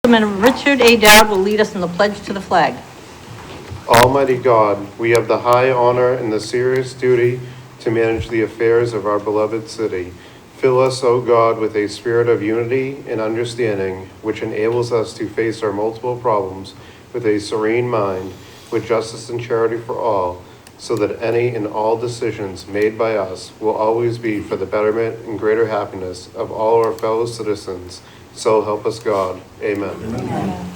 Alderman Richard A. Dowd will lead us in the pledge to the flag. Almighty God, we have the high honor and the serious duty to manage the affairs of our beloved city. Fill us, O God, with a spirit of unity and understanding, which enables us to face our multiple problems with a serene mind, with justice and charity for all, so that any and all decisions made by us will always be for the betterment and greater happiness of all our fellow citizens. So help us God. Amen. Amen.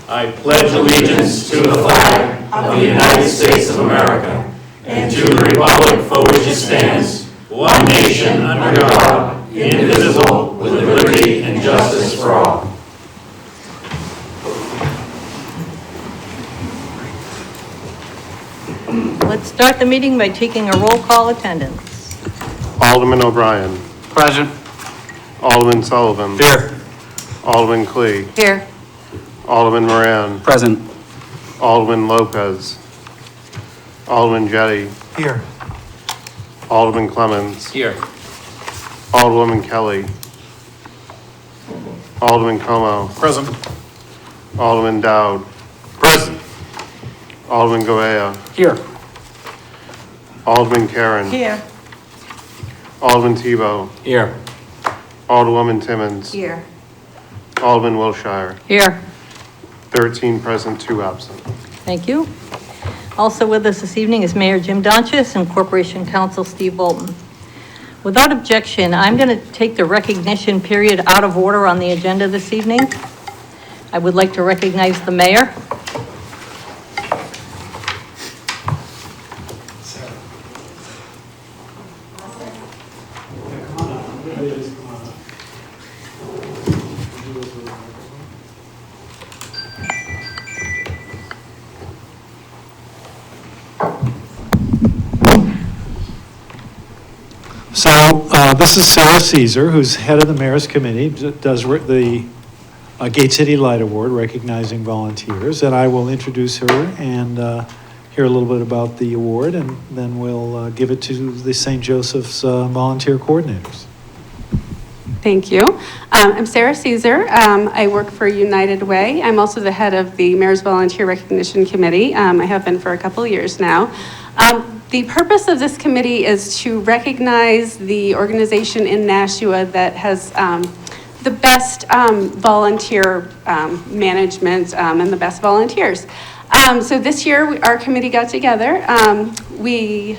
I pledge allegiance to the flag of the United States of America and to the republic for which it stands, one nation under God, indivisible, with liberty and justice for all. Let's start the meeting by taking a roll call attendance. Alderman O'Brien. Present. Alderman Sullivan. Here. Alderman Clee. Here. Alderman Moran. Present. Alderman Lopez. Alderman Jettie. Here. Alderman Clemens. Here. Alderwoman Kelly. Alderman Como. Present. Alderman Dowd. Present. Alderman Goea. Here. Alderman Karen. Here. Alderman Tebow. Here. Alderwoman Timmons. Here. Alderman Wilshire. Here. 13 present, 2 absent. Thank you. Also with us this evening is Mayor Jim Donchis and Corporation Counsel Steve Bolton. Without objection, I'm going to take the recognition period out of order on the agenda this evening. I would like to recognize the mayor. So this is Sarah Caesar, who's head of the Mayor's Committee, does the Gate City Light Award, recognizing volunteers, and I will introduce her and hear a little bit about the award, and then we'll give it to the St. Joseph's volunteer coordinators. Thank you. I'm Sarah Caesar. I work for United Way. I'm also the head of the Mayor's Volunteer Recognition Committee. I have been for a couple of years now. The purpose of this committee is to recognize the organization in Nashua that has the best volunteer management and the best volunteers. So this year, our committee got together. We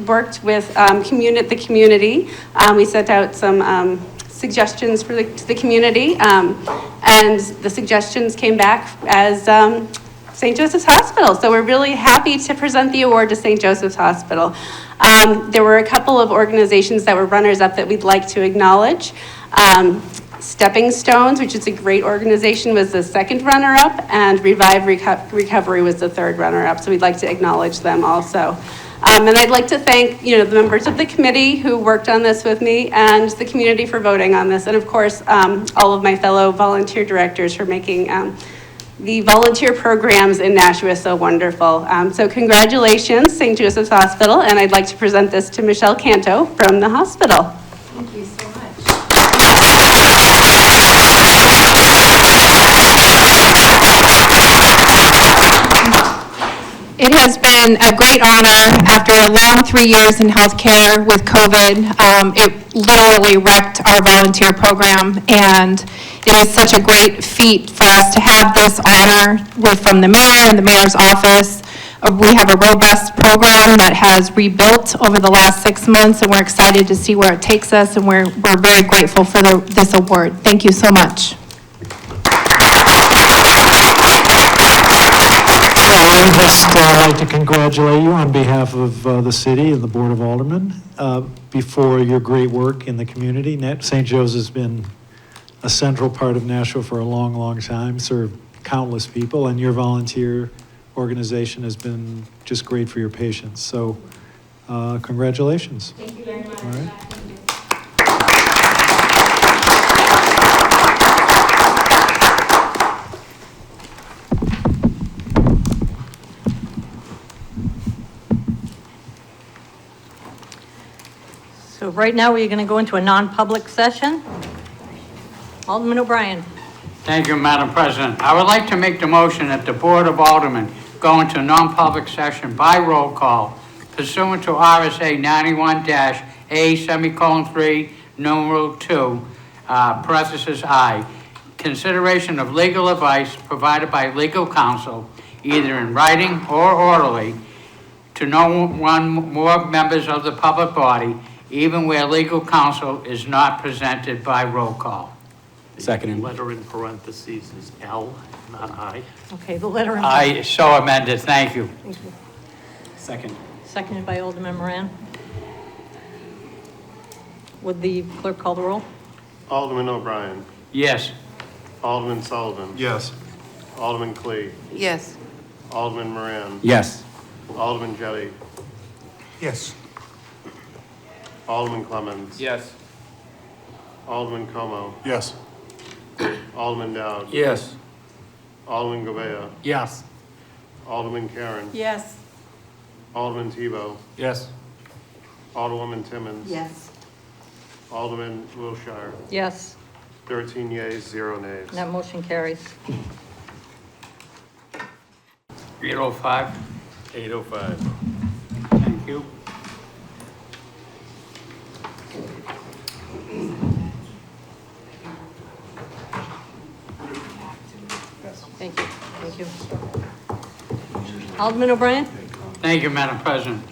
worked with the community. We sent out some suggestions to the community, and the suggestions came back as St. Joseph's Hospital. So we're really happy to present the award to St. Joseph's Hospital. There were a couple of organizations that were runners-up that we'd like to acknowledge. Stepping Stones, which is a great organization, was the second runner-up, and Revive Recovery was the third runner-up. So we'd like to acknowledge them also. And I'd like to thank, the members of the committee who worked on this with me, and the community for voting on this, and of course, all of my fellow volunteer directors for making the volunteer programs in Nashua so wonderful. So congratulations, St. Joseph's Hospital, and I'd like to present this to Michelle Canto from the hospital. Thank you so much. It has been a great honor after a long 3 years in healthcare with COVID. It literally wrecked our volunteer program, and it is such a great feat for us to have this honor from the mayor and the mayor's office. We have a robust program that has rebuilt over the last 6 months, and we're excited to see where it takes us, and we're very grateful for this award. Thank you so much. I would just like to congratulate you on behalf of the city and the Board of Aldermen for your great work in the community. St. Joe's has been a central part of Nashua for a long, long time, served countless people, and your volunteer organization has been just great for your patients. So congratulations. Thank you very much. All right. So right now, we're going to go into a non-public session. Alderman O'Brien. Thank you, Madam President. I would like to make the motion that the Board of Aldermen go into non-public session by roll call pursuant to RSA 91-A:3, numeral 2, parentheses I. Consideration of legal advice provided by legal counsel, either in writing or orally, to no one more members of the public body, even where legal counsel is not presented by roll call. Second. Letter in parentheses is L, not I. Okay, the letter in. I so amended, thank you. Thank you. Second. Seconded by Alderman Moran. Would the clerk call the roll? Alderman O'Brien. Yes. Alderman Sullivan. Yes. Alderman Clee. Yes. Alderman Moran. Yes. Alderman Jettie. Yes. Alderman Clemmons. Yes. Alderman Como. Yes. Alderman Dowd. Yes. Alderman Govea. Yes. Alderman Karen. Yes. Alderman Tebow. Yes. Alderwoman Timmons. Yes. Alderman Wilshire. Yes, 13 yeas, 0 nays. that motion carries. 8:05. 8:05. Thank you. Thank you, thank you. Alderman O'Brien? Thank you, Madam President.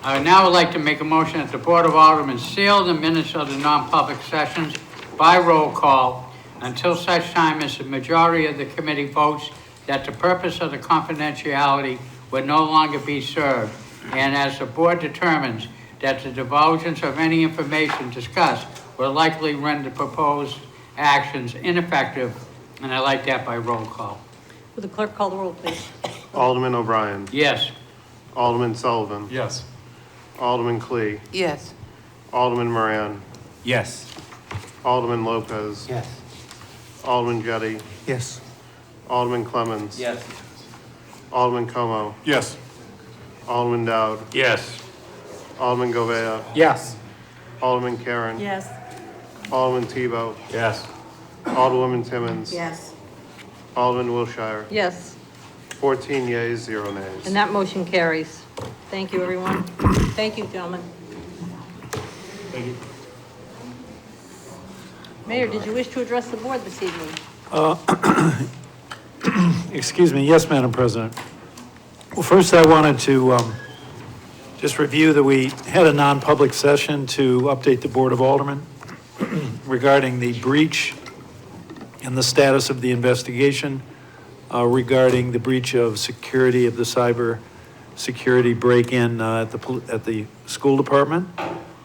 I now would like to make a motion that the Board of Aldermen seal the minutes of the non-public sessions by roll call until such time as the majority of the committee votes that the purpose of the confidentiality would no longer be served, and as the board determines that the divulgence of any information discussed will likely render proposed actions ineffective, and I like that by roll call. Would the clerk call the roll, please? Alderman O'Brien. Yes. Alderman Sullivan. Yes. Alderman Clee. Yes. Alderman Moran. Yes. Alderman Lopez. Yes. Alderman Jettie. Yes. Alderman Clemmons. Yes. Alderman Como. Yes. Alderman Dowd. Yes. Alderman Govea. Yes. Alderman Karen. Yes. Alderman Tebow. Yes. Alderwoman Timmons. Yes. Alderman Wilshire. Yes, 14 yeas, 0 nays. and that motion carries. Thank you, everyone. Thank you, gentlemen. Thank you. Mayor, did you wish to address the board this evening? Excuse me, yes, Madam President. Well, first I wanted to just review that we had a non-public session to update the Board of Aldermen regarding the breach and the status of the investigation regarding the breach of security of the cyber security break-in at the school department.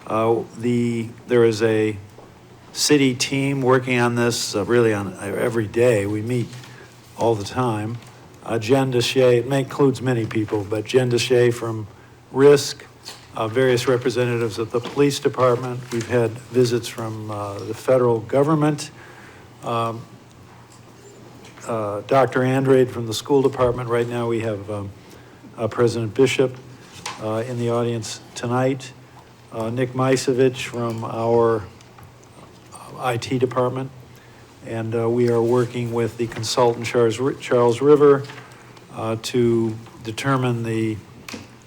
There is a city team working on this really on every day. We meet all the time. Jen Deshay, it includes many people, but Jen Deshay from RISC, various representatives of the police department. We've had visits from the federal government. Dr. Andrade from the school department. Right now we have President Bishop in the audience tonight. Nick Misevich from our IT department. And we are working with the consultant Charles River to determine the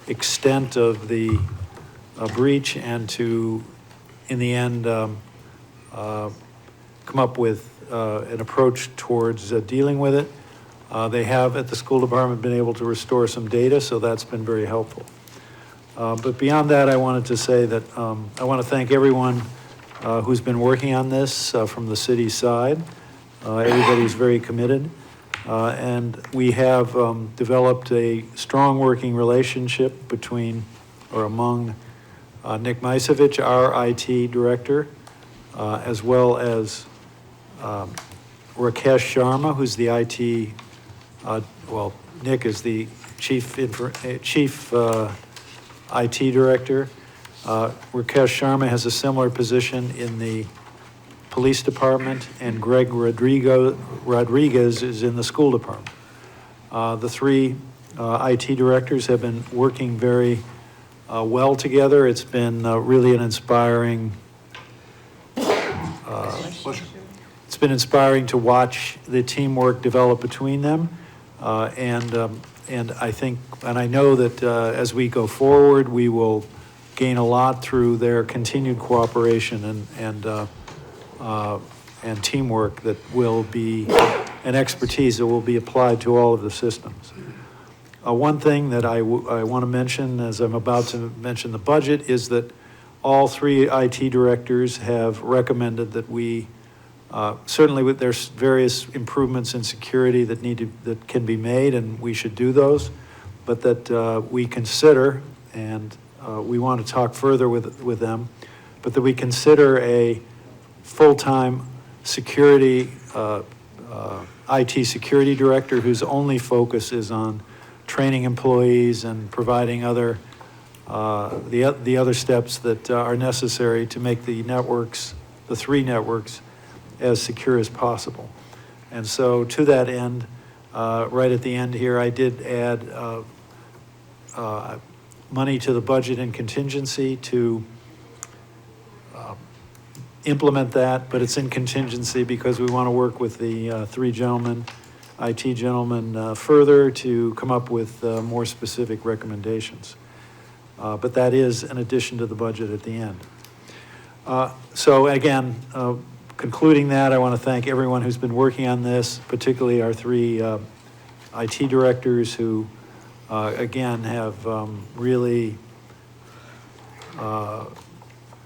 extent of the breach and to, in the end, come up with an approach towards dealing with it. They have, at the school department, been able to restore some data, so that's been very helpful. But beyond that, I wanted to say that I want to thank everyone who's been working on this from the city side. Everybody's very committed. And we have developed a strong working relationship between, or among, Nick Misevich, our IT director, as well as Rakesh Sharma, who's the IT, Nick is the chief IT director. Rakesh Sharma has a similar position in the police department, and Greg Rodriguez is in the school department. The three IT directors have been working very well together. It's been really an inspiring it's been inspiring to watch the teamwork develop between them. And I think, and I know that as we go forward, we will gain a lot through their continued cooperation and teamwork that will be, and expertise that will be applied to all of the systems. One thing that I want to mention, as I'm about to mention the budget, is that all three IT directors have recommended that we, certainly there's various improvements in security that can be made, and we should do those, but that we consider, and we want to talk further with them, but that we consider a full-time security, IT security director whose only focus is on training employees and providing other, the other steps that are necessary to make the networks, the three networks, as secure as possible. And so to that end, right at the end here, I did add money to the budget and contingency to implement that, but it's in contingency because we want to work with the three gentlemen, IT gentlemen, further to come up with more specific recommendations. But that is an addition to the budget at the end. So again, concluding that, I want to thank everyone who's been working on this, particularly our three IT directors who, again, have really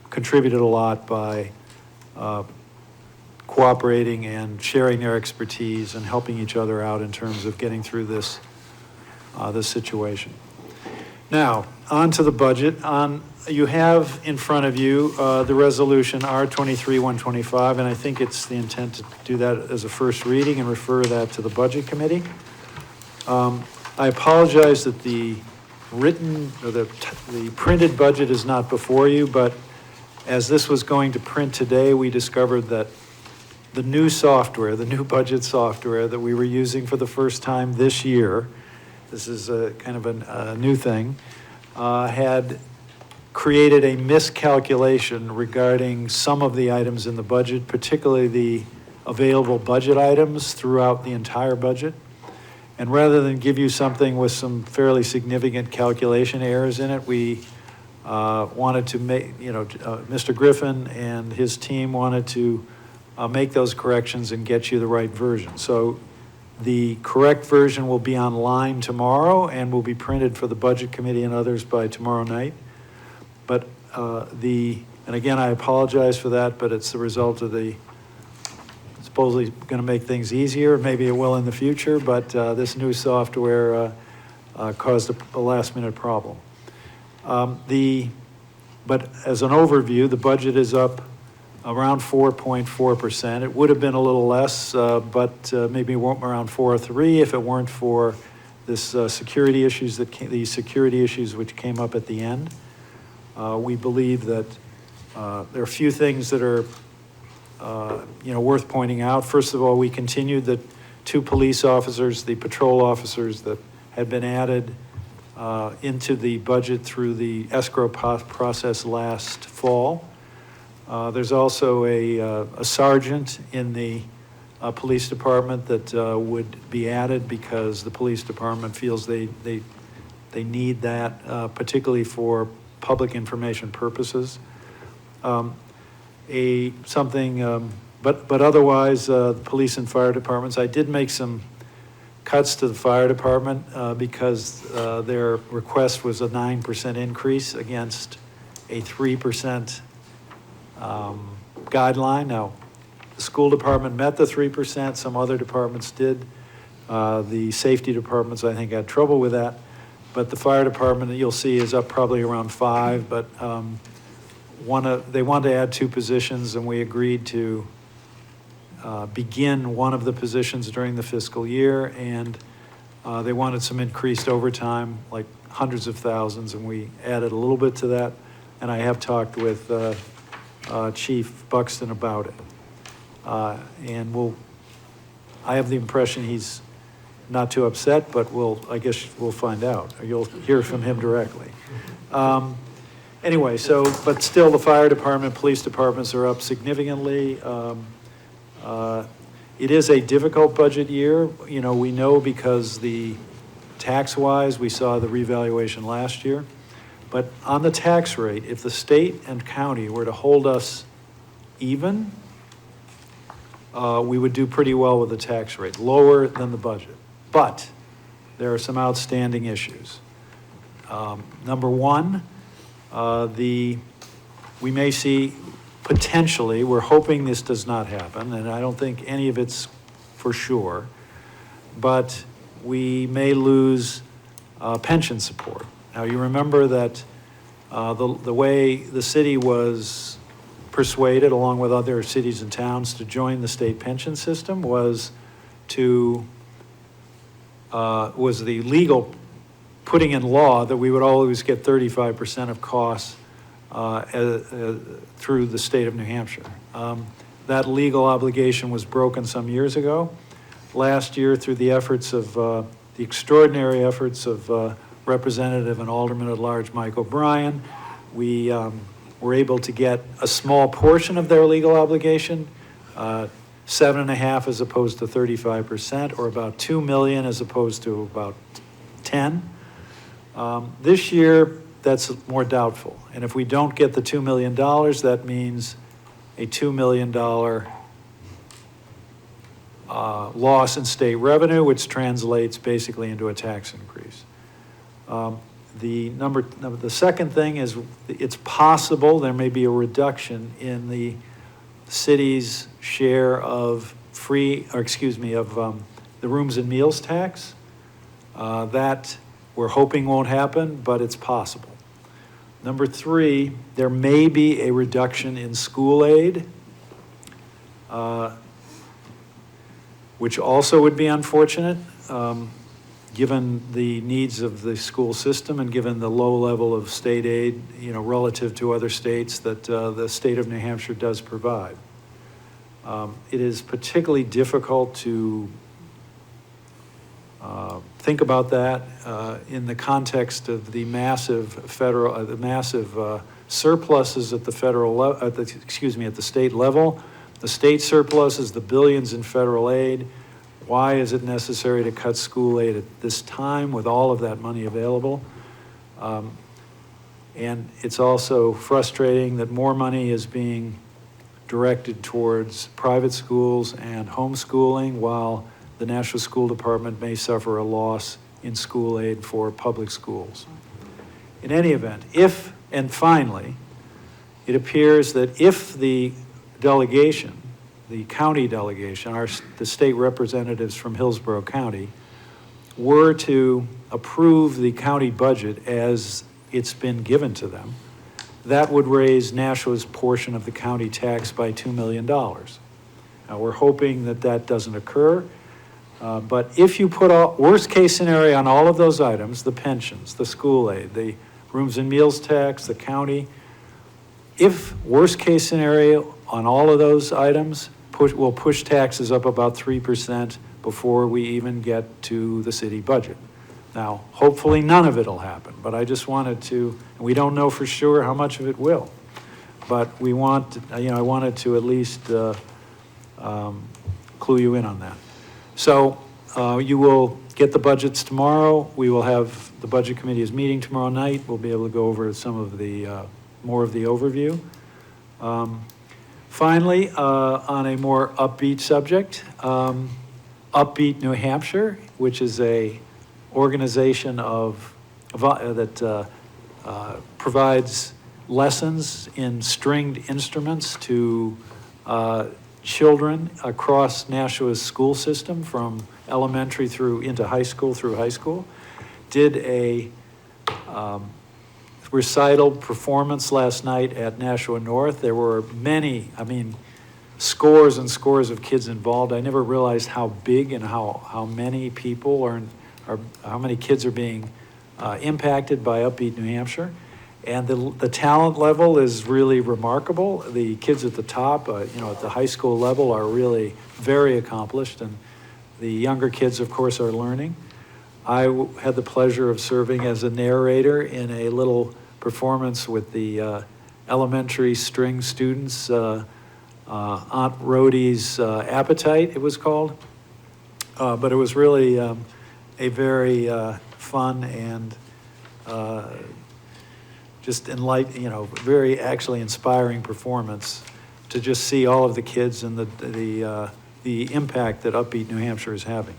contributed a lot by cooperating and sharing their expertise and helping each other out in terms of getting through this, this situation. Now, on to the budget. You have in front of you the resolution R23-125, and I think it's the intent to do that as a first reading and refer that to the Budget Committee. I apologize that the written, or the printed budget is not before you, but as this was going to print today, we discovered that the new software, the new budget software that we were using for the first time this year, this is a kind of a new thing, had created a miscalculation regarding some of the items in the budget, particularly the available budget items throughout the entire budget. And rather than give you something with some fairly significant calculation errors in it, we wanted to make, Mr. Griffin and his team wanted to make those corrections and get you the right version. So the correct version will be online tomorrow and will be printed for the Budget Committee and others by tomorrow night. But and again, I apologize for that, but it's the result of supposedly going to make things easier. Maybe it will in the future, but this new software caused a last-minute problem. But as an overview, the budget is up around 4.4%. It would have been a little less, but maybe around 4.3 if it weren't for this security issues these security issues which came up at the end. We believe that there are a few things that are worth pointing out. First of all, we continued the 2 police officers, the patrol officers that had been added into the budget through the escrow process last fall. There's also a sergeant in the police department that would be added because the police department feels they need that, particularly for public information purposes. But otherwise, the police and fire departments, I did make some cuts to the fire department because their request was a 9% increase against a 3% guideline. Now, the school department met the 3%, some other departments did. The safety departments, I think, had trouble with that. But the fire department, you'll see, is up probably around 5%, but they wanted to add 2 positions, and we agreed to begin one of the positions during the fiscal year, and they wanted some increased overtime, like hundreds of thousands, and we added a little bit to that. And I have talked with Chief Buxton about it. And I have the impression he's not too upset, but I guess we'll find out. You'll hear from him directly. Anyway, but still the fire department, police departments are up significantly. It is a difficult budget year. You know, we know because the tax-wise, we saw the revaluation last year. But on the tax rate, if the state and county were to hold us even, we would do pretty well with the tax rate, lower than the budget. But there are some outstanding issues. Number one, we may see potentially, we're hoping this does not happen, and I don't think any of it's for sure, but we may lose pension support. Now, you remember that the way the city was persuaded, along with other cities and towns, to join the state pension system was the legal putting in law that we would always get 35% of costs through the state of New Hampshire. That legal obligation was broken some years ago. Last year, through the efforts of, the extraordinary efforts of Representative and Alderman at Large Mike O'Brien, we were able to get a small portion of their legal obligation, 7.5 as opposed to 35%, or about 2 million as opposed to about 10. This year, that's more doubtful. And if we don't get the $2 million, that means a $2 million loss in state revenue, which translates basically into a tax increase. The second thing is it's possible there may be a reduction in the city's share of the rooms and meals tax. That we're hoping won't happen, but it's possible. Number three, there may be a reduction in school aid, which also would be unfortunate, given the needs of the school system and given the low level of state aid, you know, relative to other states that the state of New Hampshire does provide. It is particularly difficult to think about that in the context of the massive surpluses at the at the state level. The state surplus is the billions in federal aid. Why is it necessary to cut school aid at this time with all of that money available? And it's also frustrating that more money is being directed towards private schools and homeschooling, while the National School Department may suffer a loss in school aid for public schools. In any event, and finally, it appears that if the delegation, the county delegation, the state representatives from Hillsborough County, were to approve the county budget as it's been given to them, that would raise Nashua's portion of the county tax by $2 million. Now, we're hoping that that doesn't occur. But if you put worst case scenario on all of those items, the pensions, the school aid, the rooms and meals tax, the county, if worst case scenario on all of those items, we'll push taxes up about 3% before we even get to the city budget. Now, hopefully none of it'll happen, but I just wanted to, and we don't know for sure how much of it will, but I wanted to at least clue you in on that. So you will get the budgets tomorrow. We will have, the Budget Committee is meeting tomorrow night. We'll be able to go over some of the, more of the overview. Finally, on a more upbeat subject, Upbeat New Hampshire, which is a organization that provides lessons in stringed instruments to children across Nashua's school system, from elementary through high school, did a recital performance last night at Nashua North. There were many, scores and scores of kids involved. I never realized how big and how many people how many kids are being impacted by Upbeat New Hampshire. And the talent level is really remarkable. The kids at the top, at the high school level, are really very accomplished, and the younger kids, of course, are learning. I had the pleasure of serving as a narrator in a little performance with the elementary string students Aunt Rhodey's Appetite, it was called. But it was really a very fun and just very actually inspiring performance to just see all of the kids and the impact that Upbeat New Hampshire is having.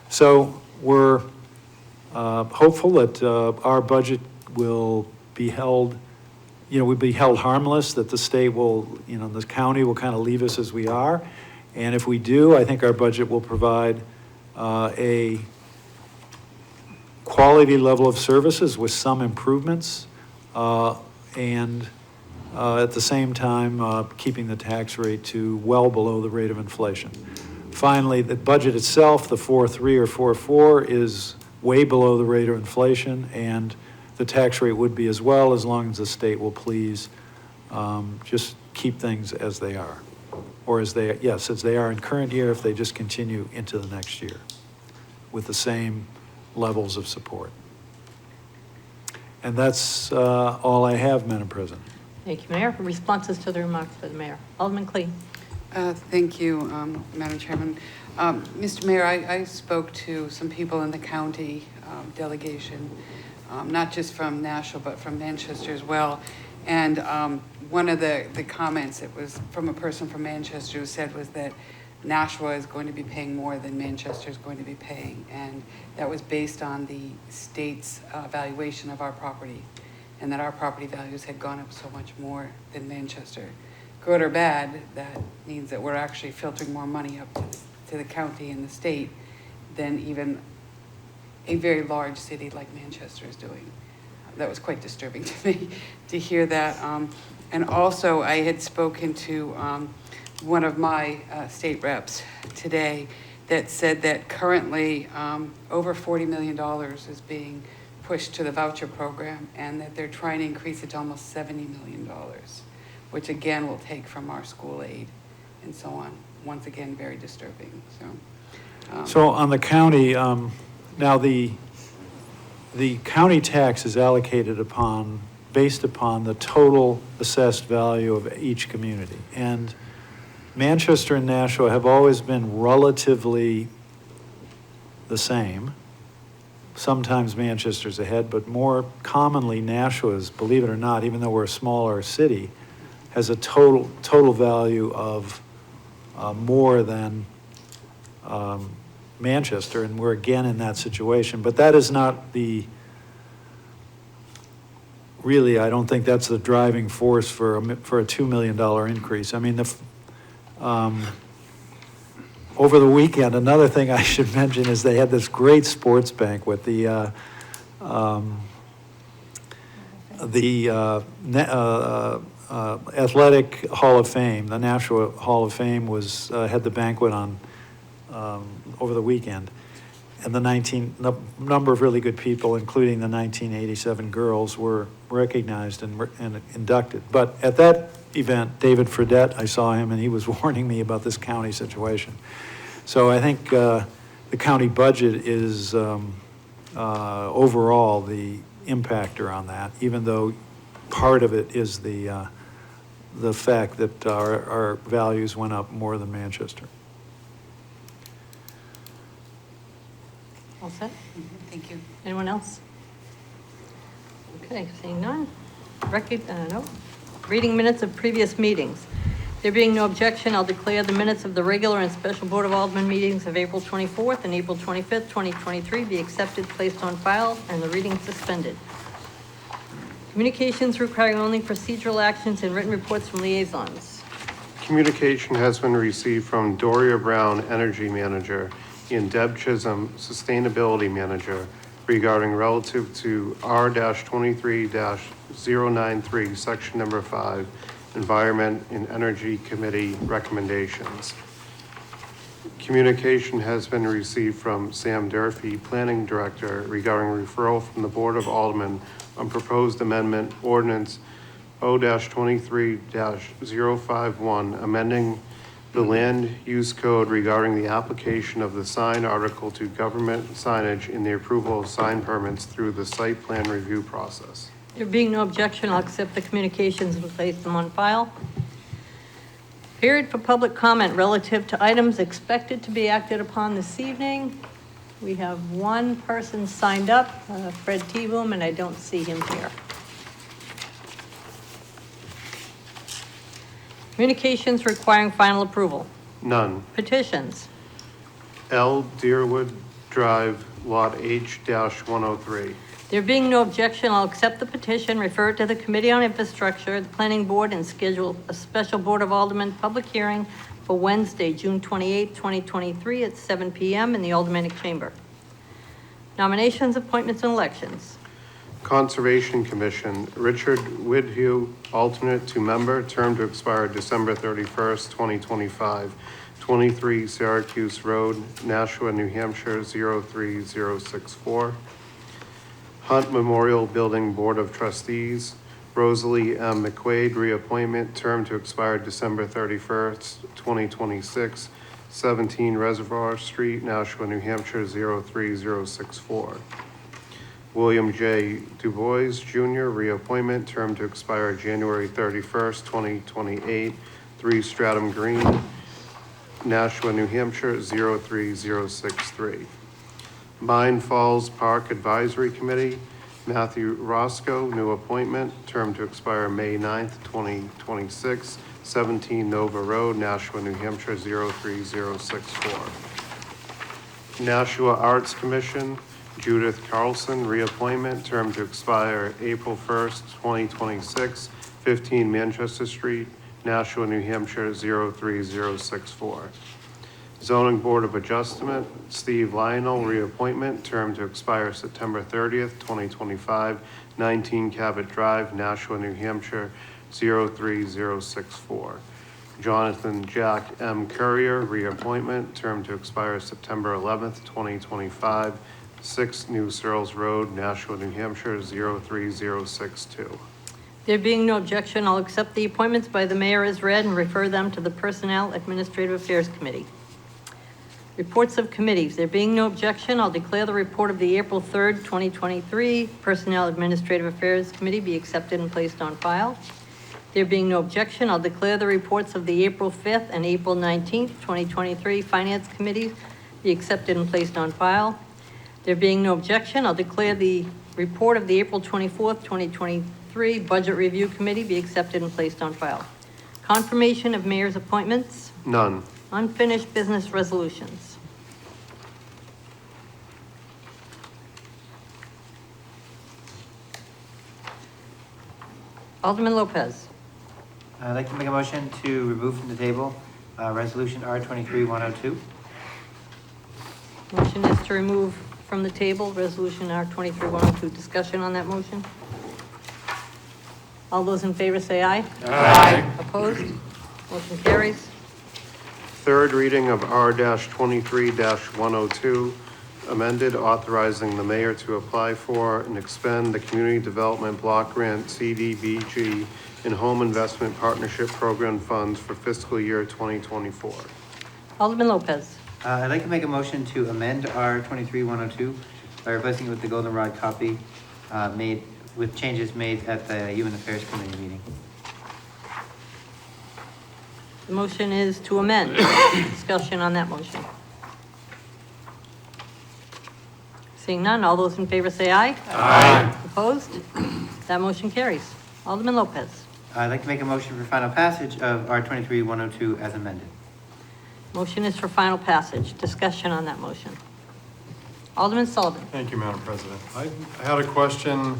So we're hopeful that our budget will be held, will be held harmless, that the state will, the county will kind of leave us as we are. And if we do, I think our budget will provide a quality level of services with some improvements, and at the same time, keeping the tax rate to well below the rate of inflation. Finally, the budget itself, the 4.3 or 4.4, is way below the rate of inflation, and the tax rate would be as well, as long as the state will please just keep things as they are. Or as they are in current year, if they just continue into the next year with the same levels of support. And that's all I have, Madam President. Thank you, Mayor. Responses to the remarks by the mayor. Alderman Clee. Thank you, Madam Chairman. Mr. Mayor, I spoke to some people in the county delegation, not just from Nashua, but from Manchester as well. And one of the comments that was from a person from Manchester who said was that Nashua is going to be paying more than Manchester is going to be paying. And that was based on the state's valuation of our property, and that our property values had gone up so much more than Manchester. Good or bad, that means that we're actually filtering more money up to the county and the state than even a very large city like Manchester is doing. That was quite disturbing to me to hear that. And also, I had spoken to one of my state reps today that said that currently over $40 million is being pushed to the voucher program, and that they're trying to increase it to almost $70 million, which again will take from our school aid and so on. Once again, very disturbing. So on the county, now the county tax is allocated based upon the total assessed value of each community. And Manchester and Nashua have always been relatively the same. Sometimes Manchester's ahead, but more commonly Nashua's, believe it or not, even though we're a smaller city, has a total value of more than Manchester, and we're again in that situation. But that is not really, I don't think that's the driving force for a $2 million increase. I mean, over the weekend, another thing I should mention is they had this great sports banquet. The Athletic Hall of Fame, the Nashua Hall of Fame, had the banquet on over the weekend, and the number of really good people, including the 1987 girls, were recognized and inducted. But at that event, David Fredette, I saw him, and he was warning me about this county situation. So I think the county budget is overall the impactor on that, even though part of it is the fact that our values went up more than Manchester. All set? Thank you. Anyone else? Okay, seeing none. No. Reading minutes of previous meetings. There being no objection, I'll declare the minutes of the regular and special Board of Aldermen meetings of April 24th and April 25th, 2023 be accepted, placed on file, and the reading suspended. Communications requiring only procedural actions and written reports from liaisons. Communication has been received from Doria Brown, Energy Manager, and Deb Chisholm, Sustainability Manager, regarding relative to R-23-093, Section Number 5, Environment and Energy Committee recommendations. Communication has been received from Sam Durfee, Planning Director, regarding referral from the Board of Aldermen on proposed amendment ordinance O-23-051, amending the land use code regarding the application of the sign article to government signage in the approval of sign permits through the site plan review process. There being no objection, I'll accept the communications and place them on file. Period for public comment relative to items expected to be acted upon this evening. We have one person signed up, Fred T-Boom, and I don't see him here. Communications requiring final approval. None. Petitions. L. Deerwood Drive, Lot H-103. There being no objection, I'll accept the petition, refer it to the Committee on Infrastructure, the Planning Board, and schedule a special Board of Aldermen public hearing for Wednesday, June 28, 2023 at 7 p.m. in the Aldermanic Chamber. Nominations, appointments, and elections. Conservation Commission, Richard Widhue, alternate to member, term to expire December 31st, 2025, 23 Syracuse Road, Nashua, New Hampshire, 03064. Hunt Memorial Building Board of Trustees, Rosalie M. McQuaid, reappointment, term to expire December 31st, 2026, 17 Reservoir Street, Nashua, New Hampshire, 03064. William J. DuBois Jr., reappointment, term to expire January 31st, 2028, 3 Stratham Green, Nashua, New Hampshire, 03063. Mine Falls Park Advisory Committee, Matthew Roscoe, new appointment, term to expire May 9th, 2026, 17 Nova Road, Nashua, New Hampshire, 03064. Nashua Arts Commission, Judith Carlson, reappointment, term to expire April 1st, 2026, 15 Manchester Street, Nashua, New Hampshire, 03064. Zoning Board of Adjustment, Steve Lionel, reappointment, term to expire September 30th, 2025, 19 Cabot Drive, Nashua, New Hampshire, 03064. Jonathan Jack M. Courier, reappointment, term to expire September 11th, 2025, 6 New Searles Road, Nashua, New Hampshire, 03062. There being no objection, I'll accept the appointments by the mayor as read and refer them to the Personnel Administrative Affairs Committee. Reports of committees. There being no objection, I'll declare the report of the April 3rd, 2023 Personnel Administrative Affairs Committee be accepted and placed on file. There being no objection, I'll declare the reports of the April 5th and April 19th, 2023 Finance Committee be accepted and placed on file. There being no objection, I'll declare the report of the April 24th, 2023 Budget Review Committee be accepted and placed on file. Confirmation of mayor's appointments. None. Unfinished business resolutions. Alderman Lopez. I'd like to make a motion to remove from the table Resolution R23-102. Motion is to remove from the table Resolution R23-102. Discussion on that motion? All those in favor say aye. Aye. Opposed? Motion carries. Third reading of R-23-102, amended authorizing the mayor to apply for and expend the Community Development Block Grant CDBG and Home Investment Partnership Program funds for fiscal year 2024. Alderman Lopez. I'd like to make a motion to amend R23-102 by replacing it with the goldenrod copy made with changes made at the Human Affairs Committee meeting. The motion is to amend. Discussion on that motion. Seeing none, all those in favor say aye. Aye. Opposed? That motion carries. Alderman Lopez. I'd like to make a motion for final passage of R23-102 as amended. Motion is for final passage. Discussion on that motion. Alderman Sullivan. Thank you, Madam President. I had a question,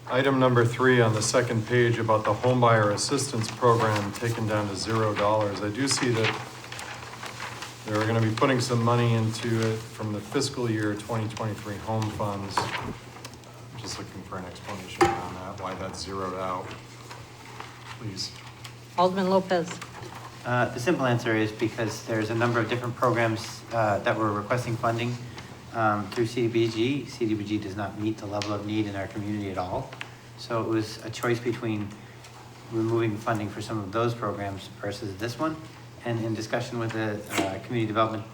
item number 3 on the second page about the homebuyer assistance program taken down to $0. I do see that they're going to be putting some money into it from the fiscal year 2023 home funds. I'm just looking for an explanation on that, why that's zeroed out, please. Alderman Lopez. The simple answer is because there's a number of different programs that we're requesting funding through CDBG. CDBG does not meet the level of need in our community at all. So it was a choice between removing funding for some of those programs versus this one. And in discussion with the Community Development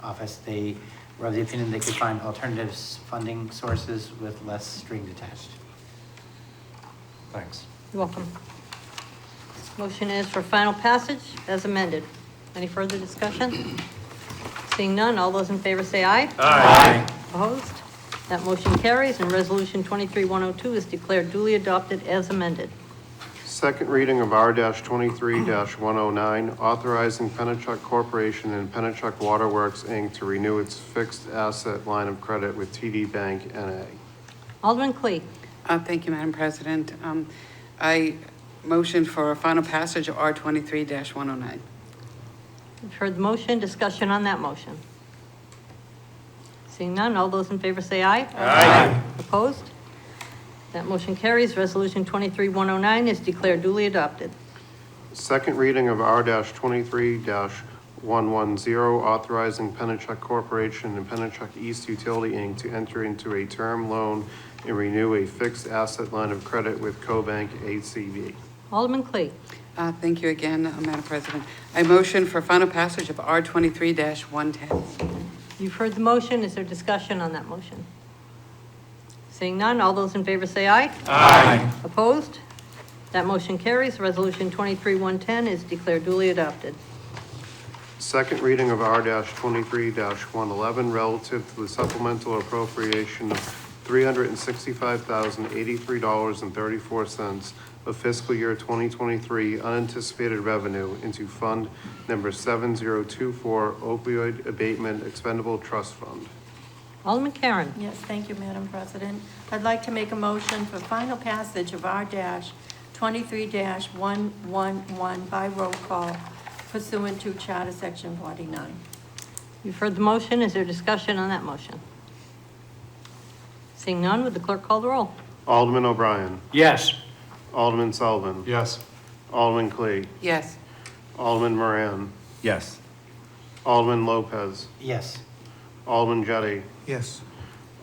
Office, they were of the opinion they could find alternatives funding sources with less strings attached. Thanks. You're welcome. Motion is for final passage as amended. Any further discussion? Seeing none, all those in favor say aye. Aye. Opposed? That motion carries, and Resolution 23-102 is declared duly adopted as amended. Second reading of R-23-109, authorizing Pennachuck Corporation and Pennachuck Waterworks, Inc. to renew its fixed asset line of credit with TD Bank, N.A. Alderman Clee. Thank you, Madam President. I motion for a final passage of R-23-109. You've heard the motion. Discussion on that motion. Seeing none, all those in favor say aye. Aye. Opposed? That motion carries. Resolution 23-109 is declared duly adopted. Second reading of R-23-110, authorizing Pennachuck Corporation and Pennachuck East Utility, Inc. to enter into a term loan and renew a fixed asset line of credit with CoBank ACV. Alderman Clee. Thank you again, Madam President. I motion for final passage of R-23-110. You've heard the motion. Is there discussion on that motion? Seeing none, all those in favor say aye. Aye. Opposed? That motion carries. Resolution 23-110 is declared duly adopted. Second reading of R-23-111, relative to the supplemental appropriation of $365,083.34 of fiscal year 2023 unanticipated revenue into Fund Number 7024 Opioid Abatement Expendable Trust Fund. Alderman Karen. Yes, thank you, Madam President. I'd like to make a motion for final passage of R-23-111 by roll call pursuant to Charter Section 49. You've heard the motion. Is there discussion on that motion? Seeing none, would the clerk call the roll? Alderman O'Brien. Yes. Alderman Sullivan. Yes. Alderman Clee. Yes. Alderman Moran. Yes. Alderman Lopez. Yes. Alderman Jettie. Yes.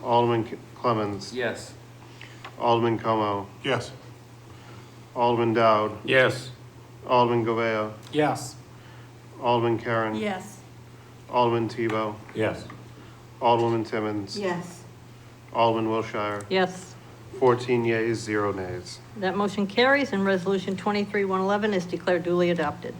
Alderman Clemmons. Yes. Alderman Como. Yes. Alderman Dowd. Yes. Alderman Govea. Yes. Alderman Karen. Yes. Alderman Tebow. Yes. Alderwoman Timmons. Yes. Alderman Wilshire. Yes. 14 yeas, 0 nays. That motion carries, and Resolution 23-111 is declared duly adopted.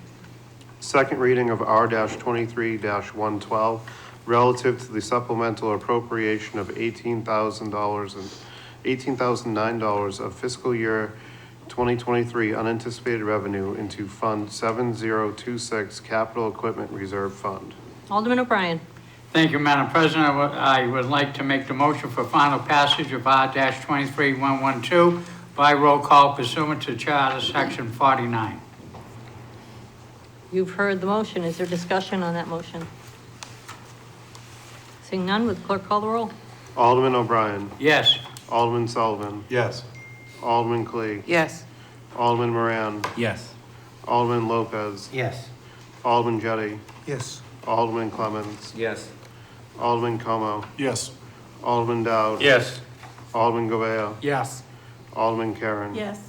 Second reading of R-23-112, relative to the supplemental appropriation of $18,009 of fiscal year 2023 unanticipated revenue into Fund 7026 Capital Equipment Reserve Fund. Alderman O'Brien. Thank you, Madam President. I would like to make the motion for final passage of R-23-112 by roll call pursuant to Charter Section 49. You've heard the motion. Is there discussion on that motion? Seeing none, would the clerk call the roll? Alderman O'Brien. Yes. Alderman Sullivan. Yes. Alderman Clee. Yes. Alderman Moran. Yes. Alderman Lopez. Yes. Alderman Jettie. Yes. Alderman Clemmons. Yes. Alderman Como. Yes. Alderman Dowd. Yes. Alderman Govea. Yes. Alderman Karen. Yes.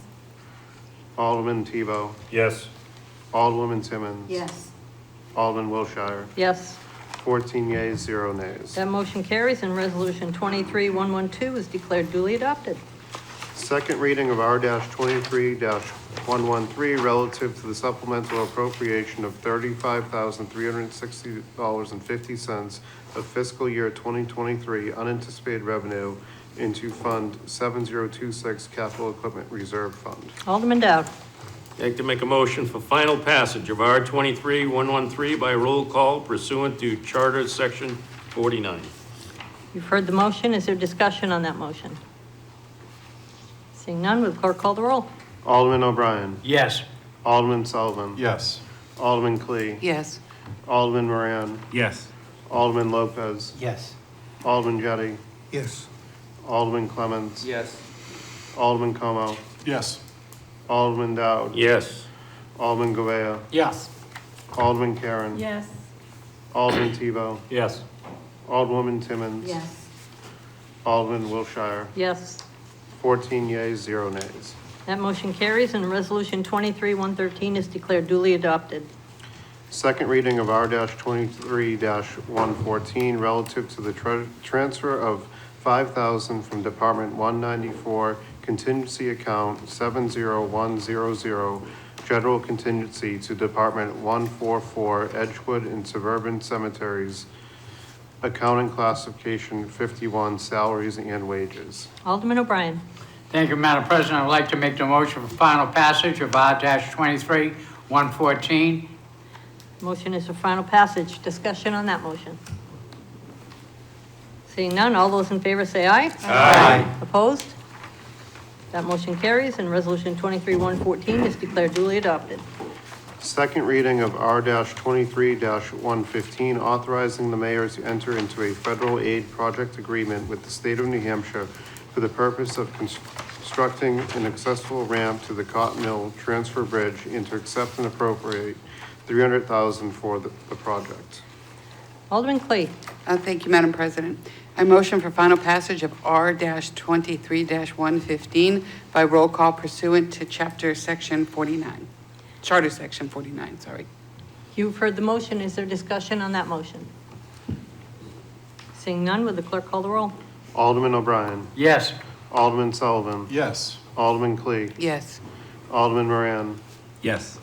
Alderman Tebow. Yes. Alderwoman Timmons. Yes. Alderman Wilshire. Yes. 14 yeas, 0 nays. That motion carries, and Resolution 23-112 is declared duly adopted. Second reading of R-23-113, relative to the supplemental appropriation of $35,360.50 of fiscal year 2023 unanticipated revenue into Fund 7026 Capital Equipment Reserve Fund. Alderman Dowd. I'd like to make a motion for final passage of R-23-113 by roll call pursuant to Charter Section 49. You've heard the motion. Is there discussion on that motion? Seeing none, would the clerk call the roll? Alderman O'Brien. Yes. Alderman Sullivan. Yes. Alderman Clee. Yes. Alderman Moran. Yes. Alderman Lopez. Yes. Alderman Jettie. Yes. Alderman Clemmons. Yes. Alderman Como. Yes. Alderman Dowd. Yes. Alderman Govea. Yes. Alderman Karen. Yes. Alderman Tebow. Yes. Alderwoman Timmons. Yes. Alderman Wilshire. Yes. 14 yeas, 0 nays. That motion carries, and Resolution 23-113 is declared duly adopted. Second reading of R-23-114, relative to the transfer of $5,000 from Department 194 contingency account 70100 general contingency to Department 144 Edgewood and Suburban Cemeteries, accounting classification 51, salaries and wages. Alderman O'Brien. Thank you, Madam President. I'd like to make the motion for final passage of R-23-114. Motion is for final passage. Discussion on that motion. Seeing none, all those in favor say aye. Aye. Opposed? That motion carries, and Resolution 23-114 is declared duly adopted. Second reading of R-23-115, authorizing the mayor to enter into a federal aid project agreement with the state of New Hampshire for the purpose of constructing an accessible ramp to the Cotton Mill Transfer Bridge and to accept and appropriate $300,000 for the project. Alderman Clay. Thank you, Madam President. I motion for final passage of R-23-115 by roll call pursuant to Chapter Section 49. Charter Section 49, sorry. You've heard the motion. Is there discussion on that motion? Seeing none, would the clerk call the roll? Alderman O'Brien. Yes. Alderman Sullivan. Yes. Alderman Clee. Yes. Alderman Moran. Yes.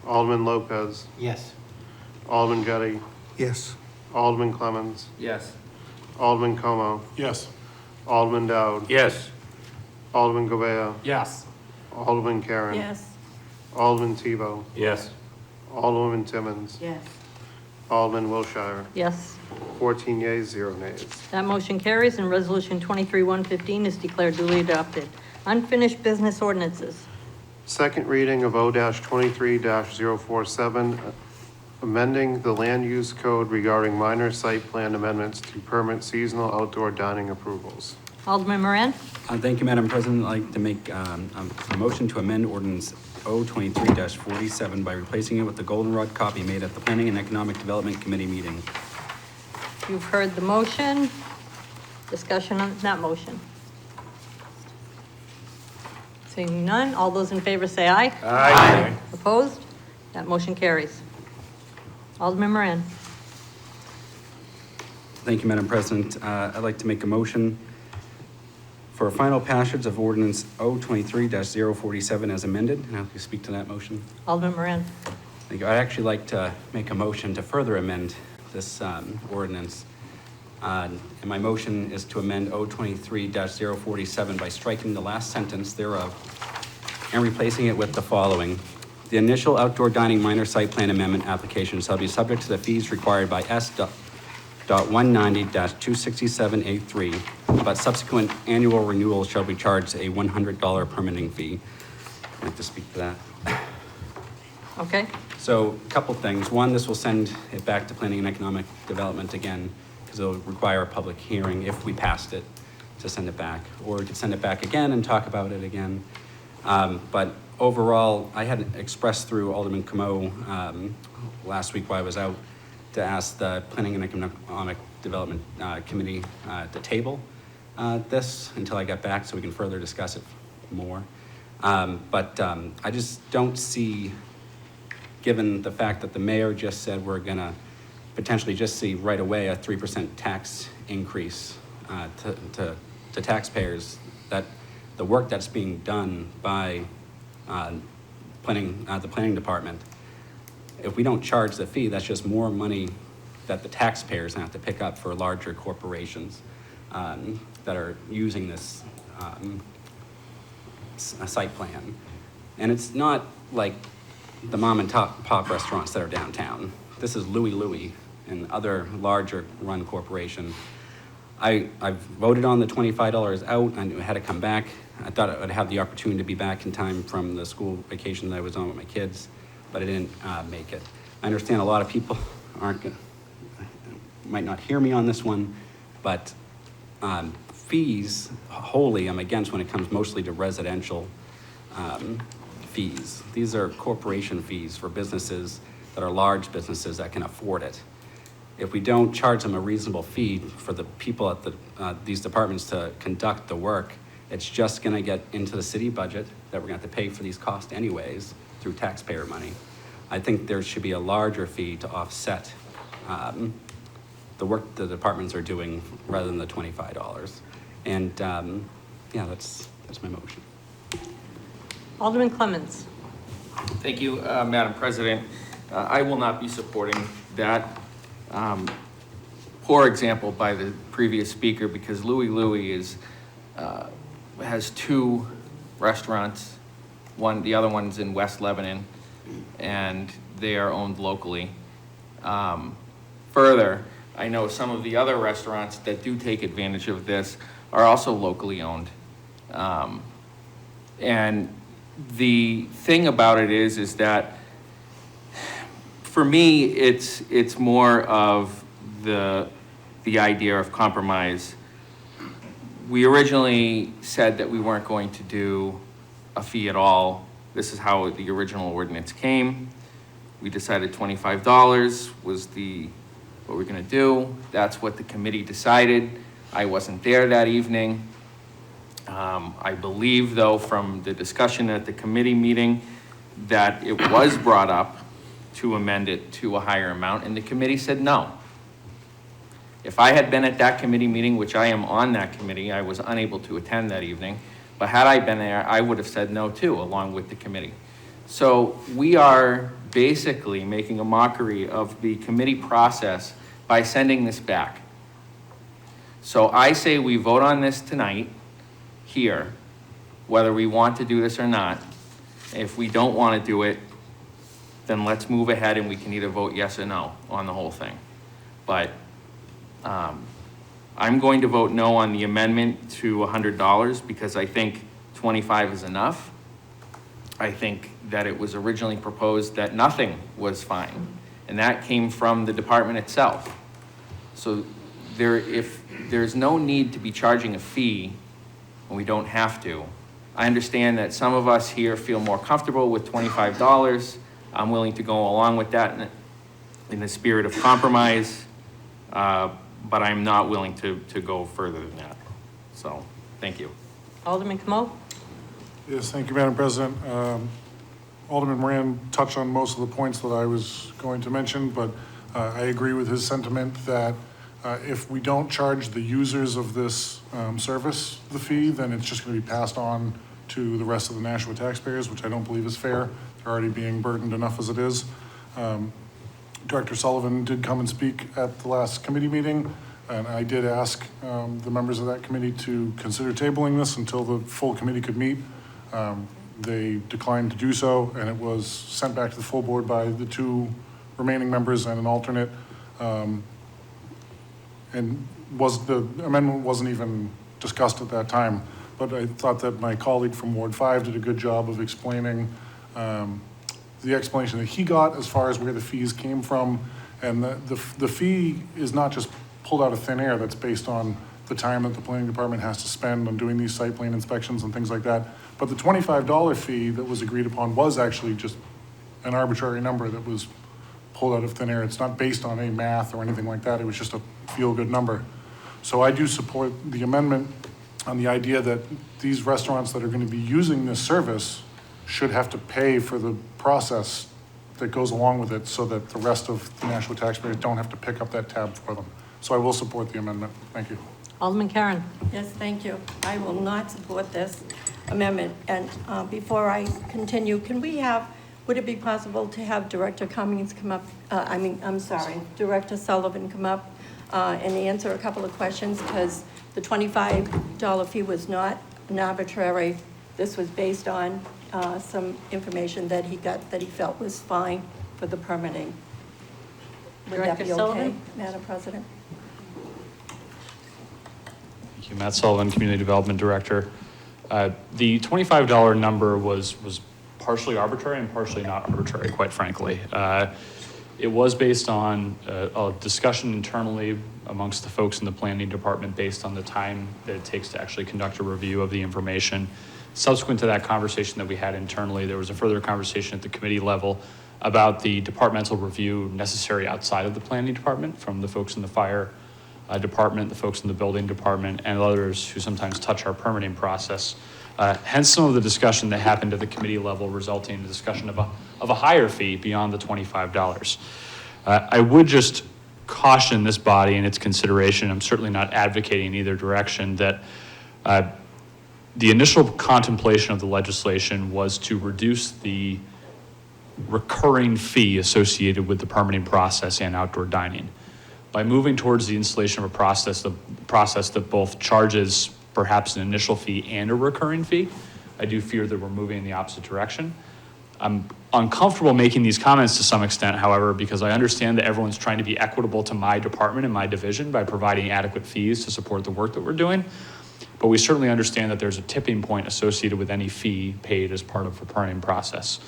Alderman Lopez. Yes. Alderman Jettie. Yes. Alderman Clemmons. Yes. Alderman Como. Yes. Alderman Dowd. Yes. Alderman Govea. Yes. Alderman Karen. Yes. Alderman Tebow. Yes. Alderwoman Timmons. Yes. Alderman Wilshire. Yes. 14 yeas, 0 nays. That motion carries, and Resolution 23-115 is declared duly adopted. Unfinished business ordinances. Second reading of O-23-047, amending the land use code regarding minor site plan amendments to permit seasonal outdoor dining approvals. Alderman Moran. Thank you, Madam President. I'd like to make a motion to amend ordinance O-23-47 by replacing it with the goldenrod copy made at the Planning and Economic Development Committee meeting. You've heard the motion. Discussion on that motion. Seeing none, all those in favor say aye. Aye. Opposed? That motion carries. Alderman Moran. Thank you, Madam President. I'd like to make a motion for a final passage of ordinance O-23-047 as amended, and I'll speak to that motion. Alderman Moran. Thank you. I'd actually like to make a motion to further amend this ordinance. And my motion is to amend O-23-047 by striking the last sentence thereof and replacing it with the following. The initial outdoor dining minor site plan amendment application shall be subject to the fees required by S.190-26783, but subsequent annual renewals shall be charged a $100 permitting fee. I'd like to speak to that. Okay. So a couple things. One, this will send it back to Planning and Economic Development again, because it'll require a public hearing if we passed it to send it back, or we could send it back again and talk about it again. But overall, I had expressed through Alderman Como last week while I was out to ask the Planning and Economic Development Committee to table this until I get back so we can further discuss it more. But I just don't see, given the fact that the mayor just said we're gonna potentially just see right away a 3% tax increase to taxpayers, that the work that's being done by the planning department, if we don't charge the fee, that's just more money that the taxpayers have to pick up for larger corporations that are using this site plan. And it's not like the mom and pop restaurants that are downtown. This is Louie Louie and other larger run corporation. I voted on the $25 out. I had to come back. I thought I'd have the opportunity to be back in time from the school vacation that I was on with my kids, but I didn't make it. I understand a lot of people might not hear me on this one, but fees, wholly, I'm against when it comes mostly to residential fees. These are corporation fees for businesses that are large businesses that can afford it. If we don't charge them a reasonable fee for the people at these departments to conduct the work, it's just gonna get into the city budget that we're gonna have to pay for these costs anyways through taxpayer money. I think there should be a larger fee to offset the work the departments are doing rather than the $25. And yeah, that's my motion. Alderman Clemmons. Thank you, Madam President. I will not be supporting that poor example by the previous speaker because Louie is has 2 restaurants. The other one's in West Lebanon, and they are owned locally. Further, I know some of the other restaurants that do take advantage of this are also locally owned. And the thing about it is that for me, it's more of the idea of compromise. We originally said that we weren't going to do a fee at all. This is how the original ordinance came. We decided $25 was what we're gonna do. That's what the committee decided. I wasn't there that evening. I believe though from the discussion at the committee meeting that it was brought up to amend it to a higher amount and the committee said no. If I had been at that committee meeting, which I am on that committee, I was unable to attend that evening, but had I been there, I would have said no too, along with the committee. So we are basically making a mockery of the committee process by sending this back. So I say we vote on this tonight, here, whether we want to do this or not. If we don't want to do it, then let's move ahead and we can either vote yes or no on the whole thing. But I'm going to vote no on the amendment to $100 because I think 25 is enough. I think that it was originally proposed that nothing was fine, and that came from the department itself. So if there's no need to be charging a fee when we don't have to, I understand that some of us here feel more comfortable with $25. I'm willing to go along with that in the spirit of compromise. But I'm not willing to go further than that. So, thank you. Alderman Camo? Yes, thank you, Madam President. Alderman Moran touched on most of the points that I was going to mention, but I agree with his sentiment that if we don't charge the users of this service the fee, then it's just going to be passed on to the rest of the Nashua taxpayers, which I don't believe is fair. They're already being burdened enough as it is. Director Sullivan did come and speak at the last committee meeting, and I did ask the members of that committee to consider tabling this until the full committee could meet. They declined to do so, and it was sent back to the full board by the 2 remaining members and an alternate. And the amendment wasn't even discussed at that time, but I thought that my colleague from Ward 5 did a good job of explaining the explanation that he got as far as where the fees came from. And the fee is not just pulled out of thin air. That's based on the time that the planning department has to spend on doing these site plan inspections and things like that. But the $25 fee that was agreed upon was actually just an arbitrary number that was pulled out of thin air. It's not based on any math or anything like that. It was just a feel-good number. So I do support the amendment on the idea that these restaurants that are going to be using this service should have to pay for the process that goes along with it so that the rest of the Nashua taxpayers don't have to pick up that tab for them. So I will support the amendment. Thank you. Alderman Karen? Yes, thank you. I will not support this amendment. And before I continue, would it be possible to have Director Cummings come up, Director Sullivan come up and answer a couple of questions, because the $25 fee was not an arbitrary. This was based on some information that he got that he felt was fine for the permitting. Would that be Director okay, Sullivan? Madam President? Thank you, Matt Sullivan, Community Development Director. The $25 number was partially arbitrary and partially not arbitrary, quite frankly. It was based on a discussion internally amongst the folks in the planning department based on the time that it takes to actually conduct a review of the information. Subsequent to that conversation that we had internally, there was a further conversation at the committee level about the departmental review necessary outside of the planning department from the folks in the fire department, the folks in the building department, and others who sometimes touch our permitting process. Hence some of the discussion that happened at the committee level resulting in the discussion of a higher fee beyond the $25. I would just caution this body in its consideration. I'm certainly not advocating in either direction that the initial contemplation of the legislation was to reduce the recurring fee associated with the permitting process and outdoor dining. By moving towards the installation of a process that both charges perhaps an initial fee and a recurring fee, I do fear that we're moving in the opposite direction. I'm uncomfortable making these comments to some extent, however, because I understand that everyone's trying to be equitable to my department and my division by providing adequate fees to support the work that we're doing. But we certainly understand that there's a tipping point associated with any fee paid as part of the permitting process.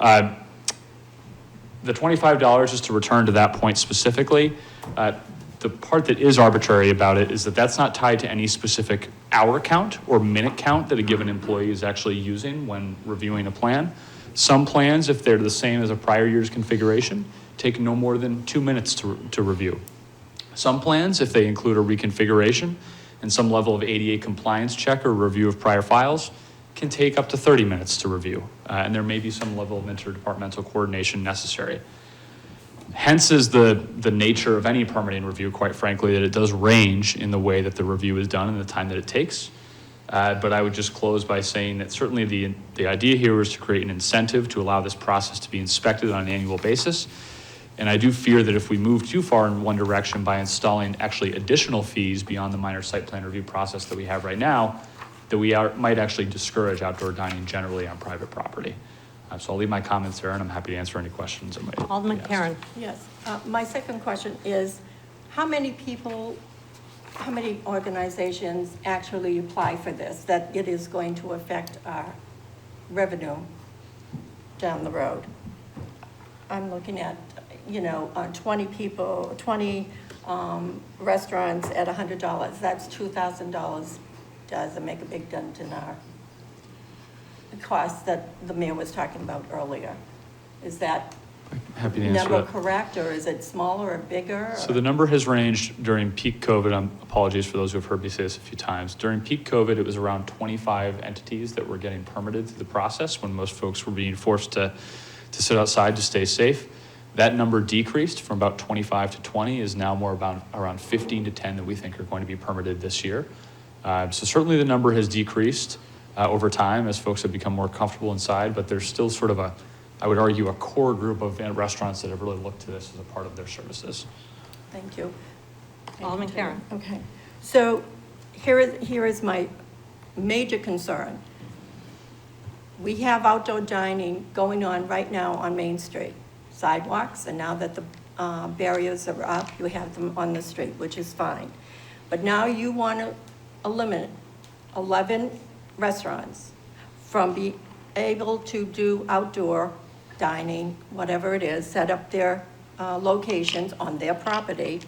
The $25, just to return to that point specifically, the part that is arbitrary about it is that that's not tied to any specific hour count or minute count that a given employee is actually using when reviewing a plan. Some plans, if they're the same as a prior year's configuration, take no more than 2 minutes to review. Some plans, if they include a reconfiguration and some level of ADA compliance check or review of prior files, can take up to 30 minutes to review. And there may be some level of interdepartmental coordination necessary. Hence is the nature of any permitting review, quite frankly, that it does range in the way that the review is done and the time that it takes. But I would just close by saying that certainly the idea here is to create an incentive to allow this process to be inspected on an annual basis. And I do fear that if we move too far in one direction by installing actually additional fees beyond the minor site plan review process that we have right now, that we might actually discourage outdoor dining generally on private property. So I'll leave my comments there, and I'm happy to answer any questions that might be Alderman asked. Karen. Yes. My second question is, how many organizations actually apply for this, that it is going to affect our revenue down the road? I'm looking at, 20 people, 20 restaurants at $100. That's $2,000. Does it make a big dent in our costs that the mayor was talking about earlier? Is that Happy to answer number that. correct, or is it smaller or bigger? So the number has ranged during peak COVID. Apologies for those who have heard me say this a few times. During peak COVID, it was around 25 entities that were getting permitted through the process when most folks were being forced to sit outside to stay safe. That number decreased from about 25 to 20, is now more about around 15 to 10 that we think are going to be permitted this year. So certainly the number has decreased over time as folks have become more comfortable inside, but there's still sort of I would argue, a core group of restaurants that have really looked to this as a part of their services. Thank you. Alderman Karen. Okay. So here is my major concern. We have outdoor dining going on right now on Main Street. Sidewalks, and now that the barriers are up, you have them on the street, which is fine. But now you want to eliminate 11 restaurants from being able to do outdoor dining, whatever it is, set up their locations on their property,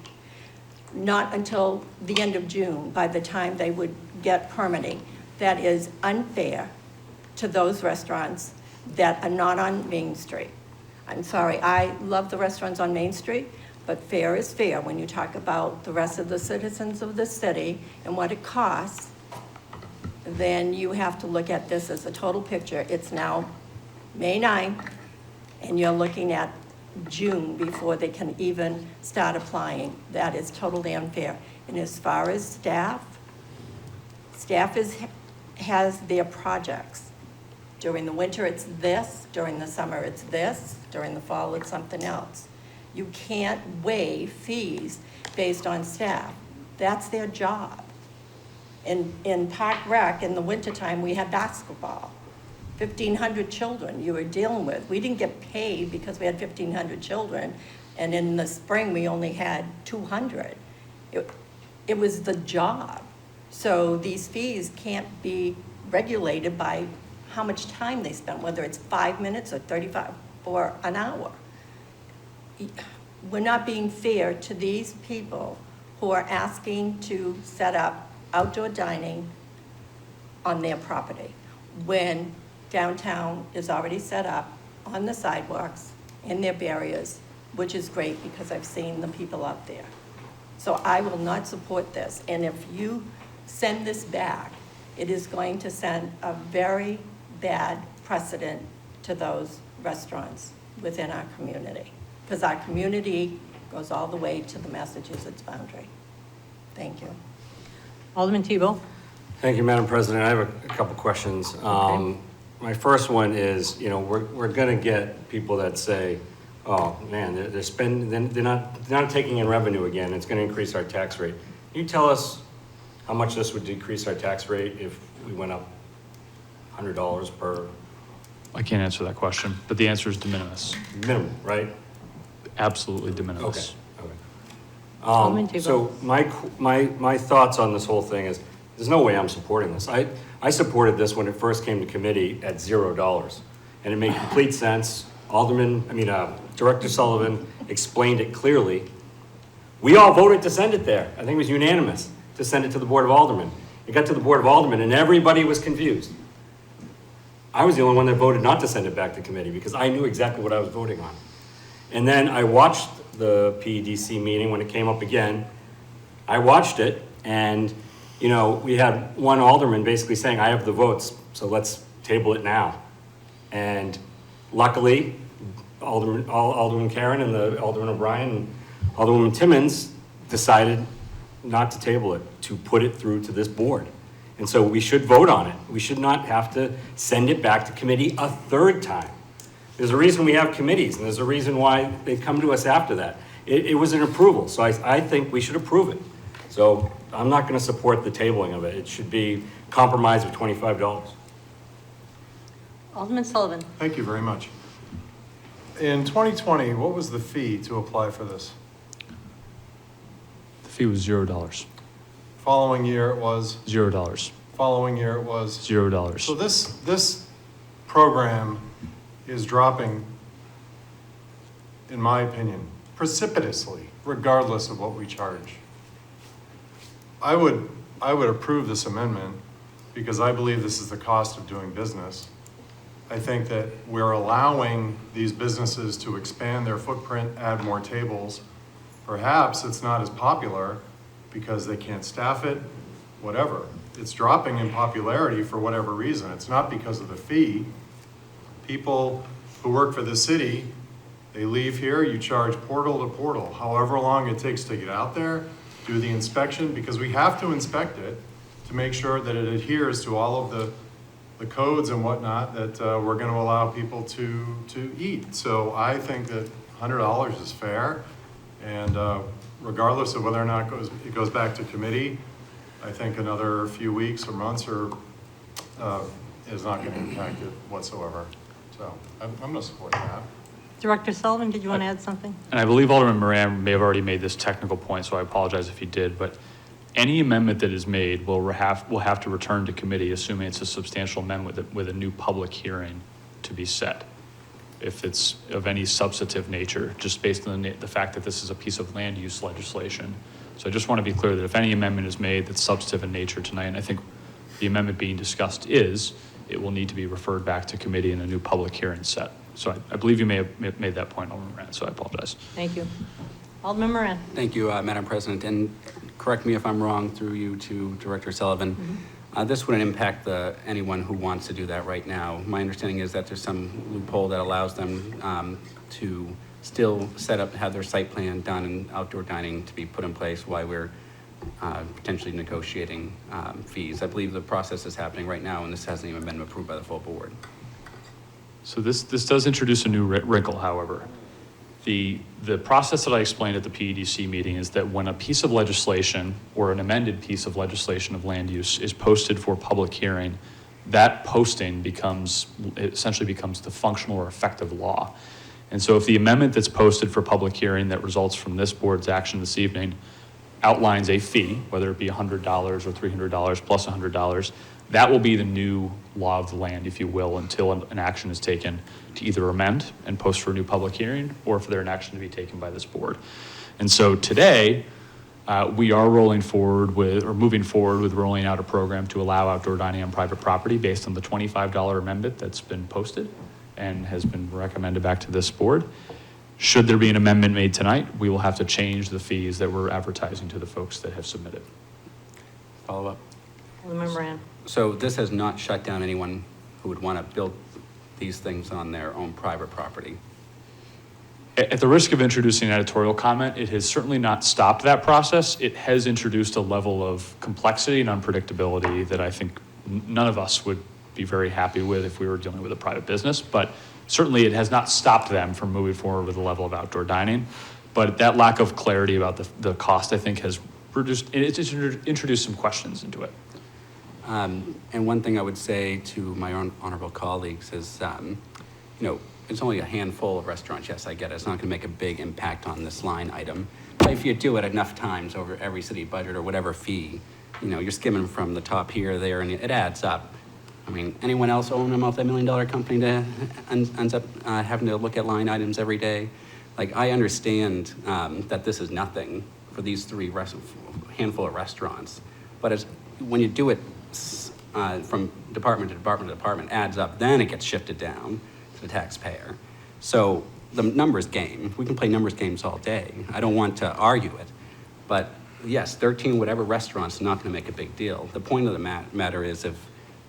not until the end of June, by the time they would get permitting. That is unfair to those restaurants that are not on Main Street. I'm sorry, I love the restaurants on Main Street, but fair is fair when you talk about the rest of the citizens of the city and what it costs. Then you have to look at this as a total picture. It's now May 9th, and you're looking at June before they can even start applying. That is totally unfair. And as far as staff has their projects. During the winter, it's this. During the summer, it's this. During the fall, it's something else. You can't waive fees based on staff. That's their job. In Park Rec, in the wintertime, we had basketball. 1,500 children you were dealing with. We didn't get paid because we had 1,500 children, and in the spring, we only had 200. It was the job. So these fees can't be regulated by how much time they spend, whether it's 5 minutes or 35 or an hour. We're not being fair to these people who are asking to set up outdoor dining on their property when downtown is already set up on the sidewalks in their barriers, which is great because I've seen the people out there. So I will not support this. And if you send this back, it is going to send a very bad precedent to those restaurants within our community, because our community goes all the way to the Massachusetts boundary. Thank you. Alderman Tebow. Thank you, Madam President. I have a couple questions. my first one is, we're gonna get people that say, oh, man, they're spending, they're not taking in revenue again, it's gonna increase our tax rate. Can you tell us how much this would decrease our tax rate if we went up $100 per? I can't answer that question, but the answer is de minimis. Minimum, right? Absolutely de minimis. Okay. Alderman Tebow. So my thoughts on this whole thing is, there's no way I'm supporting this. I supported this when it first came to committee at $0, and it made complete sense. Director Sullivan explained it clearly. We all voted to send it there. I think it was unanimous to send it to the Board of Aldermen. It got to the Board of Aldermen and everybody was confused. I was the only one that voted not to send it back to committee because I knew exactly what I was voting on. And then I watched the PEDC meeting when it came up again. I watched it and, we had one alderman basically saying, I have the votes, so let's table it now. And luckily, Alderman Karen and the Alderman O'Brien and Alderwoman Timmons decided not to table it, to put it through to this board. And so we should vote on it. We should not have to send it back to committee a third time. There's a reason we have committees, and there's a reason why they come to us after that. It was an approval, so I think we should approve it. So I'm not gonna support the tabling of it. It should be compromised with $25. Alderman Sullivan. Thank you very much. In 2020, what was the fee to apply for this? The fee was $0. Following year, it was? $0. Following year, it was? $0. So this program is dropping, in my opinion, precipitously, regardless of what we charge. I would approve this amendment because I believe this is the cost of doing business. I think that we're allowing these businesses to expand their footprint, add more tables. Perhaps it's not as popular because they can't staff it, whatever. It's dropping in popularity for whatever reason. It's not because of the fee. People who work for the city, they leave here, you charge portal to portal, however long it takes to get out there, do the inspection, because we have to inspect it to make sure that it adheres to all of the codes and whatnot that we're going to allow people to eat. So I think that $100 is fair, and regardless of whether or not it goes back to committee, I think another few weeks or months is not going to impact it whatsoever. So I'm going to support that. Director Sullivan, did you want to add something? And I believe Alderman Moran may have already made this technical point, so I apologize if he did, but any amendment that is made will have to return to committee, assuming it's a substantial amendment with a new public hearing to be set, if it's of any substantive nature, just based on the fact that this is a piece of land use legislation. So I just want to be clear that if any amendment is made that's substantive in nature tonight, and I think the amendment being discussed it will need to be referred back to committee and a new public hearing set. So I believe you may have made that point, Alderman Moran, so I apologize. Thank you. Alderman Moran. Thank you, Madam President, and correct me if I'm wrong through you to Director Sullivan. This wouldn't impact anyone who wants to do that right now. My understanding is that there's some loophole that allows them to still have their site plan done and outdoor dining to be put in place while we're potentially negotiating fees. I believe the process is happening right now, and this hasn't even been approved by the full board. So this does introduce a new wrinkle, however. The process that I explained at the PEDC meeting is that when a piece of legislation or an amended piece of legislation of land use is posted for public hearing, that posting essentially becomes the functional or effective law. And so if the amendment that's posted for public hearing that results from this board's action this evening outlines a fee, whether it be $100 or $300 plus $100, that will be the new law of the land, if you will, until an action is taken to either amend and post for a new public hearing or for there an action to be taken by this board. And so today, we are moving forward with rolling out a program to allow outdoor dining on private property based on the $25 amendment that's been posted and has been recommended back to this board. Should there be an amendment made tonight, we will have to change the fees that we're advertising to the folks that have submitted. Follow up. Alderman Moran. So this has not shut down anyone who would want to build these things on their own private property? At the risk of introducing an editorial comment, it has certainly not stopped that process. It has introduced a level of complexity and unpredictability that I think none of us would be very happy with if we were dealing with a private business. But certainly it has not stopped them from moving forward with the level of outdoor dining. But that lack of clarity about the cost, I think, has introduced some questions into it. And one thing I would say to my own honorable colleagues is, it's only a handful of restaurants. Yes, I get it. It's not going to make a big impact on this line item. But if you do it enough times over every city budget or whatever fee, you're skimming from the top here, there, and it adds up. I mean, anyone else own a multi-million-dollar company that ends up having to look at line items every day? Like, I understand that this is nothing for these handful of restaurants, but when you do it from department to department to department, adds up, then it gets shifted down to the taxpayer. So the numbers game, we can play numbers games all day. I don't want to argue it, but yes, 13 whatever restaurants is not going to make a big deal. The point of the matter is if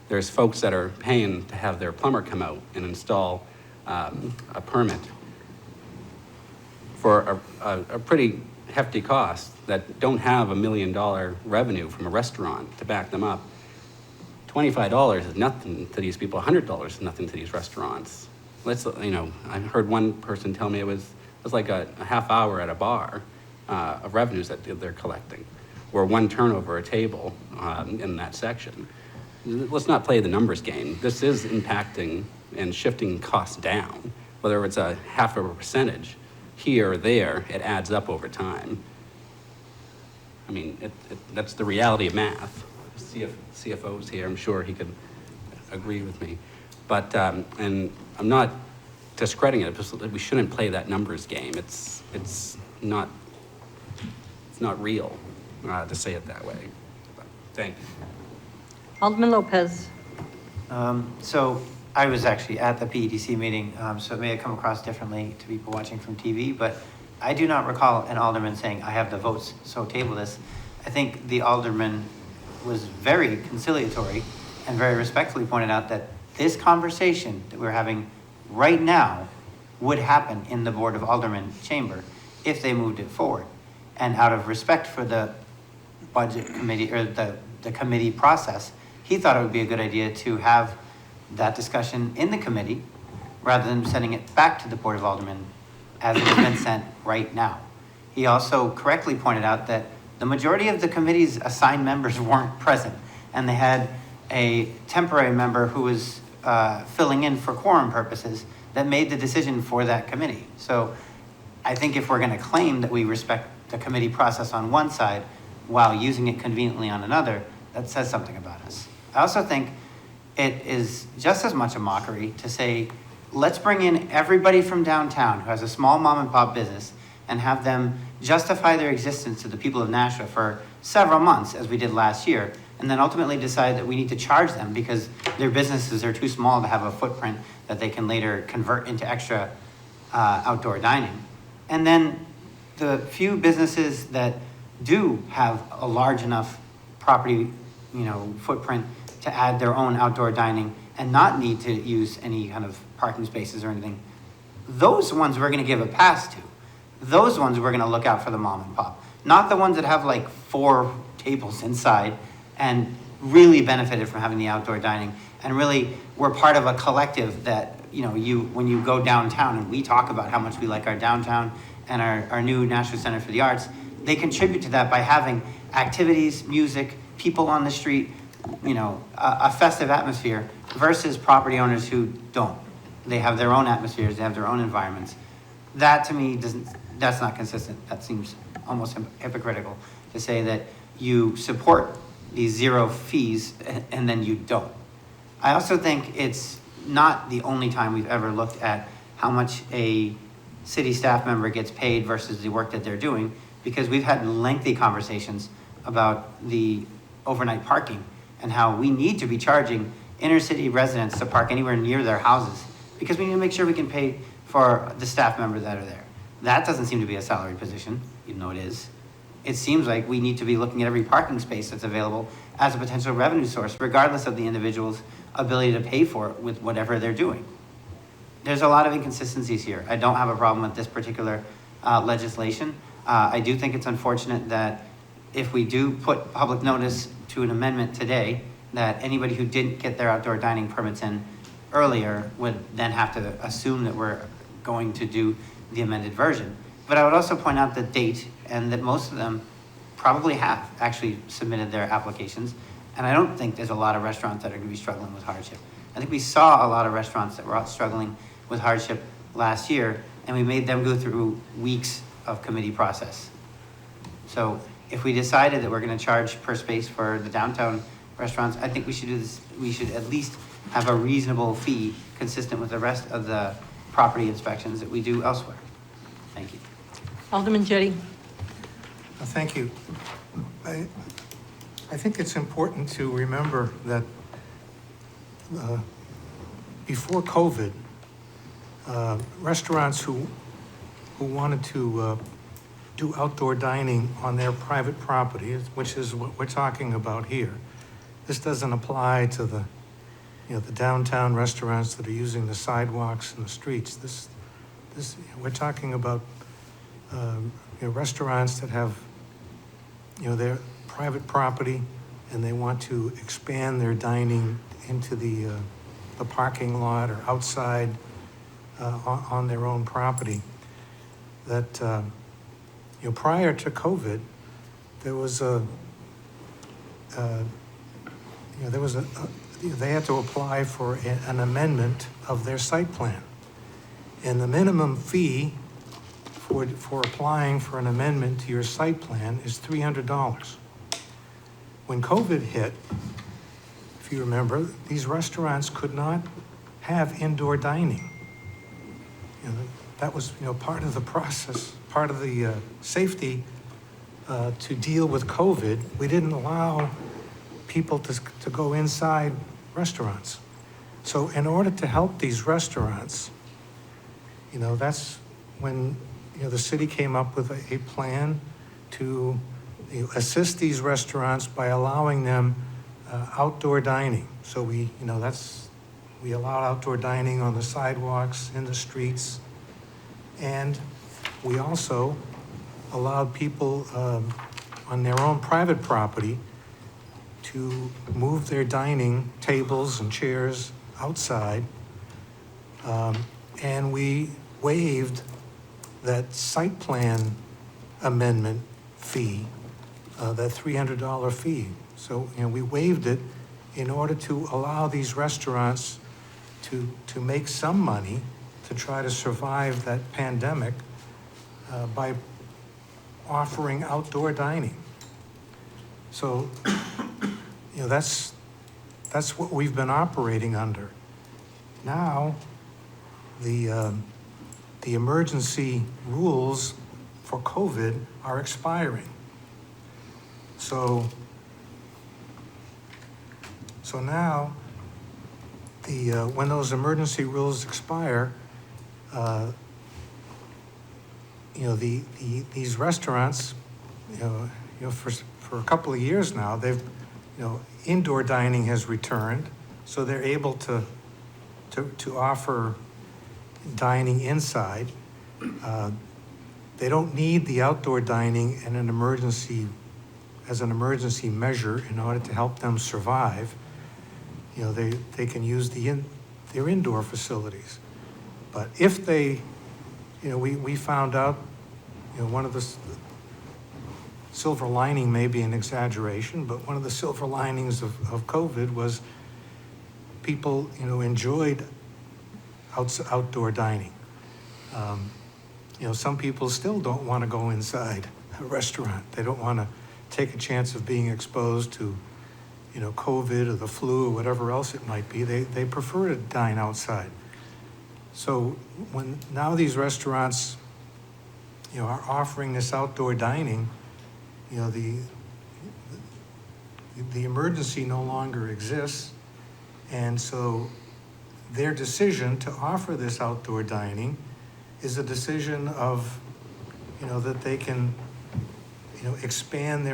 there's folks that are paying to have their plumber come out and install a permit for a pretty hefty cost that don't have $1 million revenue from a restaurant to back them up, $25 is nothing to these people. $100 is nothing to these restaurants. I heard one person tell me it was like a half hour at a bar of revenues that they're collecting, or one turnover a table in that section. Let's not play the numbers game. This is impacting and shifting costs down, whether it's a half of a percentage here or there, it adds up over time. I mean, that's the reality of math. CFO's here, I'm sure he could agree with me. But, and I'm not discrediting it, we shouldn't play that numbers game. It's not real, to say it that way. But, thank you. Alderman Lopez. So I was actually at the PEDC meeting, so it may have come across differently to people watching from TV, but I do not recall an alderman saying, I have the votes, so table this. I think the alderman was very conciliatory and very respectfully pointed out that this conversation that we're having right now would happen in the Board of Aldermen chamber if they moved it forward. And out of respect for the budget committee or the committee process, he thought it would be a good idea to have that discussion in the committee rather than sending it back to the Board of Aldermen as it has been sent right now. He also correctly pointed out that the majority of the committee's assigned members weren't present, and they had a temporary member who was filling in for quorum purposes that made the decision for that committee. So I think if we're going to claim that we respect the committee process on one side while using it conveniently on another, that says something about us. I also think it is just as much a mockery to say, let's bring in everybody from downtown who has a small mom and pop business and have them justify their existence to the people of Nashua for several months, as we did last year, and then ultimately decide that we need to charge them because their businesses are too small to have a footprint that they can later convert into extra outdoor dining. And then the few businesses that do have a large enough property, footprint to add their own outdoor dining and not need to use any kind of parking spaces or anything, those ones we're going to give a pass to. Those ones we're going to look out for the mom and pop, not the ones that have like 4 tables inside and really benefited from having the outdoor dining. And really, we're part of a collective that, when you go downtown and we talk about how much we like our downtown and our new Nashua Center for the Arts, they contribute to that by having activities, music, people on the street, a festive atmosphere versus property owners who don't. They have their own atmospheres, they have their own environments. That to me that's not consistent. That seems almost hypocritical to say that you support these 0 fees and then you don't. I also think it's not the only time we've ever looked at how much a city staff member gets paid versus the work that they're doing, because we've had lengthy conversations about the overnight parking and how we need to be charging inner city residents to park anywhere near their houses because we need to make sure we can pay for the staff members that are there. That doesn't seem to be a salary position, even though it is. It seems like we need to be looking at every parking space that's available as a potential revenue source, regardless of the individual's ability to pay for it with whatever they're doing. There's a lot of inconsistencies here. I don't have a problem with this particular legislation. I do think it's unfortunate that if we do put public notice to an amendment today that anybody who didn't get their outdoor dining permits in earlier would then have to assume that we're going to do the amended version. But I would also point out the date, and that most of them probably have actually submitted their applications. And I don't think there's a lot of restaurants that are going to be struggling with hardship. I think we saw a lot of restaurants that were out struggling with hardship last year, and we made them go through weeks of committee process. So if we decided that we're going to charge per space for the downtown restaurants, I think we should do this. We should at least have a reasonable fee consistent with the rest of the property inspections that we do elsewhere. Thank you. Alderman Jettie. Thank you. I think it's important to remember that before COVID, restaurants who wanted to do outdoor dining on their private property, which is what we're talking about here. This doesn't apply to the downtown restaurants that are using the sidewalks and the streets. This we're talking about restaurants that have their private property, and they want to expand their dining into the parking lot or outside on their own property. That prior to COVID, there was they had to apply for an amendment of their site plan, and the minimum fee for applying for an amendment to your site plan is $300. When COVID hit, if you remember, these restaurants could not have indoor dining. That was part of the process, part of the safety to deal with COVID. We didn't allow people to go inside restaurants. So in order to help these restaurants, that's when the city came up with a plan to assist these restaurants by allowing them outdoor dining. So we allowed outdoor dining on the sidewalks, in the streets, and we also allowed people on their own private property to move their dining tables and chairs outside, and we waived that site plan amendment fee, that $300 fee. So we waived it in order to allow these restaurants to make some money to try to survive that pandemic by offering outdoor dining. So that's what we've been operating under. Now the emergency rules for COVID are expiring. So now when those emergency rules expire, these restaurants, for a couple of years now, they've, indoor dining has returned, so they're able to offer dining inside. They don't need the outdoor dining as an emergency measure in order to help them survive. They can use their indoor facilities. But if they, we found out, one of the silver lining may be an exaggeration, but one of the silver linings of COVID was people, enjoyed outdoor dining. Some people still don't want to go inside a restaurant. They don't want to take a chance of being exposed to, COVID or the flu or whatever else it might be. They prefer to dine outside. So when now these restaurants, are offering this outdoor dining, the emergency no longer exists, and so their decision to offer this outdoor dining is a decision of, that they can, expand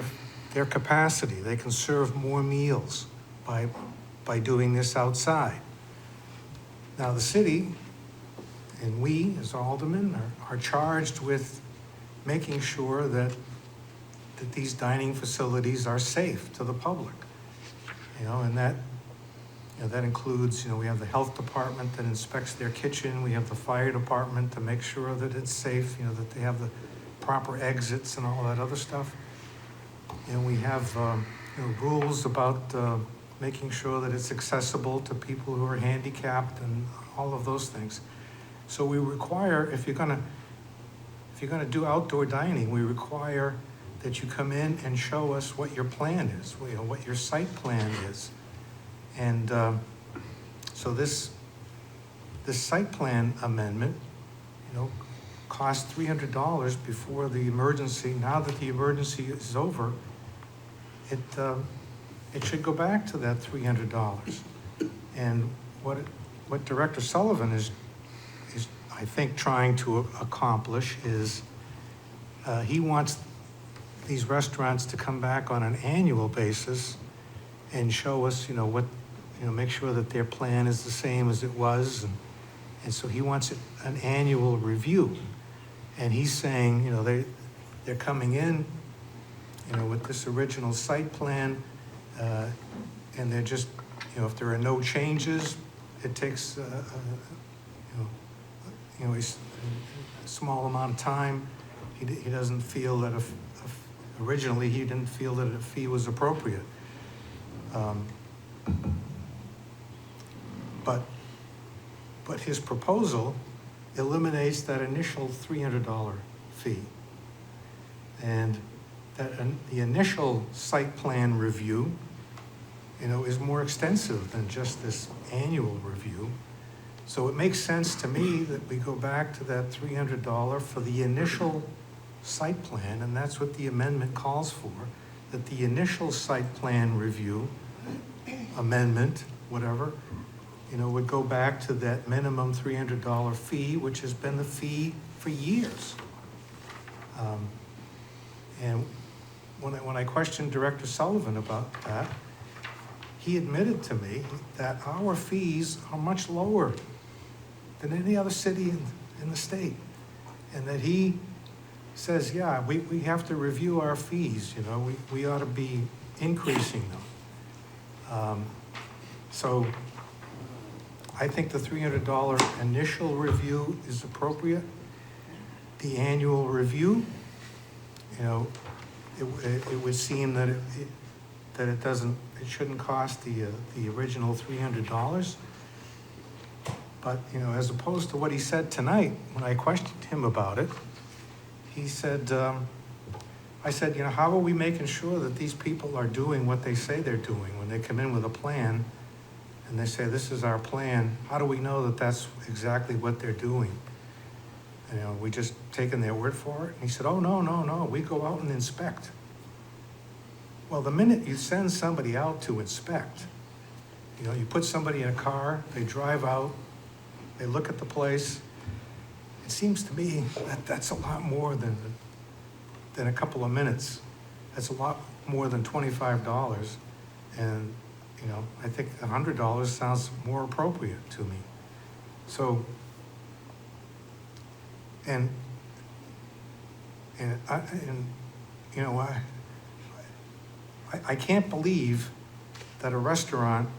their capacity. They can serve more meals by doing this outside. Now the city and we as aldermen are charged with making sure that these dining facilities are safe to the public. And that, that includes, we have the health department that inspects their kitchen, we have the fire department to make sure that it's safe, that they have the proper exits and all that other stuff. And we have, rules about making sure that it's accessible to people who are handicapped and all of those things. So we require, if you're gonna do outdoor dining, we require that you come in and show us what your plan is, what your site plan is. And so this site plan amendment, cost $300 before the emergency. Now that the emergency is over, it should go back to that $300. And what Director Sullivan is I think trying to accomplish is he wants these restaurants to come back on an annual basis and show us, make sure that their plan is the same as it was. And so he wants an annual review. And he's saying, they're coming in, with this original site plan, and they're just, if there are no changes, it takes, a small amount of time. He doesn't feel that originally he didn't feel that a fee was appropriate. But his proposal eliminates that initial $300 fee. And that the initial site plan review, is more extensive than just this annual review. So it makes sense to me that we go back to that $300 for the initial site plan, and that's what the amendment calls for, that the initial site plan review, amendment, whatever, would go back to that minimum $300 fee, which has been the fee for years. And when I questioned Director Sullivan about that, he admitted to me that our fees are much lower than any other city in the state. And that he says, yeah, we have to review our fees, we ought to be increasing them. So I think the $300 initial review is appropriate. The annual review, it would seem that it shouldn't cost the original $300. But, as opposed to what he said tonight, when I questioned him about it, he said, I said, how are we making sure that these people are doing what they say they're doing when they come in with a plan and they say, this is our plan? How do we know that that's exactly what they're doing? We just taking their word for it? And he said, oh, no, we go out and inspect. Well, the minute you send somebody out to inspect, you put somebody in a car, they drive out, they look at the place. It seems to me that that's a lot more than a couple of minutes. That's a lot more than $25. And, I think $100 sounds more appropriate to me. So, I can't believe that a restaurant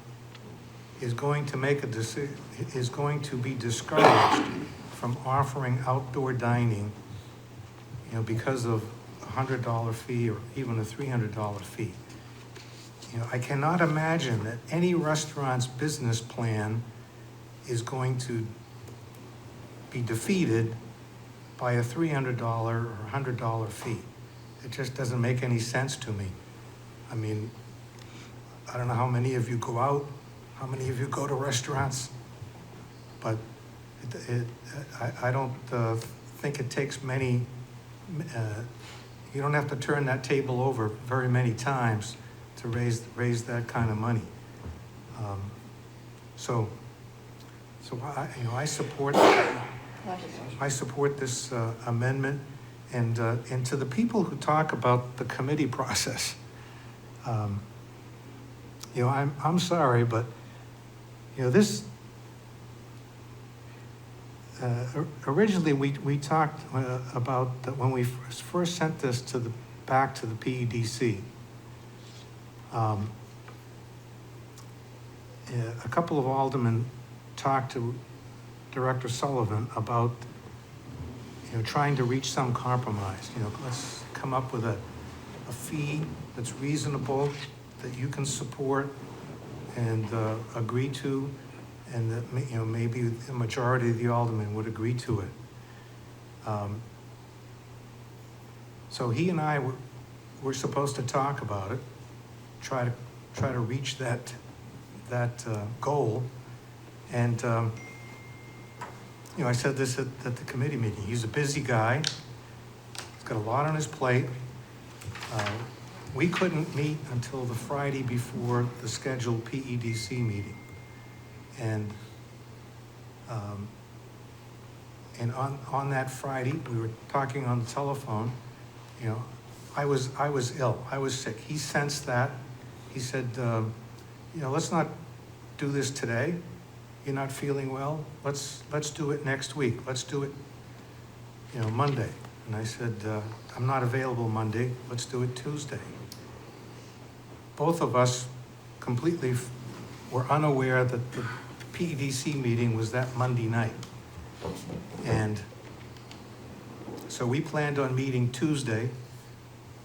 is going to make a decision, is going to be discouraged from offering outdoor dining, because of a $100 fee or even a $300 fee. I cannot imagine that any restaurant's business plan is going to be defeated by a $300 or $100 fee. It just doesn't make any sense to me. I mean, I don't know how many of you go out, how many of you go to restaurants, but I don't think it takes many, you don't have to turn that table over very many times to raise that kind of money. So I support this amendment, and to the people who talk about the committee process, I'm sorry, but this originally we talked about that when we first sent this back to the PEDC. a couple of aldermen talked to Director Sullivan about, trying to reach some compromise. Let's come up with a fee that's reasonable, that you can support and agree to, and that, maybe the majority of the aldermen would agree to it. So he and I were supposed to talk about it, try to reach that goal. And, I said this at the committee meeting. He's a busy guy. He's got a lot on his plate. We couldn't meet until the Friday before the scheduled PEDC meeting. And on that Friday, we were talking on the telephone. I was ill. I was sick. He sensed that. He said, let's not do this today. You're not feeling well. Let's do it next week. Let's do it, Monday. And I said, I'm not available Monday. Let's do it Tuesday. Both of us completely were unaware that the PEDC meeting was that Monday night. And so we planned on meeting Tuesday.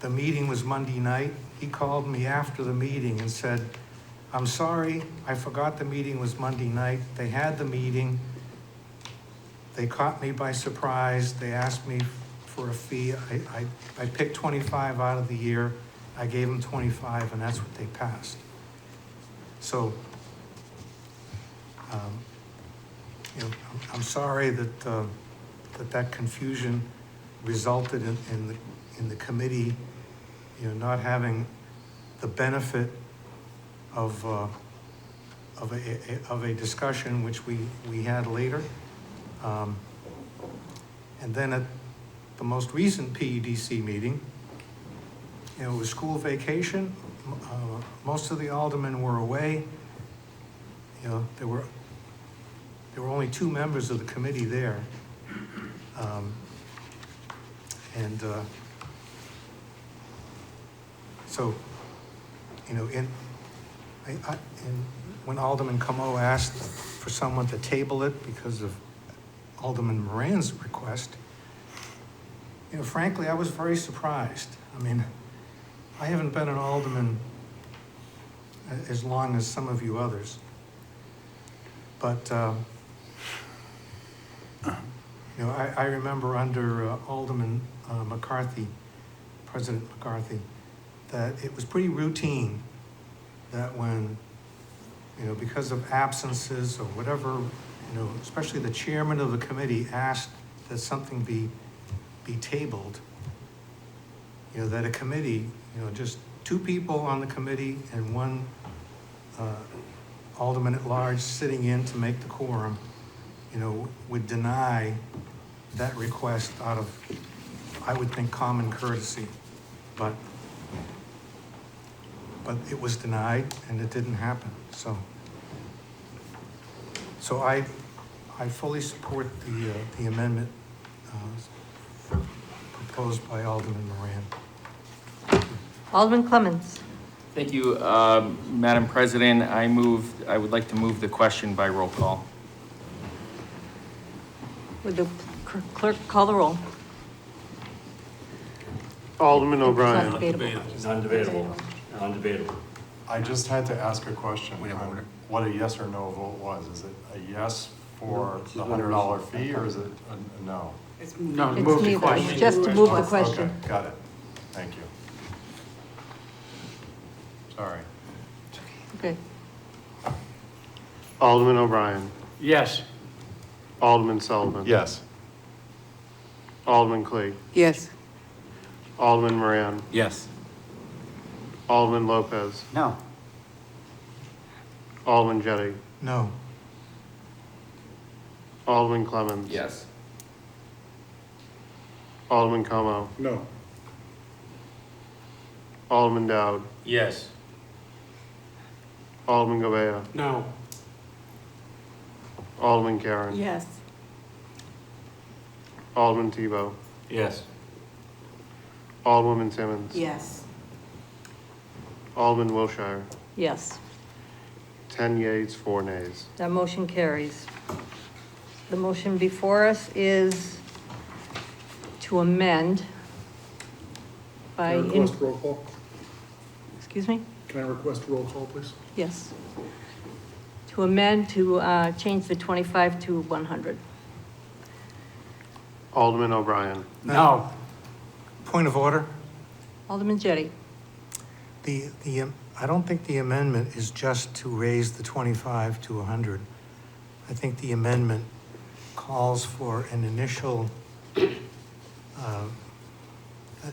The meeting was Monday night. He called me after the meeting and said, I'm sorry, I forgot the meeting was Monday night. They had the meeting. They caught me by surprise. They asked me for a fee. I picked 25 out of the year. I gave them 25, and that's what they passed. So, I'm sorry that that confusion resulted in the committee, not having the benefit of a discussion which we had later. And then at the most recent PEDC meeting, it was school vacation. Most of the aldermen were away. There were only 2 members of the committee there. So, when Alderman Como asked for someone to table it because of Alderman Moran's request, frankly, I was very surprised. I mean, I haven't been an alderman as long as some of you others, but I remember under Alderman McCarthy, President McCarthy, that it was pretty routine that when, because of absences or whatever, especially the chairman of the committee asked that something be tabled, that a committee, just 2 people on the committee and 1 alderman at large sitting in to make the quorum, would deny that request out of, I would think, common courtesy. But it was denied and it didn't happen. So I fully support the amendment proposed by Alderman Moran. Alderman Clemmons. Thank you, Madam President. I would like to move the question by roll call. Would the clerk call the roll? Alderman O'Brien. Non-debatable. Non-debatable. I just had to ask a question. What a yes or no vote was. Is it a yes for the $100 fee, or is it a no? No, It's move the neither. question. It's just to move the question. Okay, got it. Thank you. Sorry. Okay. Alderman O'Brien. Yes. Alderman Sullivan. Yes. Alderman Clegg. Yes. Alderman Moran. Yes. Alderman Lopez. No. Alderman Jettie. No. Alderman Clemmons. Yes. Alderman Como. No. Alderman Dowd. Yes. Alderman Govea. No. Alderman Karen. Yes. Alderman Tebow. Yes. Alderwoman Simmons. Yes. Alderman Wilshire. Yes. 10 yeas, 4 nays. That motion carries. The motion before us is to amend by. Can I request roll call? Excuse me? Can I request roll call, please? Yes. To amend to change the 25 to 100. Alderman O'Brien. No. Point of order. Alderman Jettie. I don't think the amendment is just to raise the 25 to 100. I think the amendment calls for an initial,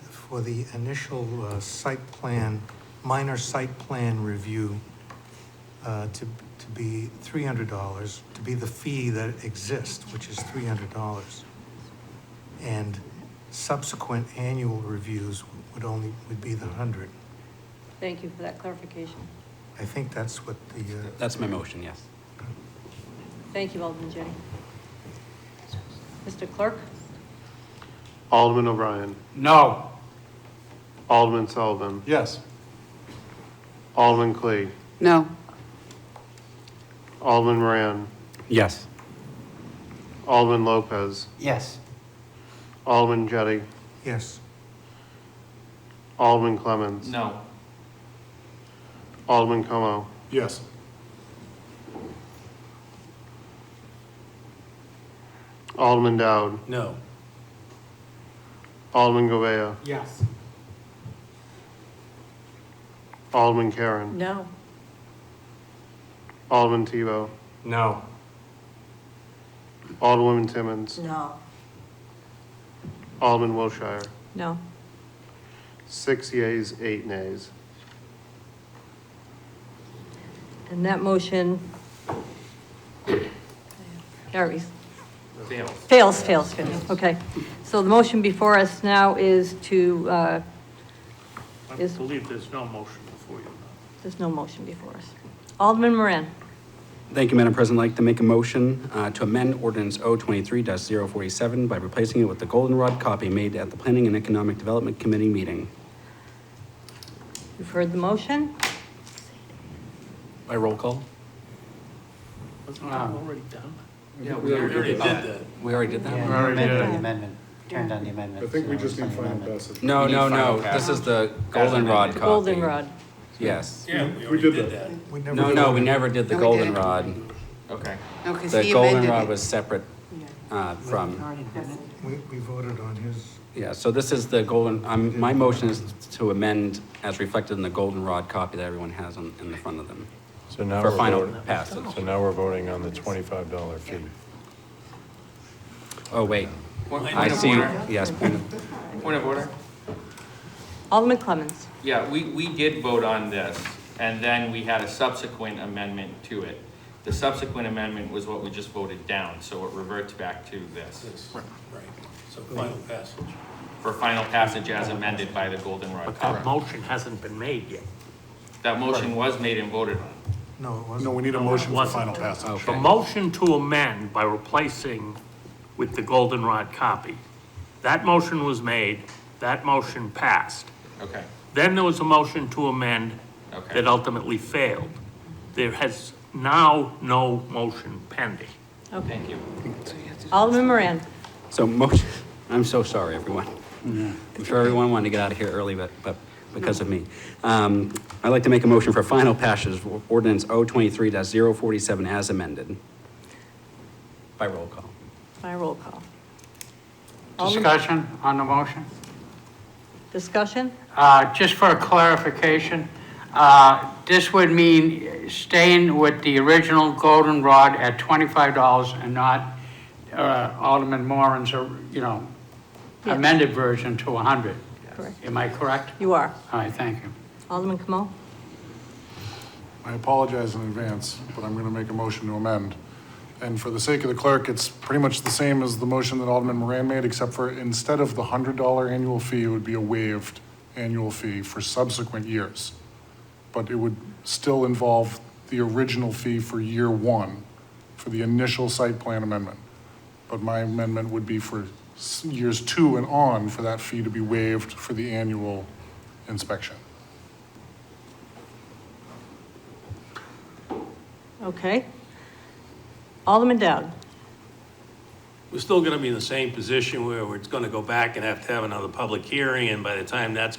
for the initial site plan, minor site plan review to be $300, to be the fee that exists, which is $300. And subsequent annual reviews would be the 100. Thank you for that clarification. I think that's what the, That's my motion, yes. Thank you, Alderman Jettie. Mr. Clerk? Alderman O'Brien. No. Alderman Sullivan. Yes. Alderman Clee. No. Alderman Moran. Yes. Alderman Lopez. Yes. Alderman Jettie. yes. Alderman Clemmons. No. Alderman Como. Yes. Alderman Dowd. No. Alderman Govea. Yes. Alderman Karen. No. Alderman Tebow. No. Alderwoman Timmons. No. Alderman Wilshire. No. 6 yeas, 8 nays. And that motion carries. Fails. Okay. So the motion before us now is to, I believe there's no motion before you. there's no motion before us. Alderman Moran. Thank you, Madam President. I'd like to make a motion to amend ordinance O23-047 by replacing it with the goldenrod copy made at the Planning and Economic Development Committee meeting. You've heard the motion. By roll call? Already done? Yeah, we already did that. We already did that? Yeah, We you already amended did. the amendment, turned down the amendment. I think we so just it's on need the final amendment. passage. No, We need no, final no. passage. This is the goldenrod copy. Goldenrod. Yes. Yeah, we We already did did that. that. We never No, voted. no, we never did the No, we didn't. goldenrod. Okay. No, because The he amended goldenrod it. was separate from, We voted on his, yeah, so this is the golden, my motion is to amend as reflected in the goldenrod copy that everyone has in the front of them. So now For we're final voting, passage. so now we're voting on the $25 fee. Oh, wait. Point I of see, order. yes, Point of order. Alderman Clemmons. Yeah, we did vote on this, and then we had a subsequent amendment to it. The subsequent amendment was what we just voted down, so it reverts back to this Right. So final passage. for final passage as amended by the goldenrod But copy. that motion hasn't been made yet. That motion was made and voted on. no, it No, wasn't. we need a No, it motion for wasn't. final passage. Okay. The motion to amend by replacing with the goldenrod copy, that motion was made, that motion passed. Okay, Then there was a motion to amend okay. that ultimately failed. There has now no motion pending. Okay. Thank you. Alderman Moran. So motion, I'm so sorry, everyone. I'm sure everyone wanted to get out of here early, but because of me. I'd like to make a motion for final passage of ordinance O23-047 as amended. By roll call. By roll call. Alderman- Discussion on the motion? Discussion? Just for clarification, this would mean staying with the original goldenrod at $25 and not Alderman Moran's, Yes. amended version to 100. Correct. Am I correct? You are. All right, thank you. Alderman Kamal? I apologize in advance, but I'm going to make a motion to amend. And for the sake of the clerk, it's pretty much the same as the motion that Alderman Moran made, except for instead of the $100 annual fee, it would be a waived annual fee for subsequent years. But it would still involve the original fee for year one, for the initial site plan amendment. But my amendment would be for years 2 and on for that fee to be waived for the annual inspection. Okay. Alderman Dowd. We're still gonna be in the same position where it's gonna go back and have to have another public hearing, and by the time that's,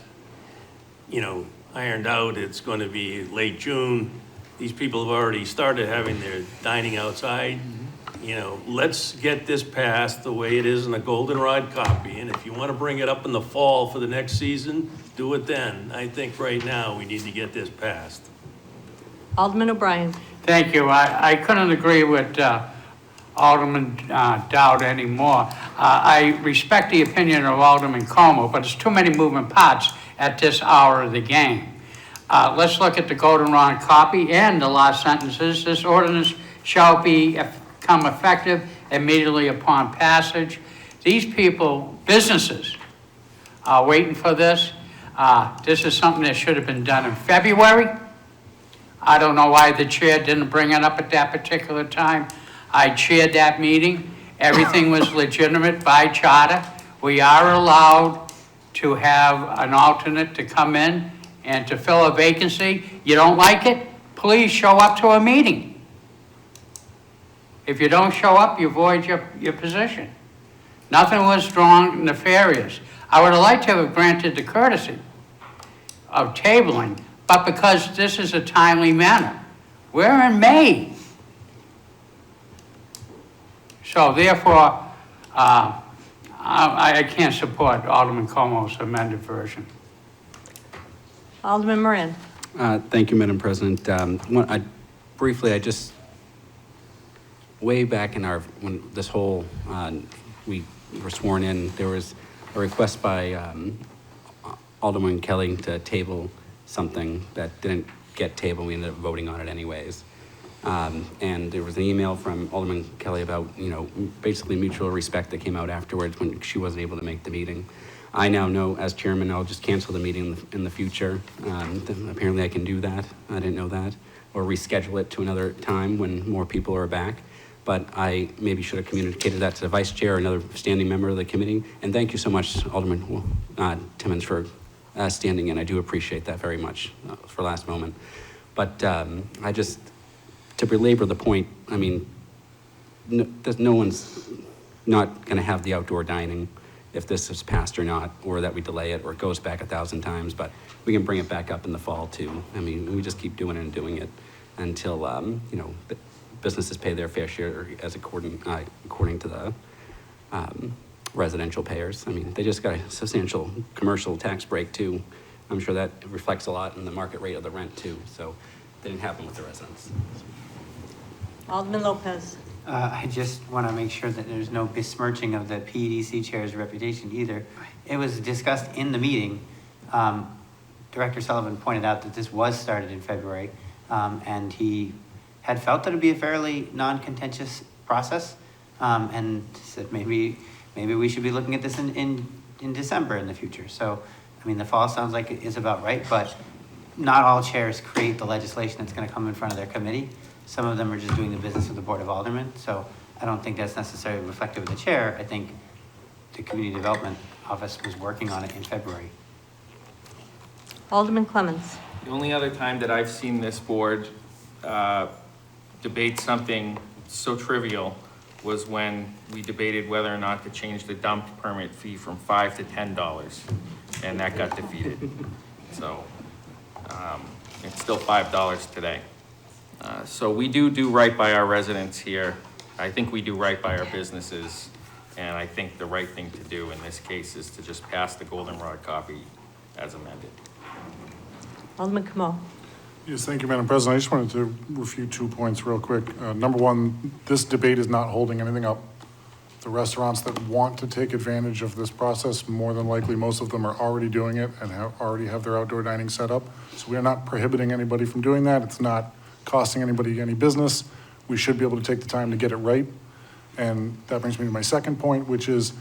ironed out, it's gonna be late June. These people have already started having their dining outside. Let's get this passed the way it is in a goldenrod copy, and if you wanna bring it up in the fall for the next season, do it then. I think right now, we need to get this passed. Alderman O'Brien. Thank you. I couldn't agree with Alderman Dowd anymore. I respect the opinion of Alderman Como, but there's too many moving parts at this hour of the game. Let's look at the goldenrod copy and the last sentences. This ordinance shall become effective immediately upon passage. These people, businesses, are waiting for this. This is something that should have been done in February. I don't know why the chair didn't bring it up at that particular time. I chaired that meeting. Everything was legitimate by charter. We are allowed to have an alternate to come in and to fill a vacancy. You don't like it? Please show up to a meeting. If you don't show up, you void your position. Nothing was wrong, nefarious. I would have liked to have granted the courtesy of tabling, but because this is a timely manner. We're in May. So therefore, I can't support Alderman Como's amended version. Alderman Moran. Thank you, Madam President. Briefly, way back in when this whole, we were sworn in, there was a request by Alderman Kelly to table something that didn't get tabled. We ended up voting on it anyways. And there was an email from Alderman Kelly about, basically mutual respect that came out afterwards when she wasn't able to make the meeting. I now know as chairman, I'll just cancel the meeting in the future. Apparently I can do that. I didn't know that. Or reschedule it to another time when more people are back. But I maybe should have communicated that to the vice chair or another standing member of the committee. And thank you so much, Alderman Timmons, for standing in. I do appreciate that very much for last moment. But to belabor the point, no one's not going to have the outdoor dining if this is passed or not, or that we delay it, or it goes back 1,000 times, but we can bring it back up in the fall too. We just keep doing it and doing it until, the businesses pay their fair share as according to the residential payers. They just got a substantial commercial tax break too. I'm sure that reflects a lot in the market rate of the rent too, so it didn't happen with the residents. Alderman Lopez. I just want to make sure that there's no besmirching of the PEDC chair's reputation either. It was discussed in the meeting. Director Sullivan pointed out that this was started in February, and he had felt that it would be a fairly non-contentious process, and said maybe we should be looking at this in December in the future. So, the fall sounds like it is about right, but not all chairs create the legislation that's going to come in front of their committee. Some of them are just doing the business of the Board of Aldermen, so I don't think that's necessarily reflective of the chair. I think the Community Development Office was working on it in February. Alderman Clemens. The only other time that I've seen this board debate something so trivial was when we debated whether or not to change the dump permit fee from $5 to $10, and that got defeated. So it's still $5 today. So we do right by our residents here. I think we do right by our businesses, and I think the right thing to do in this case is to just pass the goldenrod copy as amended. Alderman Kamal. Yes, thank you, Madam President. I just wanted to refute 2 points real quick. Number one, this debate is not holding anything up. The restaurants that want to take advantage of this process, more than likely, most of them are already doing it and already have their outdoor dining set up. So we are not prohibiting anybody from doing that. It's not costing anybody any business. We should be able to take the time to get it right. And that brings me to my second point, which is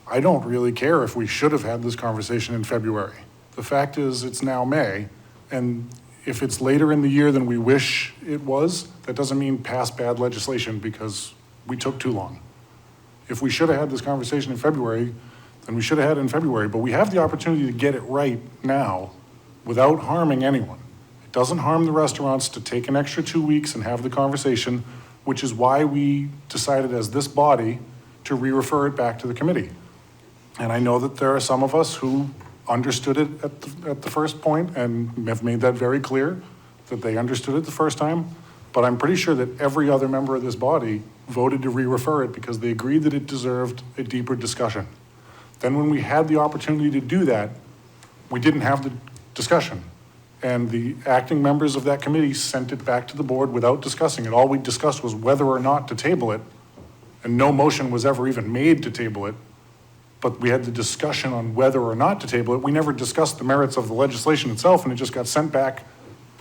I don't really care if we should have had this conversation in February. The fact is it's now May, and if it's later in the year than we wish it was, that doesn't mean pass bad legislation because we took too long. If we should have had this conversation in February, then we should have had it in February, but we have the opportunity to get it right now without harming anyone. Doesn't harm the restaurants to take an extra 2 weeks and have the conversation, which is why we decided as this body to re-refer it back to the committee. And I know that there are some of us who understood it at the first point and have made that very clear, that they understood it the first time. But I'm pretty sure that every other member of this body voted to re-refer it because they agreed that it deserved a deeper discussion. Then when we had the opportunity to do that, we didn't have the discussion. And the acting members of that committee sent it back to the board without discussing it. All we discussed was whether or not to table it, and no motion was ever even made to table it. But we had the discussion on whether or not to table it. We never discussed the merits of the legislation itself, and it just got sent back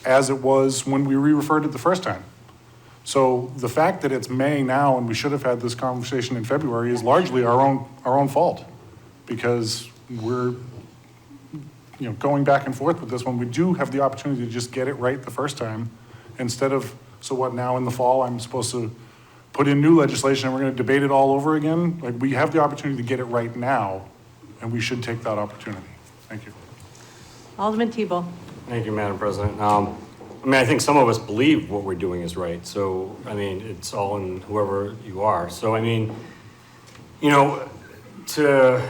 as it was when we re-referred it the first time. So the fact that it's May now and we should have had this conversation in February is largely our own fault, because we're going back and forth with this when we do have the opportunity to just get it right the first time, instead of, so what, now in the fall I'm supposed to put in new legislation and we're going to debate it all over again? Like, we have the opportunity to get it right now, and we should take that opportunity. Thank you. Alderman Tebow. Thank you, Madam President. I think some of us believe what we're doing is right. So, it's all in whoever you are. So, to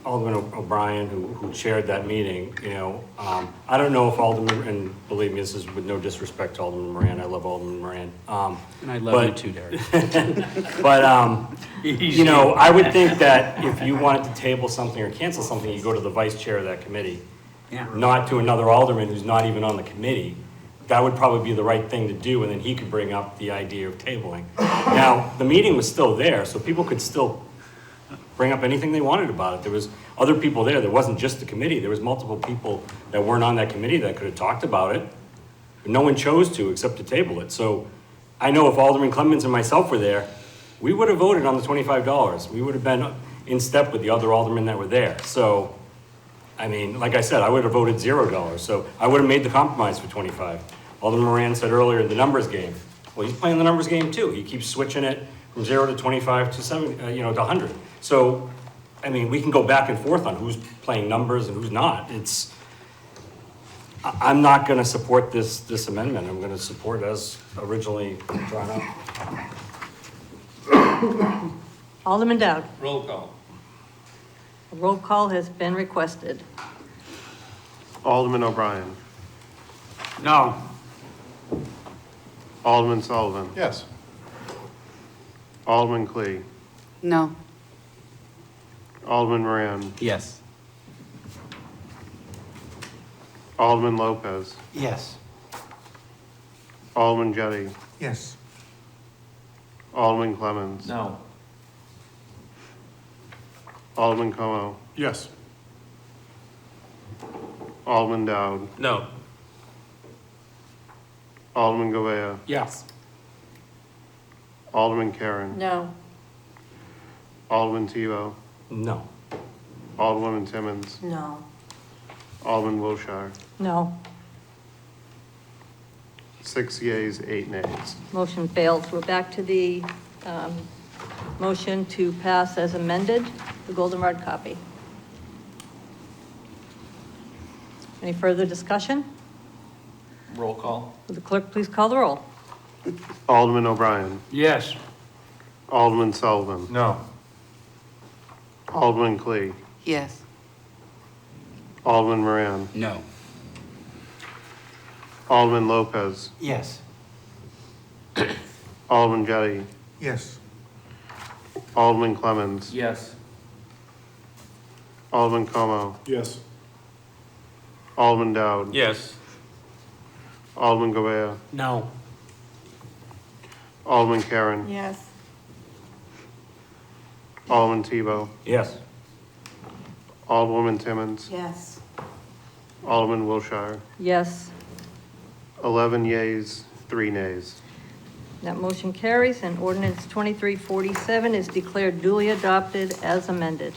Alderman O'Brien, who chaired that meeting, I don't know if Alderman, and believe me, this is with no disrespect to Alderman Moran, I love Alderman Moran. And I love you too, Derek. But, I would think that if you wanted to table something or cancel something, you go to the vice chair of that committee, not to another alderman who's not even on the committee. That would probably be the right thing to do, and then he could bring up the idea of tabling. Now, the meeting was still there, so people could still bring up anything they wanted about it. There was other people there. There wasn't just the committee. There was multiple people that weren't on that committee that could have talked about it. But no one chose to except to table it. So I know if Alderman Clemens and myself were there, we would have voted on the $25. We would have been in step with the other aldermen that were there. So, like I said, I would have voted $0. So I would have made the compromise for 25. Alderman Moran said earlier, the numbers game. Well, he's playing the numbers game too. He keeps switching it from 0 to 25 to 70, to 100. So, we can go back and forth on who's playing numbers and who's not. I'm not going to support this amendment. I'm going to support it as originally drawn up. Alderman Dowd. Roll call. A roll call has been requested. Alderman O'Brien. No. Alderman Sullivan. Yes. Alderman Clee. No. Alderman Moran. Yes. Alderman Lopez. Yes. Alderman Jettie. Yes. Alderman Clemens. No. Alderman Como. Yes. Alderman Dowd. No. Alderman Govea. Yes. Alderman Karen. No. Alderman Tebow. No. Alderwoman Timmons. No. Alderman Wilshire. No. 6 yeas, 8 nays. Motion fails. We're back to the motion to pass as amended, the goldenrod copy. Any further discussion? Roll call. Will the clerk please call the roll? Alderman O'Brien. Yes. Alderman Sullivan. No. Alderman Clee. Yes. Alderman Moran. No. Alderman Lopez. Yes. Alderman Jettie. Yes. Alderman Clemens. Yes. Alderman Como. Yes. Alderman Dowd. Yes. Alderman Govea. No. Alderman Karen. Yes. Alderman Tebow. Yes. Alderwoman Timmons. Yes. Alderman Wilshire. Yes. 11 yeas, 3 nays. That motion carries, and ordinance 2347 is declared duly adopted as amended.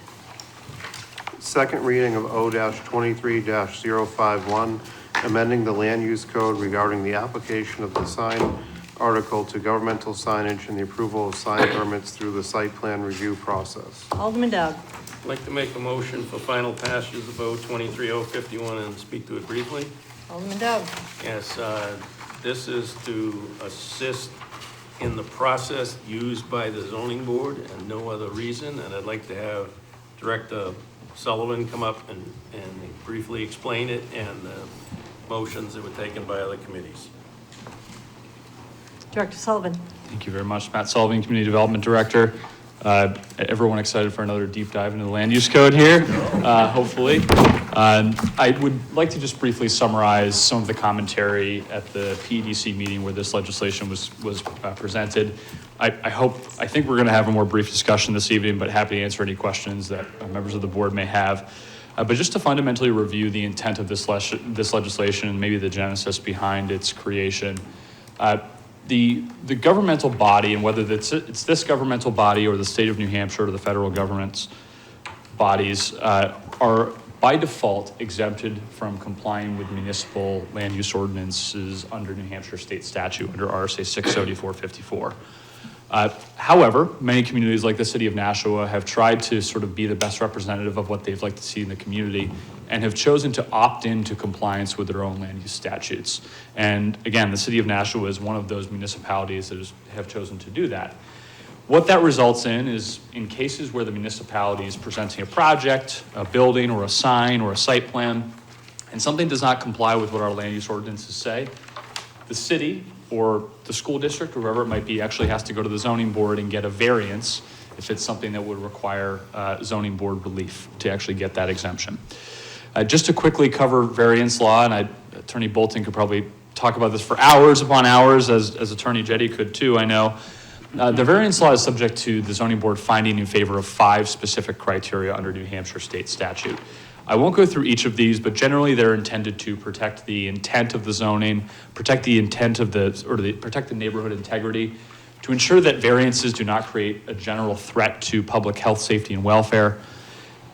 Second reading of O-23-051, amending the land use code regarding the application of the sign article to governmental signage and the approval of sign permits through the site plan review process. Alderman Dowd. I'd like to make a motion for final passage of O 23051 and speak to it briefly. Alderman Dove. Yes, this is to assist in the process used by the zoning board and no other reason. And I'd like to have Director Sullivan come up and briefly explain it and the motions that were taken by other committees. Director Sullivan. Thank you very much. Matt Sullivan, Community Development Director. Everyone excited for another deep dive into the land use code here, hopefully. I would like to just briefly summarize some of the commentary at the PEDC meeting where this legislation was presented. I think we're going to have a more brief discussion this evening, but happy to answer any questions that members of the board may have. But just to fundamentally review the intent of this legislation and maybe the genesis behind its creation. The governmental body, and whether it's this governmental body or the state of New Hampshire or the federal government's bodies, are by default exempted from complying with municipal land use ordinances under New Hampshire state statute under RSA 674-54. However, many communities like the city of Nashua have tried to sort of be the best representative of what they'd like to see in the community and have chosen to opt into compliance with their own land use statutes. And again, the city of Nashua is one of those municipalities that have chosen to do that. What that results in is in cases where the municipality is presenting a project, a building or a sign or a site plan, and something does not comply with what our land use ordinances say, the city or the school district, or whoever it might be, actually has to go to the zoning board and get a variance if it's something that would require zoning board relief to actually get that exemption. Just to quickly cover variance law, and Attorney Bolton could probably talk about this for hours upon hours, as Attorney Jetty could too, I know. The variance law is subject to the zoning board finding in favor of 5 specific criteria under New Hampshire state statute. I won't go through each of these, but generally they're intended to protect the intent of the zoning, protect the intent of protect the neighborhood integrity, to ensure that variances do not create a general threat to public health, safety, and welfare.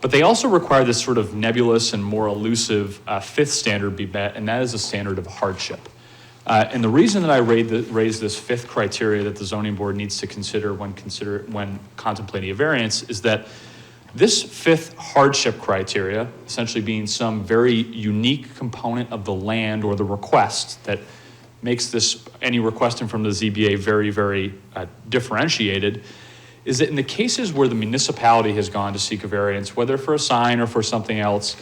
But they also require this sort of nebulous and more elusive 5th standard be met, and that is a standard of hardship. And the reason that I raise this 5th criteria that the zoning board needs to consider when contemplating a variance is that this 5th hardship criteria, essentially being some very unique component of the land or the request that makes any requesting from the ZBA very, very differentiated, is that in the cases where the municipality has gone to seek a variance, whether for a sign or for something else,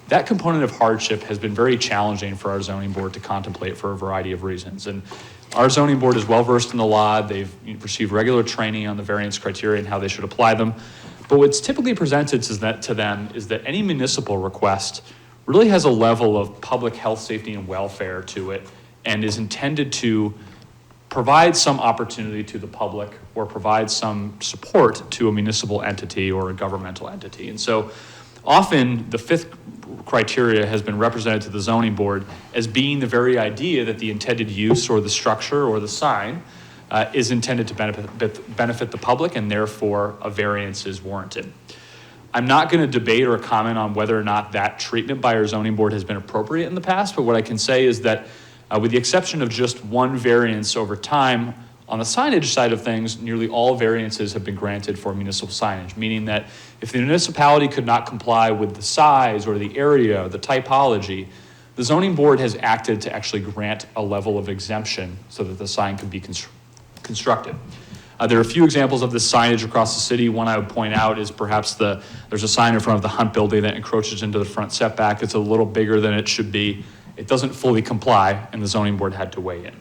that component of hardship has been very challenging for our zoning board to contemplate for a variety of reasons. And our zoning board is well versed in the law. They've received regular training on the variance criteria and how they should apply them. But what's typically presented to them is that any municipal request really has a level of public health, safety, and welfare to it and is intended to provide some opportunity to the public or provide some support to a municipal entity or a governmental entity. And so often the 5th criteria has been represented to the zoning board as being the very idea that the intended use or the structure or the sign is intended to benefit the public, and therefore a variance is warranted. I'm not going to debate or comment on whether or not that treatment by our zoning board has been appropriate in the past, but what I can say is that with the exception of just one variance over time, on the signage side of things, nearly all variances have been granted for municipal signage, meaning that if the municipality could not comply with the size or the area or the typology, the zoning board has acted to actually grant a level of exemption so that the sign could be constructed. There are a few examples of this signage across the city. One I would point out is perhaps there's a sign in front of the Hunt building that encroaches into the front setback. It's a little bigger than it should be. It doesn't fully comply, and the zoning board had to weigh in.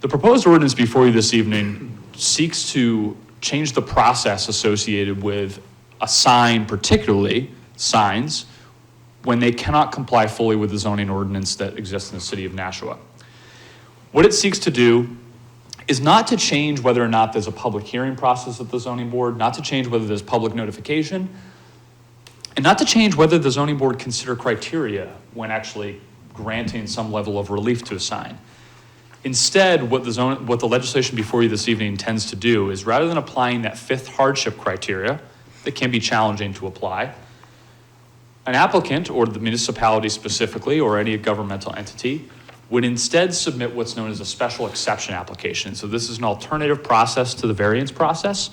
The proposed ordinance before you this evening seeks to change the process associated with a sign, particularly signs, when they cannot comply fully with the zoning ordinance that exists in the city of Nashua. What it seeks to do is not to change whether or not there's a public hearing process at the zoning board, not to change whether there's public notification, and not to change whether the zoning board consider criteria when actually granting some level of relief to a sign. Instead, what the legislation before you this evening intends to do is, rather than applying that 5th hardship criteria that can be challenging to apply, an applicant, or the municipality specifically, or any governmental entity, would instead submit what's known as a special exception application. So this is an alternative process to the variance process.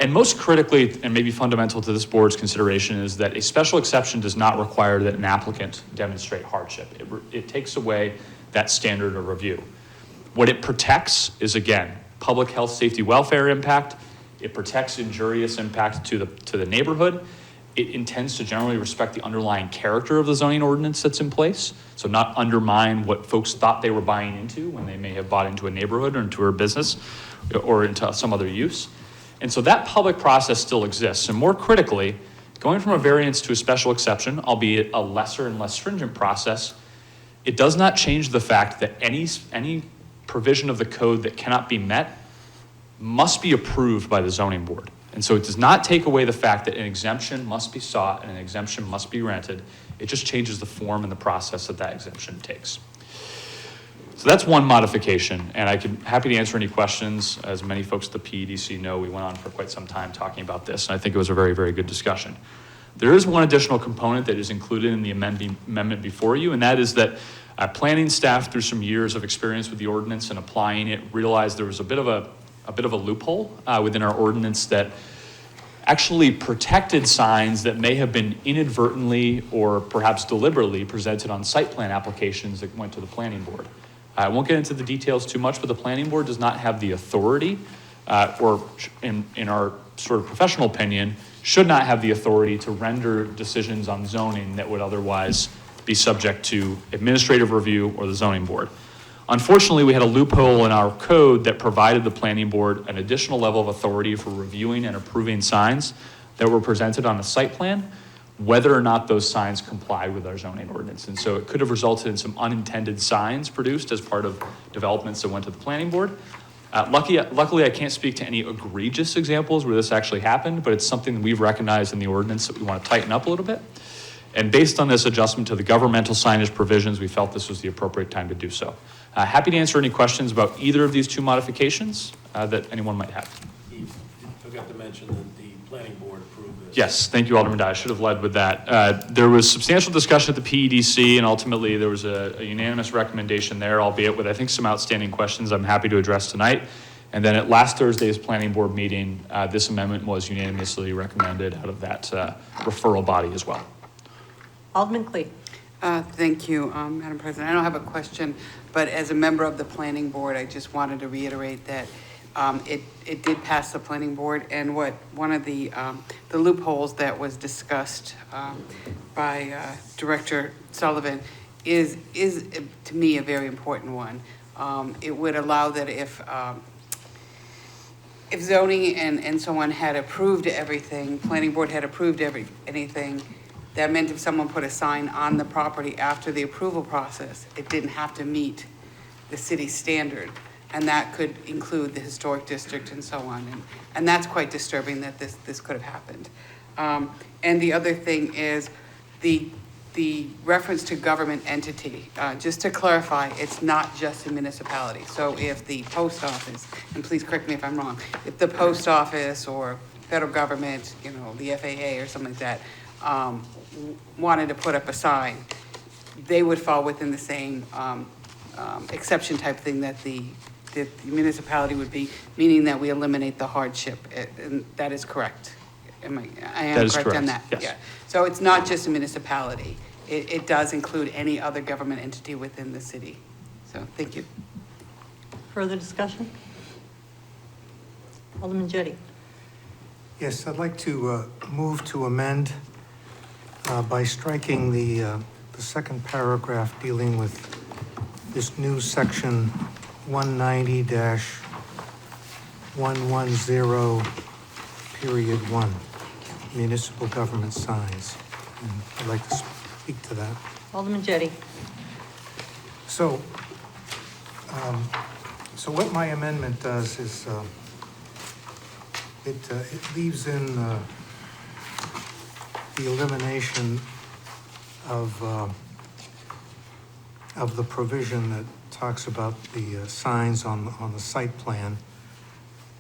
And most critically, and maybe fundamental to this board's consideration, is that a special exception does not require that an applicant demonstrate hardship. It takes away that standard of review. What it protects is, again, public health, safety, welfare impact. It protects injurious impact to the neighborhood. It intends to generally respect the underlying character of the zoning ordinance that's in place, so not undermine what folks thought they were buying into when they may have bought into a neighborhood or into a business or into some other use. And so that public process still exists. And more critically, going from a variance to a special exception, albeit a lesser and less stringent process, it does not change the fact that any provision of the code that cannot be met must be approved by the zoning board. And so it does not take away the fact that an exemption must be sought and an exemption must be granted. It just changes the form and the process that exemption takes. So that's one modification, and I'm happy to answer any questions. As many folks at the PEDC know, we went on for quite some time talking about this, and I think it was a very, very good discussion. There is one additional component that is included in the amendment before you, and that is that planning staff, through some years of experience with the ordinance and applying it, realized there was a bit of a loophole within our ordinance that actually protected signs that may have been inadvertently or perhaps deliberately presented on site plan applications that went to the planning board. I won't get into the details too much, but the planning board does not have the authority, or in our sort of professional opinion, should not have the authority to render decisions on zoning that would otherwise be subject to administrative review or the zoning board. Unfortunately, we had a loophole in our code that provided the planning board an additional level of authority for reviewing and approving signs that were presented on a site plan, whether or not those signs comply with our zoning ordinance. And so it could have resulted in some unintended signs produced as part of developments that went to the planning board. Luckily, I can't speak to any egregious examples where this actually happened, but it's something that we've recognized in the ordinance that we want to tighten up a little bit. And based on this adjustment to the governmental signage provisions, we felt this was the appropriate time to do so. Happy to answer any questions about either of these two modifications that anyone might have. You forgot to mention that the planning board approved this. Yes, thank you, Alderman Dye. I should have led with that. There was substantial discussion at the PEDC, and ultimately there was a unanimous recommendation there, albeit with, I think, some outstanding questions I'm happy to address tonight. And then at last Thursday's planning board meeting, this amendment was unanimously recommended out of that referral body as well. Alderman Clee. Thank you, Madam President. I don't have a question, but as a member of the planning board, I just wanted to reiterate that it did pass the planning board, and one of the loopholes that was discussed by Director Sullivan is to me a very important one. It would allow that if zoning and so on had approved everything, planning board had approved anything, that meant if someone put a sign on the property after the approval process, it didn't have to meet the city standard. And that could include the historic district and so on. And that's quite disturbing that this could have happened. And the other thing is the reference to government entity. Just to clarify, it's not just a municipality. So if the post office, and please correct me if I'm wrong, if the post office or federal government, the FAA or something like that, wanted to put up a sign, they would fall within the same exception type thing that the municipality would be, meaning that we eliminate the hardship. And that is correct. I am correct on that? Yes. Yeah. So it's not just a municipality. It does include any other government entity within the city. So thank you. Further discussion? Alderman Jettie. Yes, I'd like to move to amend by striking the second paragraph dealing with this new section 190-110.1, municipal government signs. And I'd like to speak to that. Alderman Jettie. So what my amendment does is it leaves in the elimination of the provision that talks about the signs on the site plan,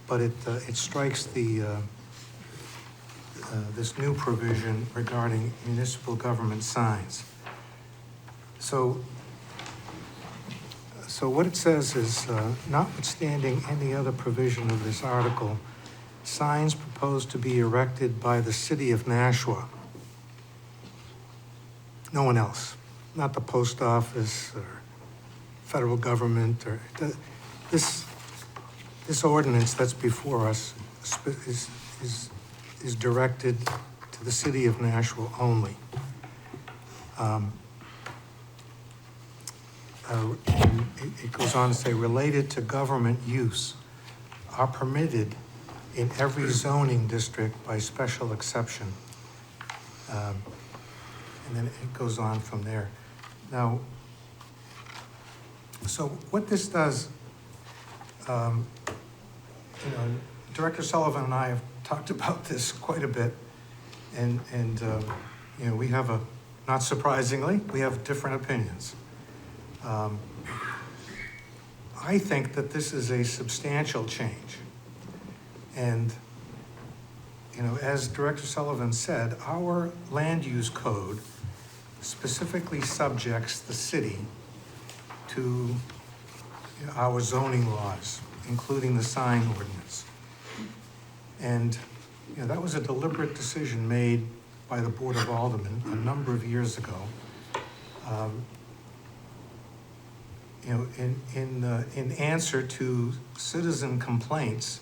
but it strikes this new provision regarding municipal government signs. So what it says is, notwithstanding any other provision of this article, signs proposed to be erected by the city of Nashua. No one else, not the post office or federal government or, this ordinance that's before us is directed to the city of Nashua only. And it goes on to say, related to government use are permitted in every zoning district by special exception. And then it goes on from there. Now, so what this does, Director Sullivan and I have talked about this quite a bit, and we have not surprisingly, we have different opinions. I think that this is a substantial change. And, as Director Sullivan said, our land use code specifically subjects the city to our zoning laws, including the sign ordinance. And, that was a deliberate decision made by the Board of Aldermen a number of years ago. In answer to citizen complaints,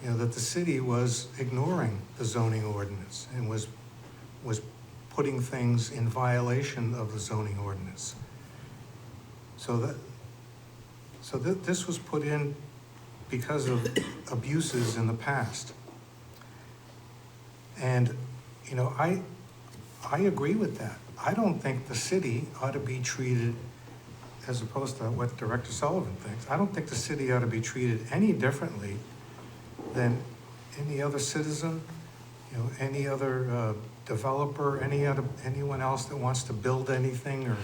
that the city was ignoring the zoning ordinance and was putting things in violation of the zoning ordinance. So this was put in because of abuses in the past. And, I agree with that. I don't think the city ought to be treated, as opposed to what Director Sullivan thinks, I don't think the city ought to be treated any differently than any other citizen, any other developer, anyone else that wants to build anything, or,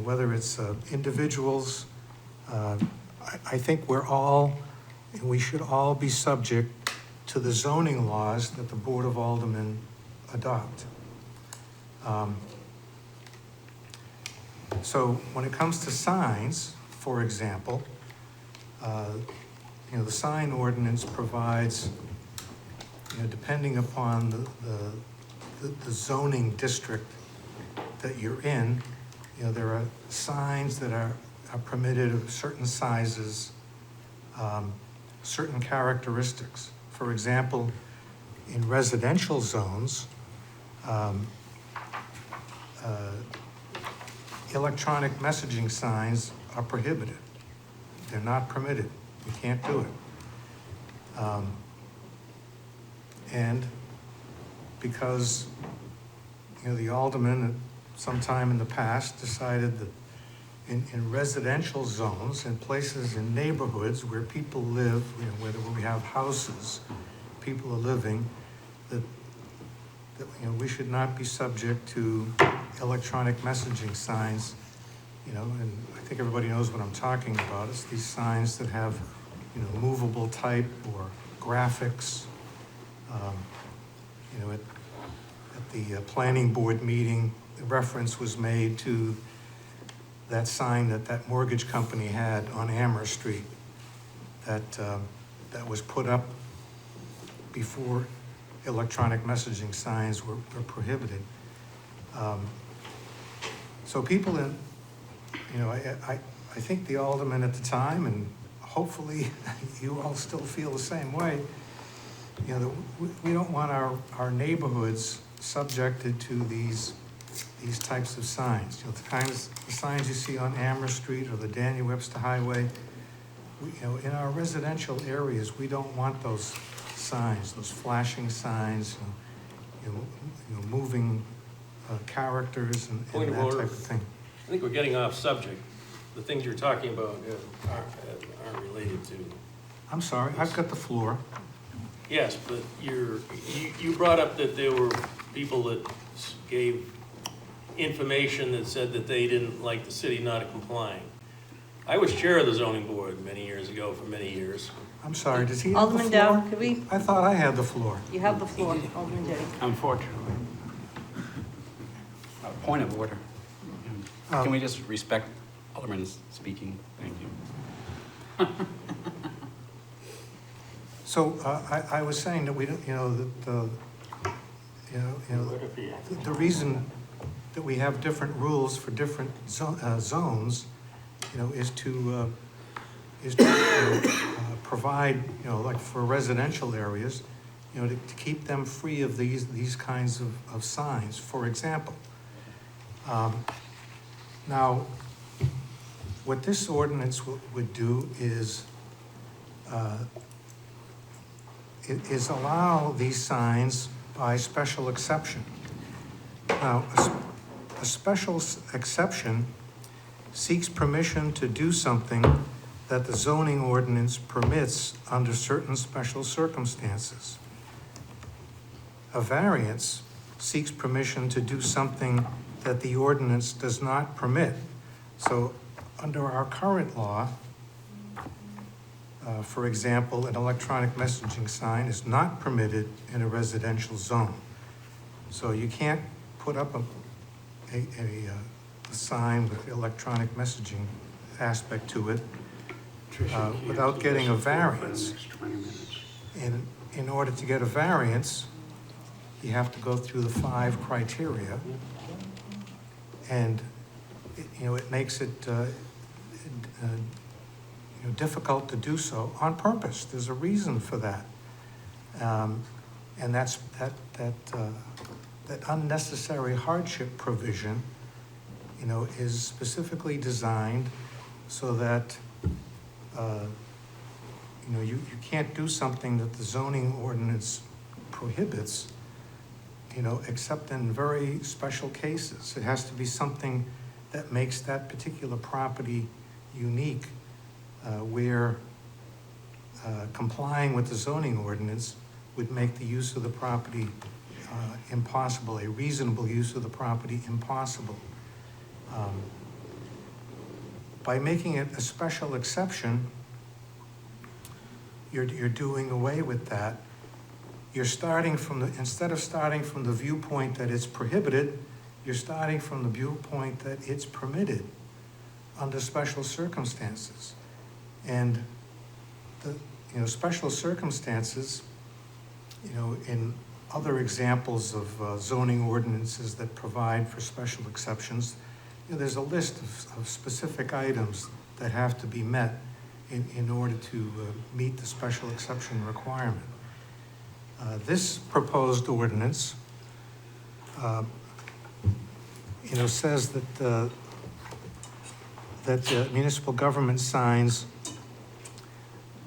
whether it's individuals. I think we should all be subject to the zoning laws that the Board of Aldermen adopt. So when it comes to signs, for example, the sign ordinance provides, depending upon the zoning district that you're in, there are signs that are permitted of certain sizes, certain characteristics. For example, in residential zones, electronic messaging signs are prohibited. They're not permitted. You can't do it. And because, the aldermen at some time in the past decided that in residential zones and places in neighborhoods where people live, where we have houses, people are living, that we should not be subject to electronic messaging signs, and I think everybody knows what I'm talking about. It's these signs that have, movable type or graphics. At the planning board meeting, the reference was made to that sign that mortgage company had on Amherst Street that was put up before electronic messaging signs were prohibited. So people I think the aldermen at the time, and hopefully you all still feel the same way, we don't want our neighborhoods subjected to these types of signs. The signs you see on Amherst Street or the Daniel Webster Highway, in our residential areas, we don't want those signs, those flashing signs, moving characters and Point of that order. type of thing. I think we're getting off subject. The things you're talking about aren't related to. I'm sorry, I've got the floor. Yes, but you brought up that there were people that gave information that said that they didn't like the city not complying. I was chair of the zoning board many years ago for many years. I'm sorry, does he have the Alderman floor? Dow, could we, I thought I had the floor. you have the floor, Alderman Day. Unfortunately. Point of order. Can we just respect Alderman's speaking? Thank you. So I was saying that we don't, the reason that we have different rules for different zones, is to provide, like for residential areas, to keep them free of these kinds of signs, for example. Now, what this ordinance would do is allow these signs by special exception. Now, a special exception seeks permission to do something that the zoning ordinance permits under certain special circumstances. A variance seeks permission to do something that the ordinance does not permit. So, under our current law, for example, an electronic messaging sign is not permitted in a residential zone. So you can't put up a sign with the electronic messaging aspect to it without getting a variance. And in order to get a variance, you have to go through the 5 criteria. And, it makes it difficult to do so on purpose. There's a reason for that. And that's that unnecessary hardship provision, is specifically designed so that, you can't do something that the zoning ordinance prohibits, except in very special cases. It has to be something that makes that particular property unique, where complying with the zoning ordinance would make the use of the property impossible, a reasonable use of the property impossible. By making it a special exception, you're doing away with that. You're starting from instead of starting from the viewpoint that it's prohibited, you're starting from the viewpoint that it's permitted under special circumstances. And the special circumstances, in other examples of zoning ordinances that provide for special exceptions, there's a list of specific items that have to be met in order to meet the special exception requirement. This proposed ordinance, says that municipal government signs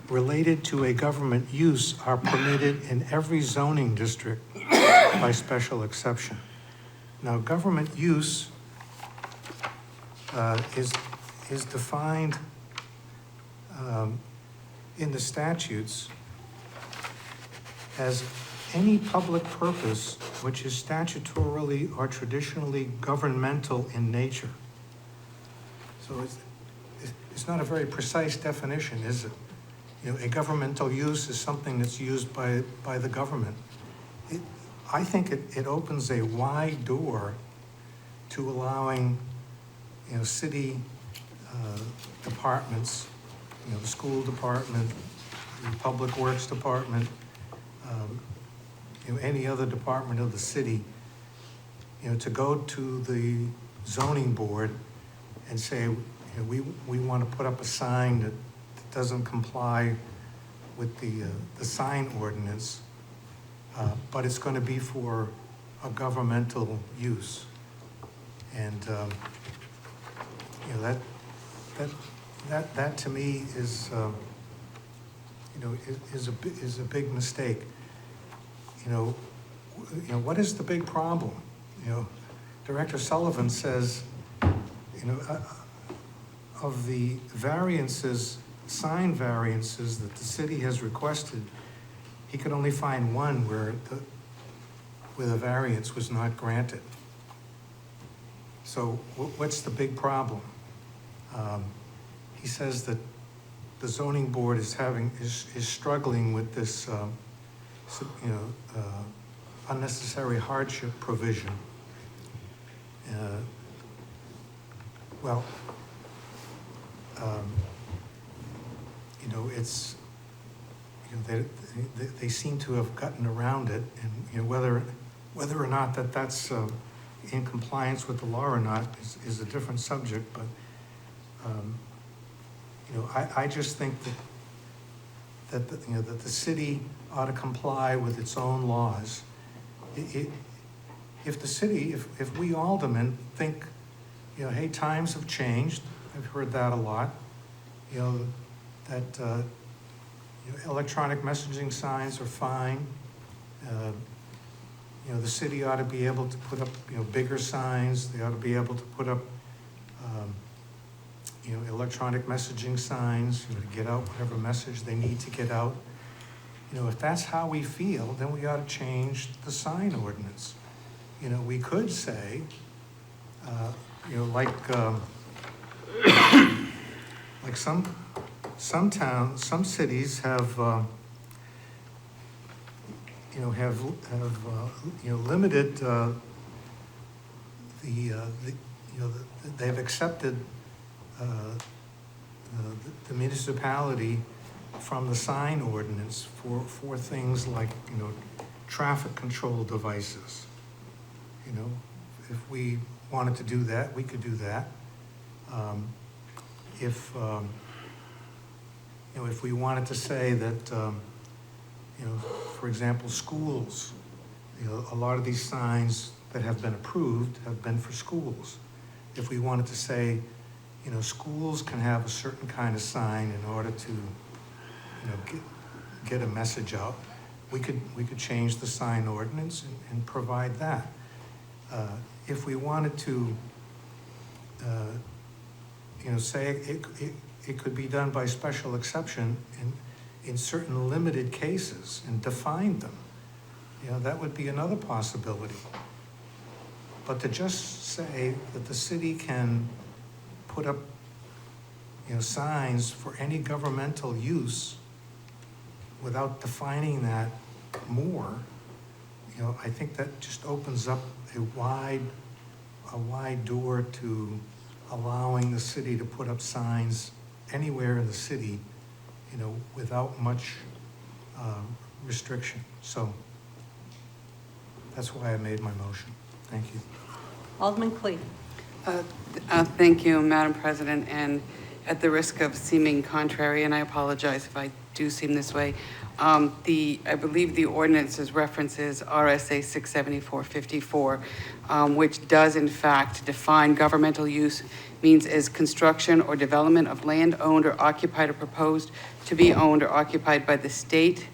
related to a government use are permitted in every zoning district by special exception. Now, government use is defined in the statutes as any public purpose which is statutorily or traditionally governmental in nature. So it's not a very precise definition, is it? A governmental use is something that's used by the government. I think it opens a wide door to allowing, city departments, the school department, the public works department, any other department of the city, to go to the zoning board and say, we want to put up a sign that doesn't comply with the sign ordinance, but it's going to be for a governmental use. And that to me is is a big mistake. What is the big problem? Director Sullivan says, of the variances, sign variances that the city has requested, he could only find one where the variance was not granted. So what's the big problem? He says that the zoning board is struggling with this, unnecessary hardship provision. they seem to have gotten around it, and whether or not that's in compliance with the law or not is a different subject. But I just think that the city ought to comply with its own laws. If we aldermen think, hey, times have changed, I've heard that a lot, that electronic messaging signs are fine. The city ought to be able to put up, bigger signs. They ought to be able to put up, electronic messaging signs, to get out whatever message they need to get out. If that's how we feel, then we ought to change the sign ordinance. We could say, like some towns, some cities have, limited they've accepted the municipality from the sign ordinance for things like, traffic control devices. If we wanted to do that, we could do that. If we wanted to say that, for example, schools, a lot of these signs that have been approved have been for schools. If we wanted to say, schools can have a certain kind of sign in order to, get a message out, we could change the sign ordinance and provide that. If we wanted to, say it could be done by special exception in certain limited cases and define them, that would be another possibility. But to just say that the city can put up, signs for any governmental use without defining that more, I think that just opens up a wide door to allowing the city to put up signs anywhere in the city, without much restriction. So that's why I made my motion. Thank you. Alderman Clee. Thank you, Madam President, and at the risk of seeming contrary, and I apologize if I do seem this way, I believe the ordinance's references RSA 67454, which does in fact define governmental use means as construction or development of land owned or occupied or proposed to be owned or occupied by the state,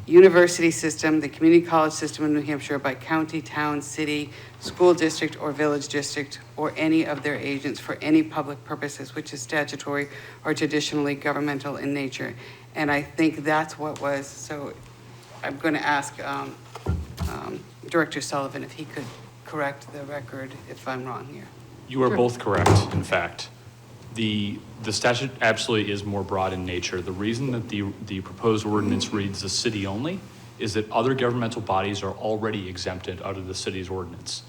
university system, the community college system in New Hampshire by county, town, city, school district, or village district, or any of their agents for any public purposes, which is statutory or traditionally governmental in nature. And I think that's what was, so I'm going to ask Director Sullivan if he could correct the record if I'm wrong here. You are both correct, in fact. The statute absolutely is more broad in nature. The reason that the proposed ordinance reads the city only is that other governmental bodies are already exempted out of the city's ordinance.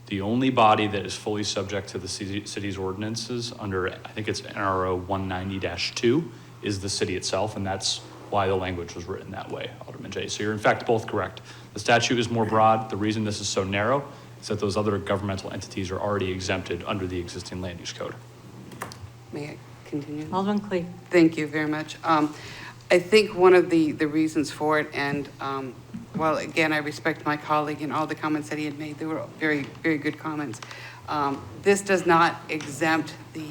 The only body that is fully subject to the city's ordinances under, I think it's NRO 190-2, is the city itself, and that's why the language was written that way, Alderman Jay. So you're in fact both correct. The statute is more broad. The reason this is so narrow is that those other governmental entities are already exempted under the existing land use code. May I continue? Alderman Clee. Thank you very much. I think one of the reasons for it, and while again, I respect my colleague and all the comments that he had made, they were very, very good comments. This does not exempt the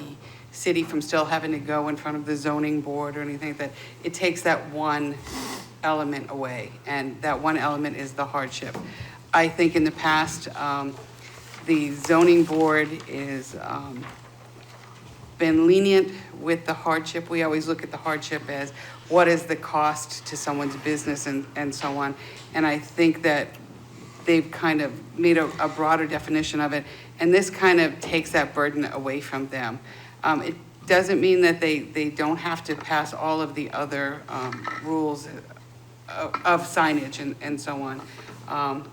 city from still having to go in front of the zoning board or anything like that. It takes that one element away, and that one element is the hardship. I think in the past, the zoning board is been lenient with the hardship. We always look at the hardship as what is the cost to someone's business and so on. And I think that they've kind of made a broader definition of it. And this kind of takes that burden away from them. It doesn't mean that they don't have to pass all of the other rules of signage and so on.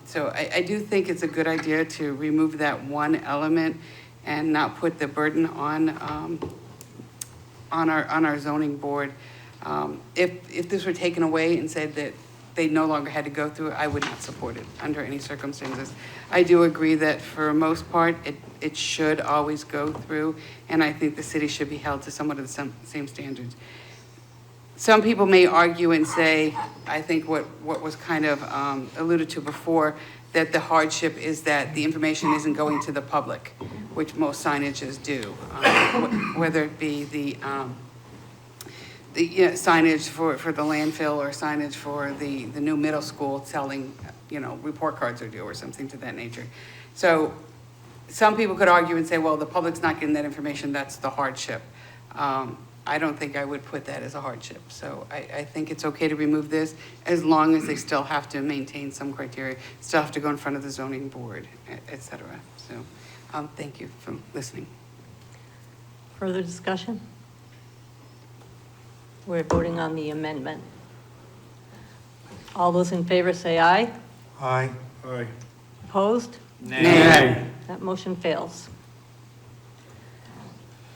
So I do think it's a good idea to remove that one element and not put the burden on our zoning board. If this were taken away and said that they no longer had to go through it, I would not support it under any circumstances. I do agree that for the most part, it should always go through, and I think the city should be held to somewhat of the same standards. Some people may argue and say, I think what was kind of alluded to before, that the hardship is that the information isn't going to the public, which most signages do, whether it be the signage for the landfill or signage for the new middle school selling, report cards are due or something to that nature. So some people could argue and say, well, the public's not getting that information, that's the hardship. I don't think I would put that as a hardship. So I think it's okay to remove this as long as they still have to maintain some criteria, still have to go in front of the zoning board, et cetera. So thank you for listening. Further discussion? We're voting on the amendment. All those in favor say aye. Aye. Aye. Opposed? Nay. That motion fails.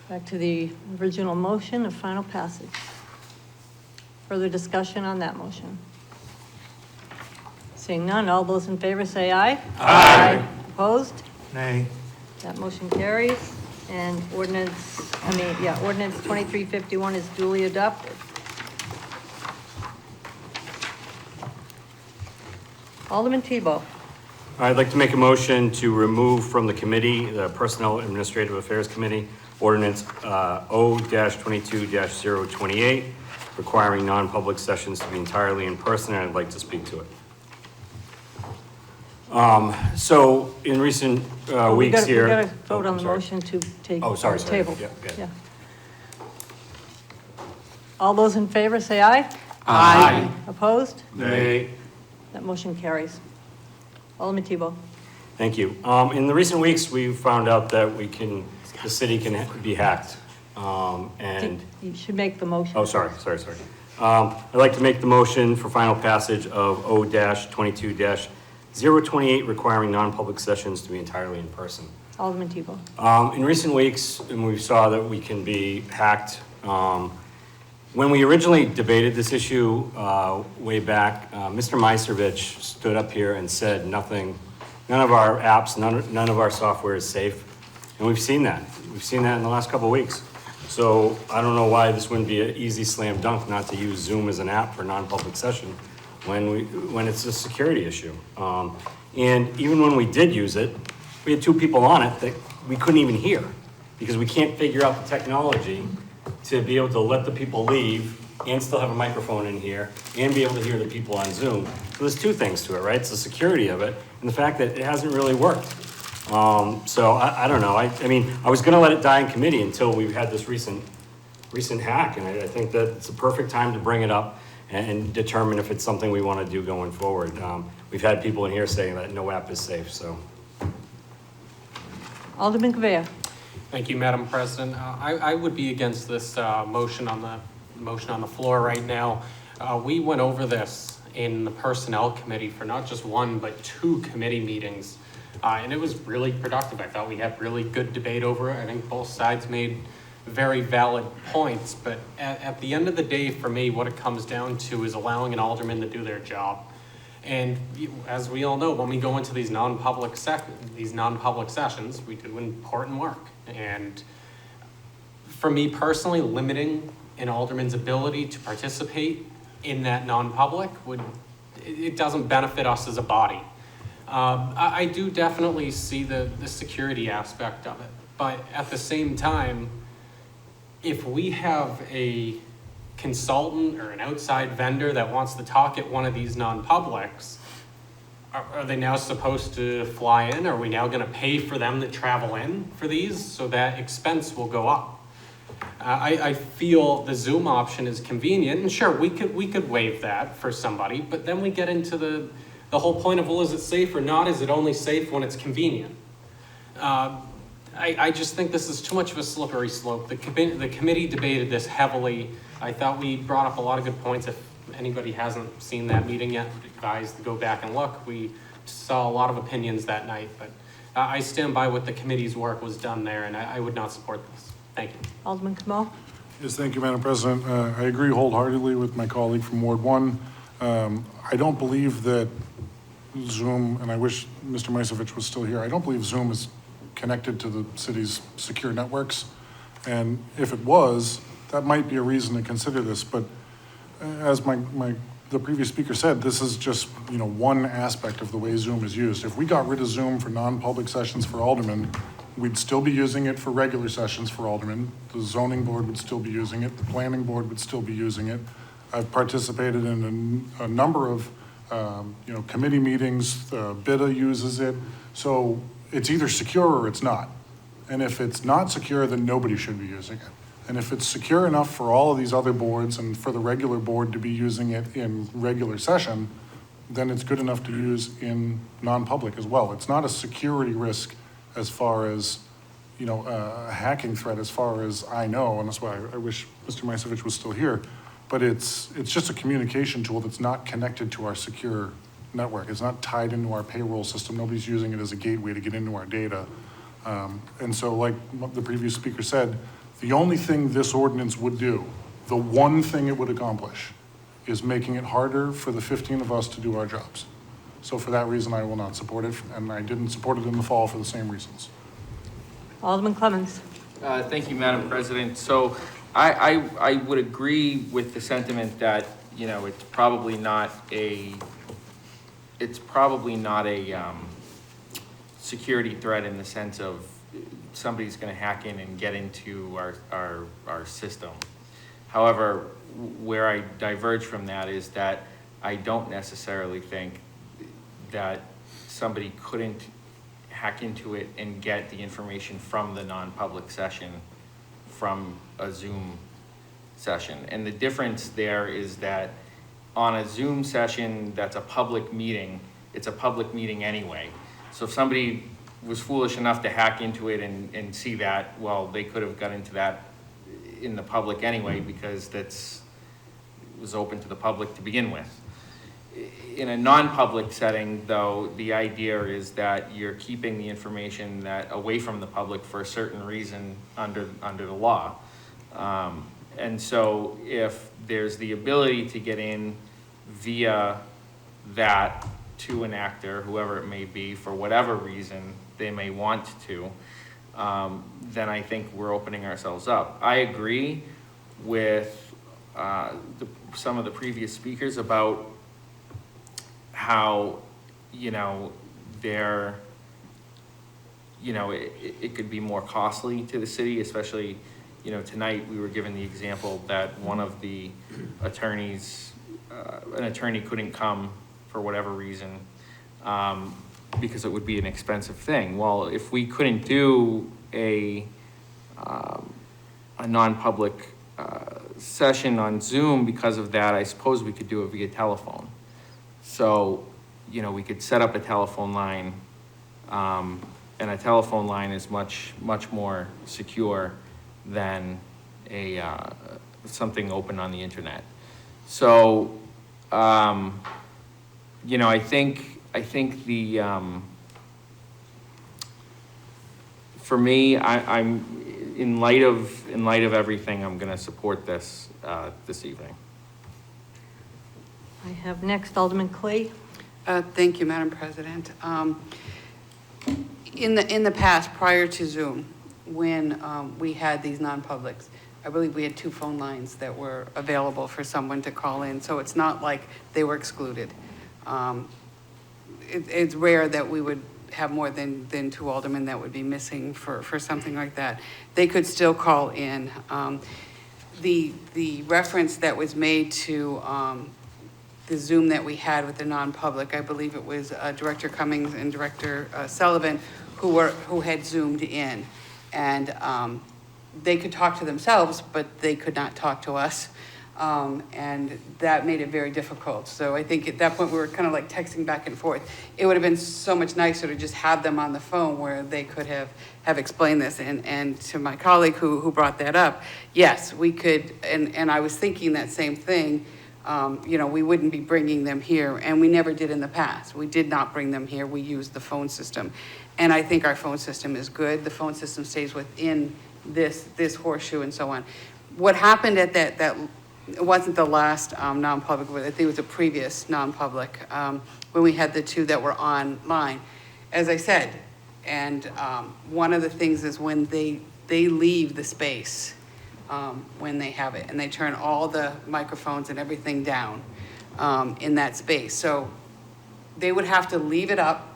Back to the original motion of final passage. Further discussion on that motion? Seeing none, all those in favor say aye. Aye. Opposed? Nay. That motion carries, and ordinance 2351 is duly adopted. Alderman Tebow. I'd like to make a motion to remove from the committee, the Personnel Administrative Affairs Committee, Ordinance O-22-028, requiring non-public sessions to be entirely in person, and I'd like to speak to it. So in recent weeks here. We gotta vote on the motion to take. Oh, sorry. Table. Yeah. All those in favor say aye. Aye. Opposed? Nay. That motion carries. Alderman Tebow. Thank you. In the recent weeks, we've found out that the city can be hacked. And You should make the motion. oh, sorry. I'd like to make the motion for final passage of O-22-028, requiring non-public sessions to be entirely in person. Alderman Tebow. In recent weeks, and we saw that we can be hacked. When we originally debated this issue way back, Mr. Meiserovich stood up here and said none of our apps, none of our software is safe. And we've seen that. We've seen that in the last couple of weeks. So I don't know why this wouldn't be an easy slam dunk not to use Zoom as an app for non-public session when it's a security issue. And even when we did use it, we had two people on it that we couldn't even hear because we can't figure out the technology to be able to let the people leave and still have a microphone in here and be able to hear the people on Zoom. So there's two things to it, right? It's the security of it and the fact that it hasn't really worked. So I don't know. I mean, I was gonna let it die in committee until we've had this recent hack, and I think that it's a perfect time to bring it up and determine if it's something we wanna do going forward. We've had people in here saying that no app is safe, so. Alderman Govea. Thank you, Madam President. I would be against this motion on the floor right now. We went over this in the Personnel Committee for not just one, but two committee meetings. And it was really productive. I thought we had really good debate over it. I think both sides made very valid points. But at the end of the day, for me, what it comes down to is allowing an alderman to do their job. And as we all know, when we go into these non-public sessions, we do important work. And for me personally, limiting an alderman's ability to participate in that non-public it doesn't benefit us as a body. I do definitely see the security aspect of it, but at the same time, if we have a consultant or an outside vendor that wants to talk at one of these non-publics, are they now supposed to fly in? Are we now going to pay for them to travel in for these? So that expense will go up. I feel the Zoom option is convenient, and sure, we could waive that for somebody, but then we get into the whole point of, well, is it safe or not? Is it only safe when it's convenient? I just think this is too much of a slippery slope. The committee debated this heavily. I thought we brought up a lot of good points. If anybody hasn't seen that meeting yet, I advise to go back and look. We saw a lot of opinions that night, but I stand by what the committee's work was done there, and I would not support this. Thank you. Alderman Kamal. Yes, thank you, Madam President. I agree wholeheartedly with my colleague from Ward 1. I don't believe that Zoom, and I wish Mr. Misevich was still here, I don't believe Zoom is connected to the city's secure networks. And if it was, that might be a reason to consider this. But as the previous speaker said, this is just, one aspect of the way Zoom is used. If we got rid of Zoom for non-public sessions for aldermen, we'd still be using it for regular sessions for aldermen. The zoning board would still be using it. The planning board would still be using it. I've participated in a number of, committee meetings. BIDA uses it. So it's either secure or it's not. And if it's not secure, then nobody should be using it. And if it's secure enough for all of these other boards and for the regular board to be using it in regular session, then it's good enough to use in non-public as well. It's not a security risk as far as, a hacking threat as far as I know, and that's why I wish Mr. Misevich was still here. But it's just a communication tool that's not connected to our secure network. It's not tied into our payroll system. Nobody's using it as a gateway to get into our data. And so like the previous speaker said, the only thing this ordinance would do, the one thing it would accomplish, is making it harder for the 15 of us to do our jobs. So for that reason, I will not support it, and I didn't support it in the fall for the same reasons. Alderman Clemmons. Thank you, Madam President. So I would agree with the sentiment that, it's probably not a security threat in the sense of somebody's going to hack in and get into our system. However, where I diverge from that is that I don't necessarily think that somebody couldn't hack into it and get the information from the non-public session from a Zoom session. And the difference there is that on a Zoom session that's a public meeting, it's a public meeting anyway. So if somebody was foolish enough to hack into it and see that, well, they could have got into that in the public anyway, because it was open to the public to begin with. In a non-public setting, though, the idea is that you're keeping the information that away from the public for a certain reason under the law. And so if there's the ability to get in via that to an actor, whoever it may be, for whatever reason they may want to, then I think we're opening ourselves up. I agree with some of the previous speakers about how, it could be more costly to the city, especially, tonight we were given the example that one of the attorneys, an attorney couldn't come for whatever reason, because it would be an expensive thing. Well, if we couldn't do a non-public session on Zoom because of that, I suppose we could do it via telephone. So, we could set up a telephone line, and a telephone line is much more secure than something open on the internet. So, I think the for me, I'm in light of everything, I'm going to support this this evening. I have next Alderman Clay. Thank you, Madam President. In the past, prior to Zoom, when we had these non-publics, I believe we had 2 phone lines that were available for someone to call in, so it's not like they were excluded. It's rare that we would have more than 2 aldermen that would be missing for something like that. They could still call in. The reference that was made to the Zoom that we had with the non-public, I believe it was Director Cummings and Director Sullivan who had Zoomed in. And they could talk to themselves, but they could not talk to us. And that made it very difficult. So I think at that point we were kind of like texting back and forth. It would have been so much nicer to just have them on the phone where they could have explained this. And to my colleague who brought that up, yes, we could, and I was thinking that same thing. We wouldn't be bringing them here, and we never did in the past. We did not bring them here. We used the phone system. And I think our phone system is good. The phone system stays within this horseshoe and so on. what happened at that, it wasn't the last non-public, I think it was the previous non-public, when we had the two that were online. As I said, and one of the things is when they leave the space, when they have it, and they turn all the microphones and everything down in that space. So they would have to leave it up,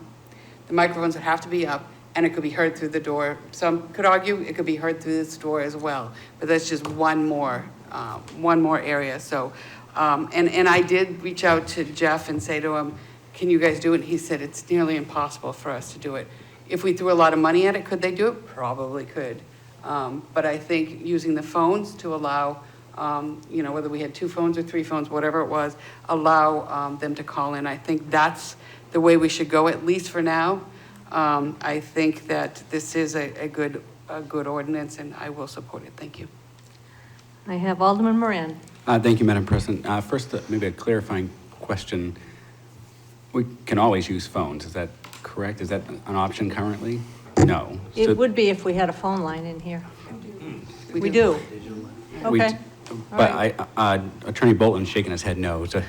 the microphones would have to be up, and it could be heard through the door. Some could argue it could be heard through this door as well, but that's just one more area. So, and I did reach out to Jeff and say to him, can you guys do it? And he said, it's nearly impossible for us to do it. If we threw a lot of money at it, could they do it? Probably could. But I think using the phones to allow, whether we had 2 phones or 3 phones, whatever it was, allow them to call in. I think that's the way we should go, at least for now. I think that this is a good ordinance, and I will support it. Thank you. I have Alderman Moran. Thank you, Madam President. First, maybe a clarifying question. We can always use phones, is that correct? Is that an option currently? No. It would be if we had a phone line in here. We do. Okay. But Attorney Bolton's shaking his head no. So.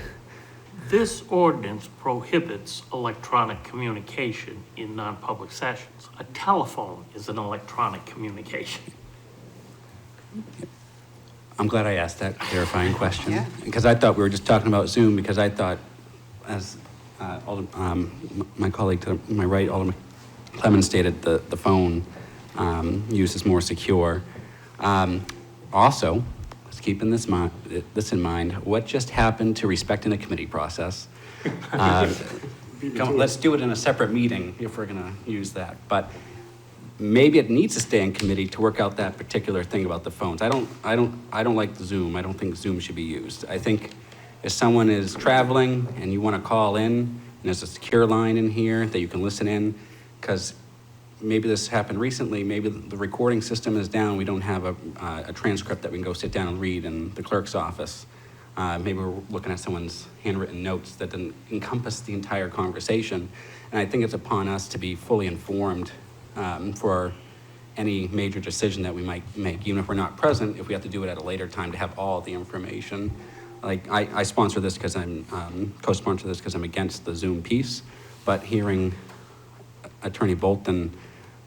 This ordinance prohibits electronic communication in non-public sessions. A telephone is an electronic communication. I'm glad I asked that clarifying question, because I thought we were just talking about Zoom, because I thought, as my colleague to my right, Alderman Clemens stated, the phone use is more secure. Also, let's keep this in mind, what just happened to respecting the committee process? Let's do it in a separate meeting if we're gonna use that, but maybe it needs to stay in committee to work out that particular thing about the phones. I don't like the Zoom. I don't think Zoom should be used. I think if someone is traveling and you want to call in, and there's a secure line in here that you can listen in, because maybe this happened recently, maybe the recording system is down, we don't have a transcript that we can go sit down and read in the clerk's office. Maybe we're looking at someone's handwritten notes that didn't encompass the entire conversation. And I think it's upon us to be fully informed for any major decision that we might make, even if we're not present, if we have to do it at a later time to have all the information. Like, I sponsor this because I'm, co-sponsor this because I'm against the Zoom piece, but hearing Attorney Bolton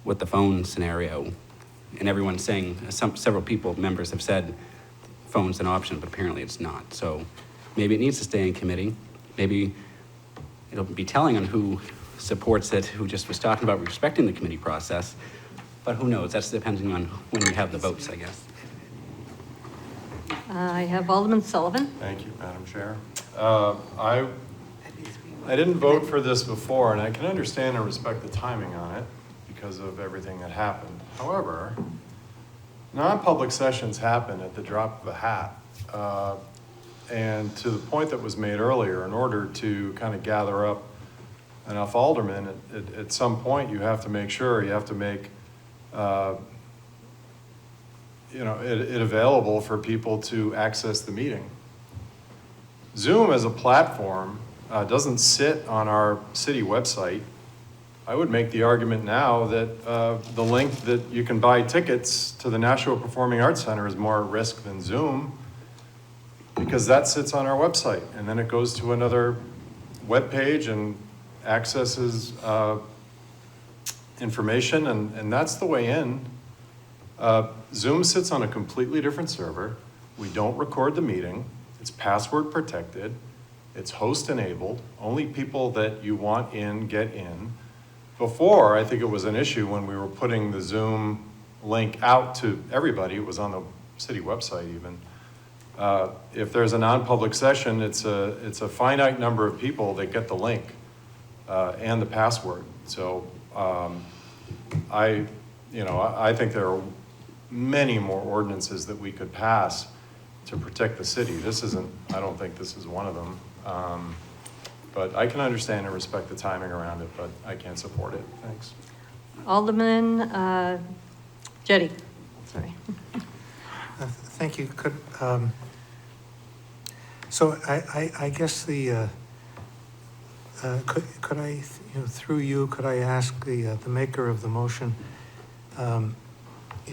with the phone scenario, and everyone saying, several members have said phone's an option, but apparently it's not. So maybe it needs to stay in committee. Maybe it'll be telling on who supports it, who just was talking about respecting the committee process, but who knows? That's depending on when we have the votes, I guess. I have Alderman Sullivan. Thank you, Madam Chair. I didn't vote for this before, and I can understand and respect the timing on it because of everything that happened. However, non-public sessions happen at the drop of a hat. And to the point that was made earlier, in order to kind of gather up enough aldermen, at some point you have to make sure, you have to make it available for people to access the meeting. Zoom as a platform doesn't sit on our city website. I would make the argument now that the link that you can buy tickets to the National Performing Arts Center is more at risk than Zoom, because that sits on our website and then it goes to another web page and accesses information, and that's the way in. Zoom sits on a completely different server. We don't record the meeting. It's password protected. It's host enabled. Only people that you want in get in. Before, I think it was an issue when we were putting the Zoom link out to everybody. It was on the city website even. If there's a non-public session, it's a finite number of people that get the link and the password. So I think there are many more ordinances that we could pass to protect the city. I don't think this is one of them. But I can understand and respect the timing around it, but I can't support it. Thanks. Alderman Jettie. Sorry. Thank you. So I guess the could I, through you, could I ask the maker of the motion,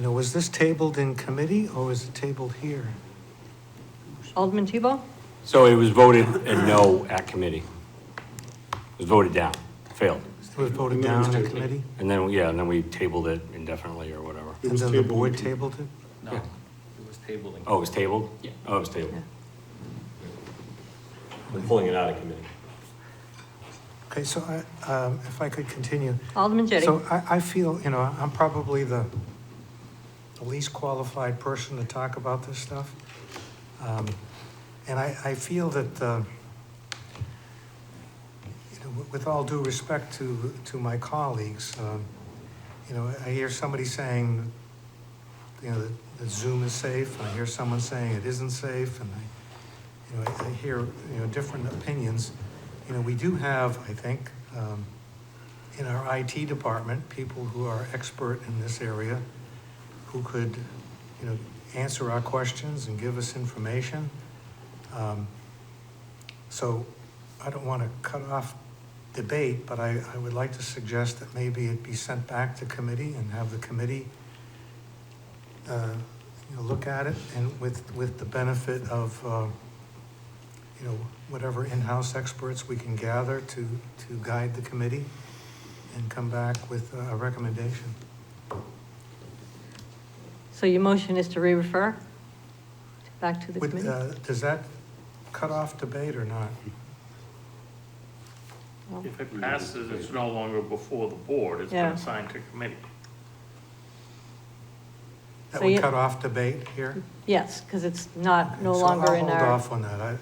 was this tabled in committee or was it tabled here? Alderman Tebow? So it was voted a no at committee. It was voted down, failed. It was voted down in committee? And then, yeah, and then we tabled it indefinitely or whatever. And then the board tabled it? No, it was tabling. Oh, it was tabled? Yeah. Oh, it was tabled. I'm pulling it out of committee. Okay, so if I could continue. Alderman Jettie. So I feel, I'm probably the least qualified person to talk about this stuff. And I feel that, with all due respect to my colleagues, I hear somebody saying, that Zoom is safe, and I hear someone saying it isn't safe, and I hear, different opinions. We do have, I think, in our IT department, people who are expert in this area who could, answer our questions and give us information. So I don't want to cut off debate, but I would like to suggest that maybe it be sent back to committee and have the committee look at it, and with the benefit of whatever in-house experts we can gather to guide the committee and come back with a recommendation. So your motion is to re-refer back to the committee? Does that cut off debate or not? If it passes, it's no longer before the board, it's been Yeah. assigned to committee. That So would you- cut off debate here? Yes, because it's not, no So longer in I'll hold our. off on that.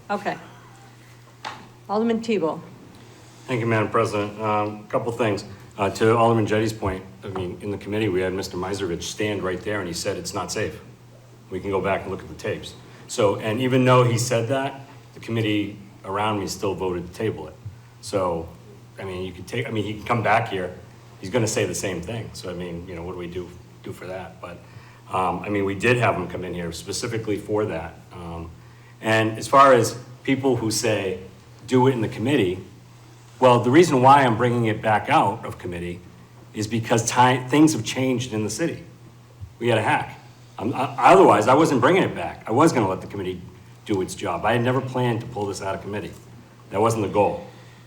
Okay. Alderman Tebow. Thank you, Madam President. Couple things. To Alderman Jettie's point, in the committee, we had Mr. Miservich stand right there and he said it's not safe. We can go back and look at the tapes. So, and even though he said that, the committee around me still voted to table it. So, you could take, he can come back here, he's gonna say the same thing. So, what do we do for that? But, we did have him come in here specifically for that. And as far as people who say, do it in the committee, well, the reason why I'm bringing it back out of committee is because things have changed in the city. We had a hack. Otherwise, I wasn't bringing it back. I was gonna let the committee do its job. I had never planned to pull this out of committee. That wasn't the goal.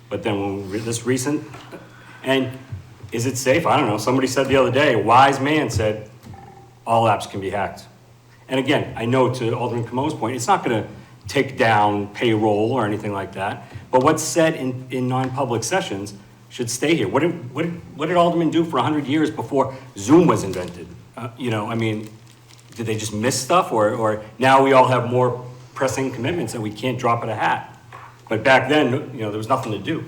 But then when this recent, and is it safe? I don't know. Somebody said the other day, a wise man said, all apps can be hacked. And again, I know to Alderman Camo's point, it's not gonna take down payroll or anything like that. But what's said in non-public sessions should stay here. What did Aldermen do for 100 years before Zoom was invented? Did they just miss stuff, or now we all have more pressing commitments and we can't drop at a hat? But back then, there was nothing to do.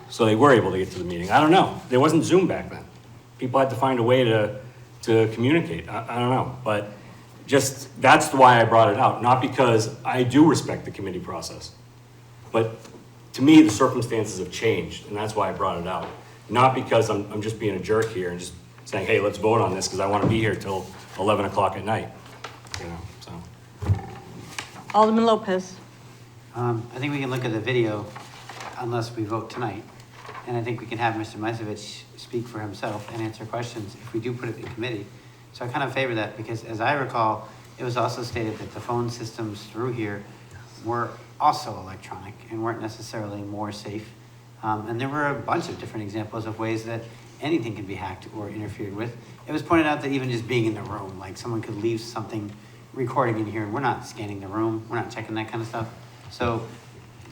So they were able to get to the meeting. I don't know. There wasn't Zoom back then. People had to find a way to communicate. I don't know. But just, that's why I brought it out. Not because I do respect the committee process. But to me, the circumstances have changed, and that's why I brought it out. Not because I'm just being a jerk here and just saying, hey, let's vote on this because I want to be here till 11 o'clock at night. Alderman Lopez. I think we can look at the video unless we vote tonight. And I think we can have Mr. Mizovic speak for himself and answer questions if we do put it in committee. So I kind of favor that because as I recall, it was also stated that the phone systems through here were also electronic and weren't necessarily more safe. And there were a bunch of different examples of ways that anything can be hacked or interfered with. It was pointed out that even just being in the room, like someone could leave something recording in here and we're not scanning the room, we're not checking that kind of stuff. So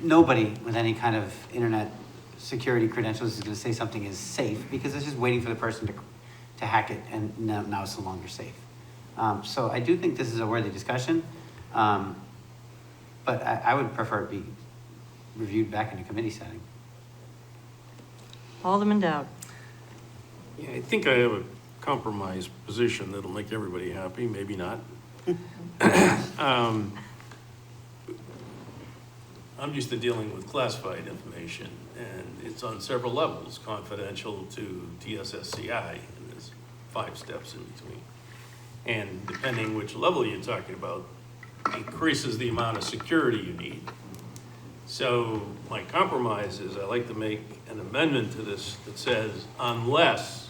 nobody with any kind of internet security credentials is going to say something is safe because it's just waiting for the person to hack it and now it's no longer safe. So I do think this is a worthy discussion, but I would prefer it be reviewed back in a committee setting. Alderman Dowd. Yeah, I think I have a compromise position that'll make everybody happy, maybe not. I'm used to dealing with classified information, and it's on several levels, confidential to TSSCI, and there's 5 steps in between. And depending which level you're talking about, increases the amount of security you need. So my compromise is I like to make an amendment to this that says, unless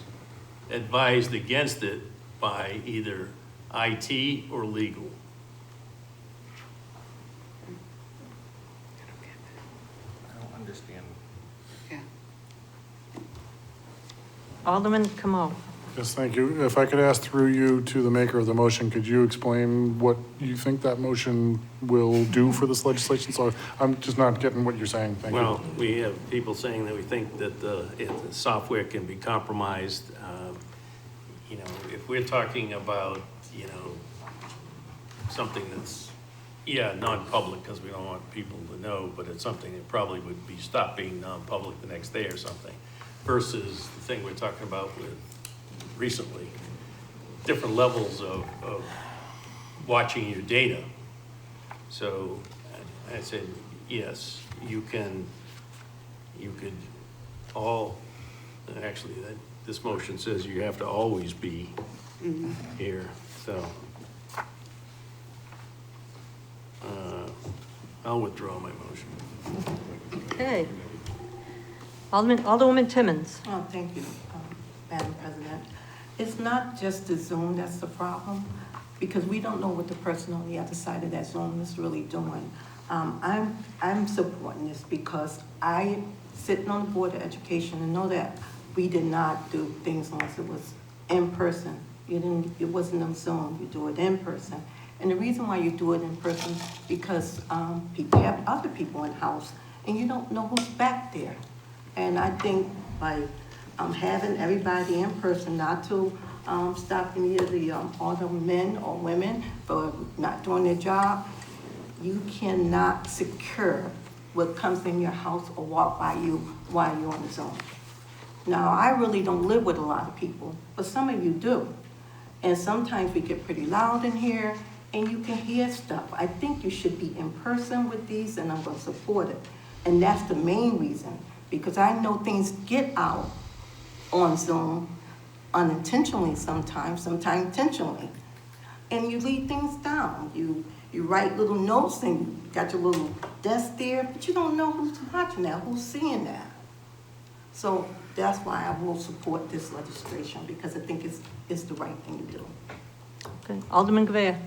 advised against it by either IT or legal. I don't understand. Alderman Camo. Yes, thank you. If I could ask through you to the maker of the motion, could you explain what you think that motion will do for this legislation? So I'm just not getting what you're saying. Thank you. Well, we have people saying that we think that the software can be compromised. You know, if we're talking about, you know, something that's, yeah, non-public, because we don't want people to know, but it's something that probably would be stopped being non-public the next day or something, versus the thing we're talking about with recently, different levels of watching your data. So I said, yes, you could all, actually, this motion says you have to always be here, so. I'll withdraw my motion. Okay. Alderwoman Timmons. Oh, thank you, Madam President. It's not just the Zoom that's the problem, because we don't know what the person on the other side of that Zoom is really doing. I'm supporting this because I, sitting on the Board of Education, and know that we did not do things unless it was in person. It wasn't on Zoom, you do it in person. And the reason why you do it in person, because people have other people in house, and you don't know who's back there. And I think by having everybody in person, not to stop any of the other men or women for not doing their job, you cannot secure what comes in your house or walk by you while you're on the Zoom. Now, I really don't live with a lot of people, but some of you do. And sometimes we get pretty loud in here, and you can hear stuff. I think you should be in person with these, and I'm going to support it. And that's the main reason, because I know things get out on Zoom unintentionally sometimes intentionally. And you leave things down. You write little notes, and you got your little desk there, but you don't know who's watching that, who's seeing that. So that's why I will support this legislation, because I think it's the right thing to do. Okay. Alderman Govea.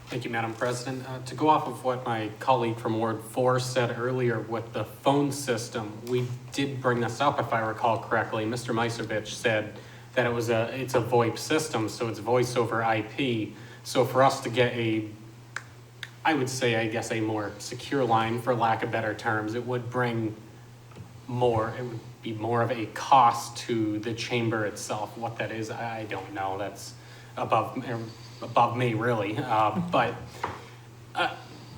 Thank you, Madam President. To go off of what my colleague from Ward 4 said earlier with the phone system, we did bring this up, if I recall correctly. Mr. Meiserovich said that it's a VoIP system, so it's voice over IP. So for us to get I would say, I guess, a more secure line, for lack of better terms, it would be more of a cost to the chamber itself. What that is, I don't know. That's above me, really. But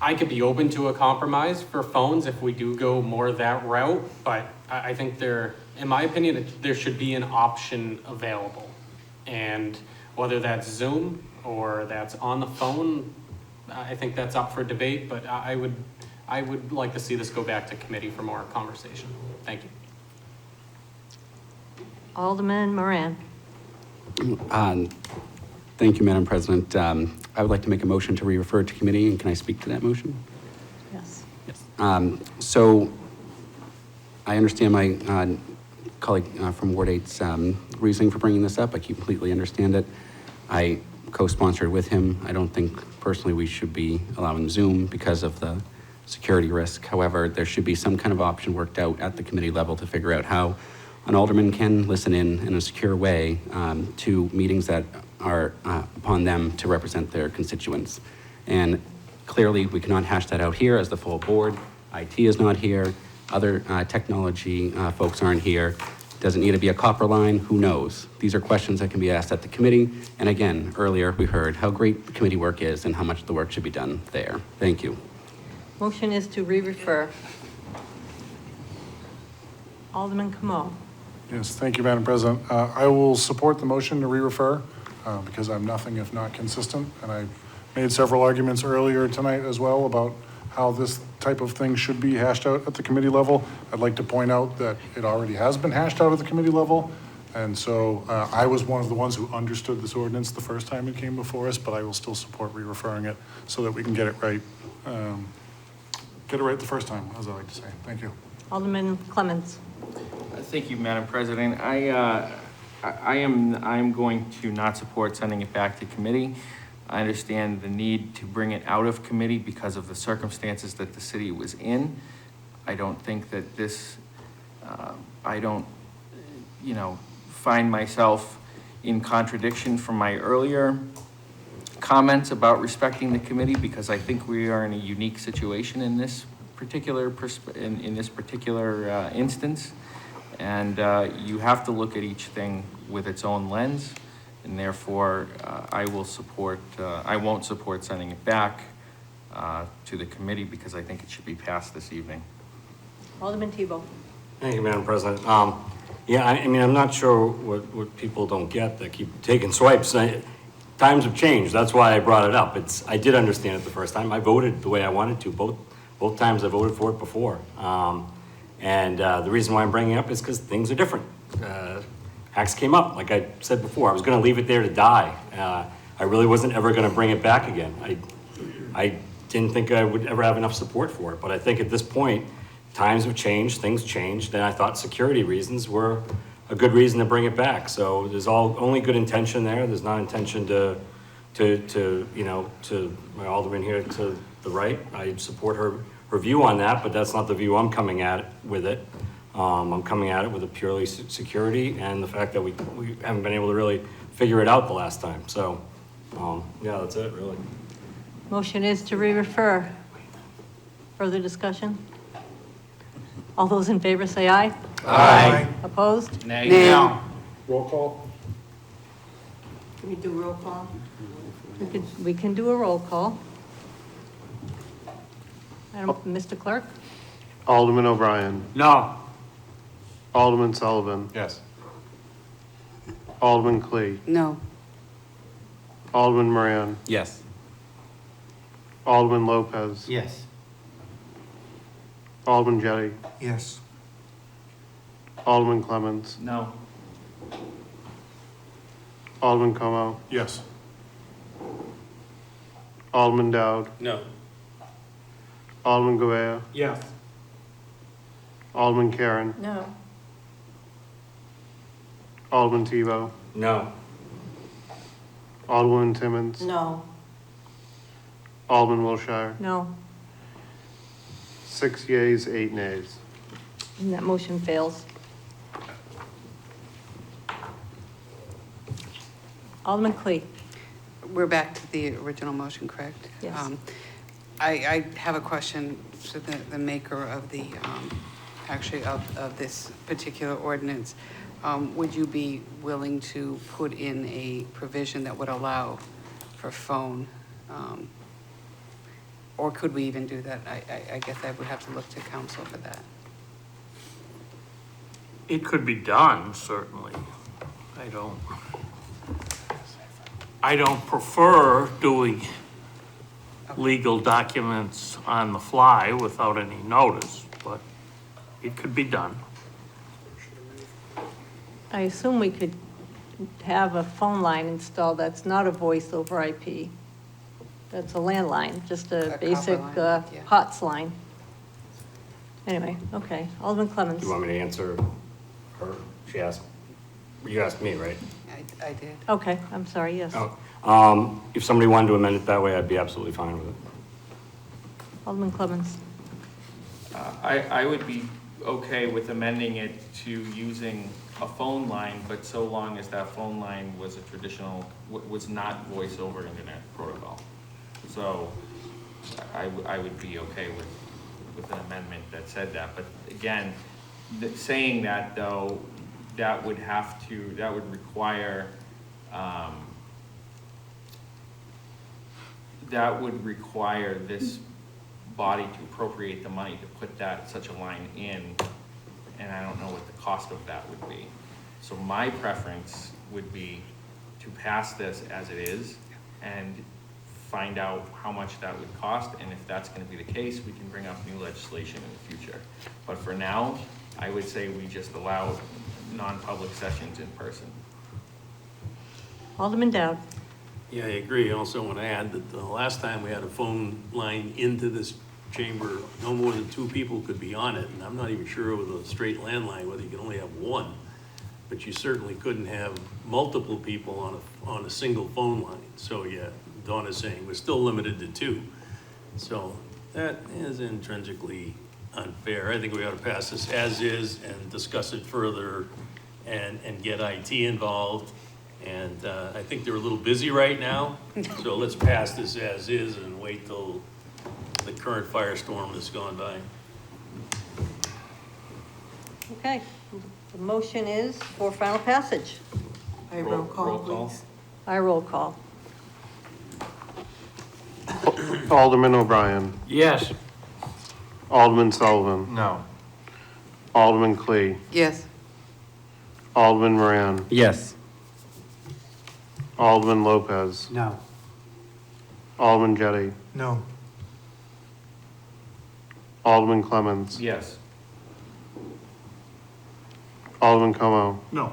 I could be open to a compromise for phones if we do go more that route. But I think in my opinion, there should be an option available. And whether that's Zoom or that's on the phone, I think that's up for debate. But I would like to see this go back to committee for more conversation. Thank you. Alderman Moran. Thank you, Madam President. I would like to make a motion to re-refer to committee, and can I speak to that motion? Yes. So I understand my colleague from Ward 8's reasoning for bringing this up. I completely understand it. I co-sponsored with him. I don't think personally we should be allowing Zoom because of the security risk. However, there should be some kind of option worked out at the committee level to figure out how an alderman can listen in a secure way to meetings that are upon them to represent their constituents. And clearly, we cannot hash that out here as the full board. IT is not here. Other technology folks aren't here. Does it need to be a copper line? Who knows? These are questions that can be asked at the committee. And again, earlier we heard how great the committee work is and how much the work should be done there. Thank you. Motion is to re-refer. Alderman Camo. Yes, thank you, Madam President. I will support the motion to re-refer because I'm nothing if not consistent. And I made several arguments earlier tonight as well about how this type of thing should be hashed out at the committee level. I'd like to point out that it already has been hashed out at the committee level. And so I was one of the ones who understood this ordinance the first time it came before us, but I will still support re-referring it so that we can get it right. Get it right the first time, as I like to say. Thank you. Alderman Clements. Thank you, Madam President. I I'm going to not support sending it back to committee. I understand the need to bring it out of committee because of the circumstances that the city was in. I don't think that this, I don't, find myself in contradiction from my earlier comments about respecting the committee, because I think we are in a unique situation in this particular instance. And you have to look at each thing with its own lens, and therefore I won't support sending it back to the committee, because I think it should be passed this evening. Alderman Tebow. Thank you, Madam President. Yeah, I mean, I'm not sure what people don't get that keep taking swipes. Times have changed. That's why I brought it up. I did understand it the first time. I voted the way I wanted to. Both times I voted for it before. And the reason why I'm bringing it up is because things are different. Hacks came up, like I said before. I was going to leave it there to die. I really wasn't ever going to bring it back again. I didn't think I would ever have enough support for it. But I think at this point, times have changed, things changed, and I thought security reasons were a good reason to bring it back. So there's only good intention there. There's not intention to my alderman here to the right. I support her view on that, but that's not the view I'm coming at with it. I'm coming at it with a purely security and the fact that we haven't been able to really figure it out the last time. So, yeah, that's it, really. Motion is to re-refer. Further discussion? All those in favor say aye. Aye. Opposed? Nay. No. Roll call? Can we do roll call? We can do a roll call. Mr. Clerk? Alderman O'Brien. No. Alderman Sullivan. Yes. Alderman Clee. No. Alderman Moran. Yes. Alderman Lopez. Yes. Alderman Jettie. Yes. Alderman Clemens. No. Alderman Como. Yes. Alderman Dowd. No. Alderman Govea. Yes. Alderman Karen. No. Alderman Tebow. No. Alderwoman Timmons. No. Alderman Wilshire. No. 6 yeas, 8 nays. And that motion fails. Alderman Clee. We're back to the original motion, correct? Yes. I have a question to the maker of the, actually of this particular ordinance. Would you be willing to put in a provision that would allow for phone? Or could we even do that? I guess I would have to look to council for that. It could be done, certainly. I don't prefer doing legal documents on the fly without any notice, but it could be done. I assume we could have a phone line installed that's not a voice over IP. That's a landline, just a basic copper line, yeah. HOTS line. Anyway, okay. Alderman Clemens. Do you want me to answer her? You asked me, right? I did. Okay, I'm sorry, yes. Oh. If somebody wanted to amend it that way, I'd be absolutely fine with it. Alderman Clemens. I would be okay with amending it to using a phone line, but so long as that phone line was a traditional, was not voice over internet protocol. So I would be okay with an amendment that said that. But again, saying that though, that would require, this body to appropriate the money to put such a line in, and I don't know what the cost of that would be. So my preference would be to pass this as it is and find out how much that would cost, and if that's going to be the case, we can bring up new legislation in the future. But for now, I would say we just allow non-public sessions in person. Alderman Dowd. Yeah, I agree. I also want to add that the last time we had a phone line into this chamber, no more than 2 people could be on it, and I'm not even sure with a straight landline whether you can only have one. but you certainly couldn't have multiple people on a single phone line. So yeah, Dawn is saying we're still limited to 2. So that is intrinsically unfair. I think we ought to pass this as is and discuss it further and get IT involved. And I think they're a little busy right now, so let's pass this as is and wait till the current firestorm has gone by. Okay, the motion is for final passage. By roll call, please. By roll call. Alderman O'Brien. Yes. Alderman Sullivan. No. Alderman Clee. Yes. Alderman Moran. Yes. Alderman Lopez. No. Alderman Jettie. No. Alderman Clemmons. Yes. Alderman Como. No.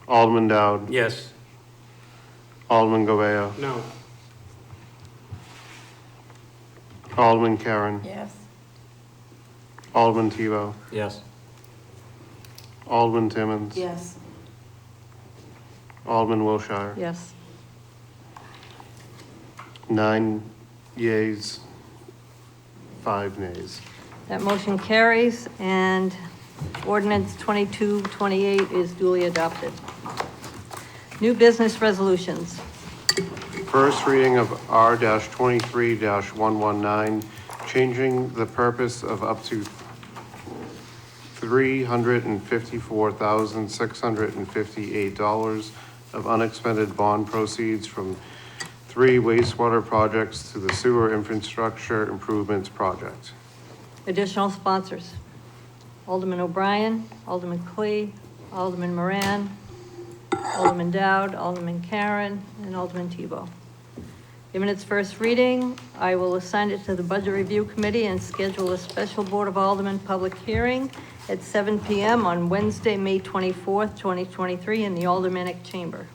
Alderman Dowd. Yes. Alderman Govea. No. Alderman Karen. Yes. Alderman Tebow. Yes. Alderman Timmons. Yes. Alderman Wilshire. Yes. 9 yeas, 5 nays. That motion carries, and ordinance 2228 is duly adopted. New business resolutions. First reading of R-23-119, changing the purpose of up to $354,658 of unexpended bond proceeds from 3 wastewater projects to the sewer infrastructure improvements project. Additional sponsors. Alderman O'Brien, Alderman Clee, Alderman Moran, Alderman Dowd, Alderman Karen, and Alderman Tebow. Given its first reading, I will assign it to the Budget Review Committee and schedule a special Board of Aldermen public hearing at 7 p.m. on Wednesday, May 24th, 2023 in the Aldermanic Chamber.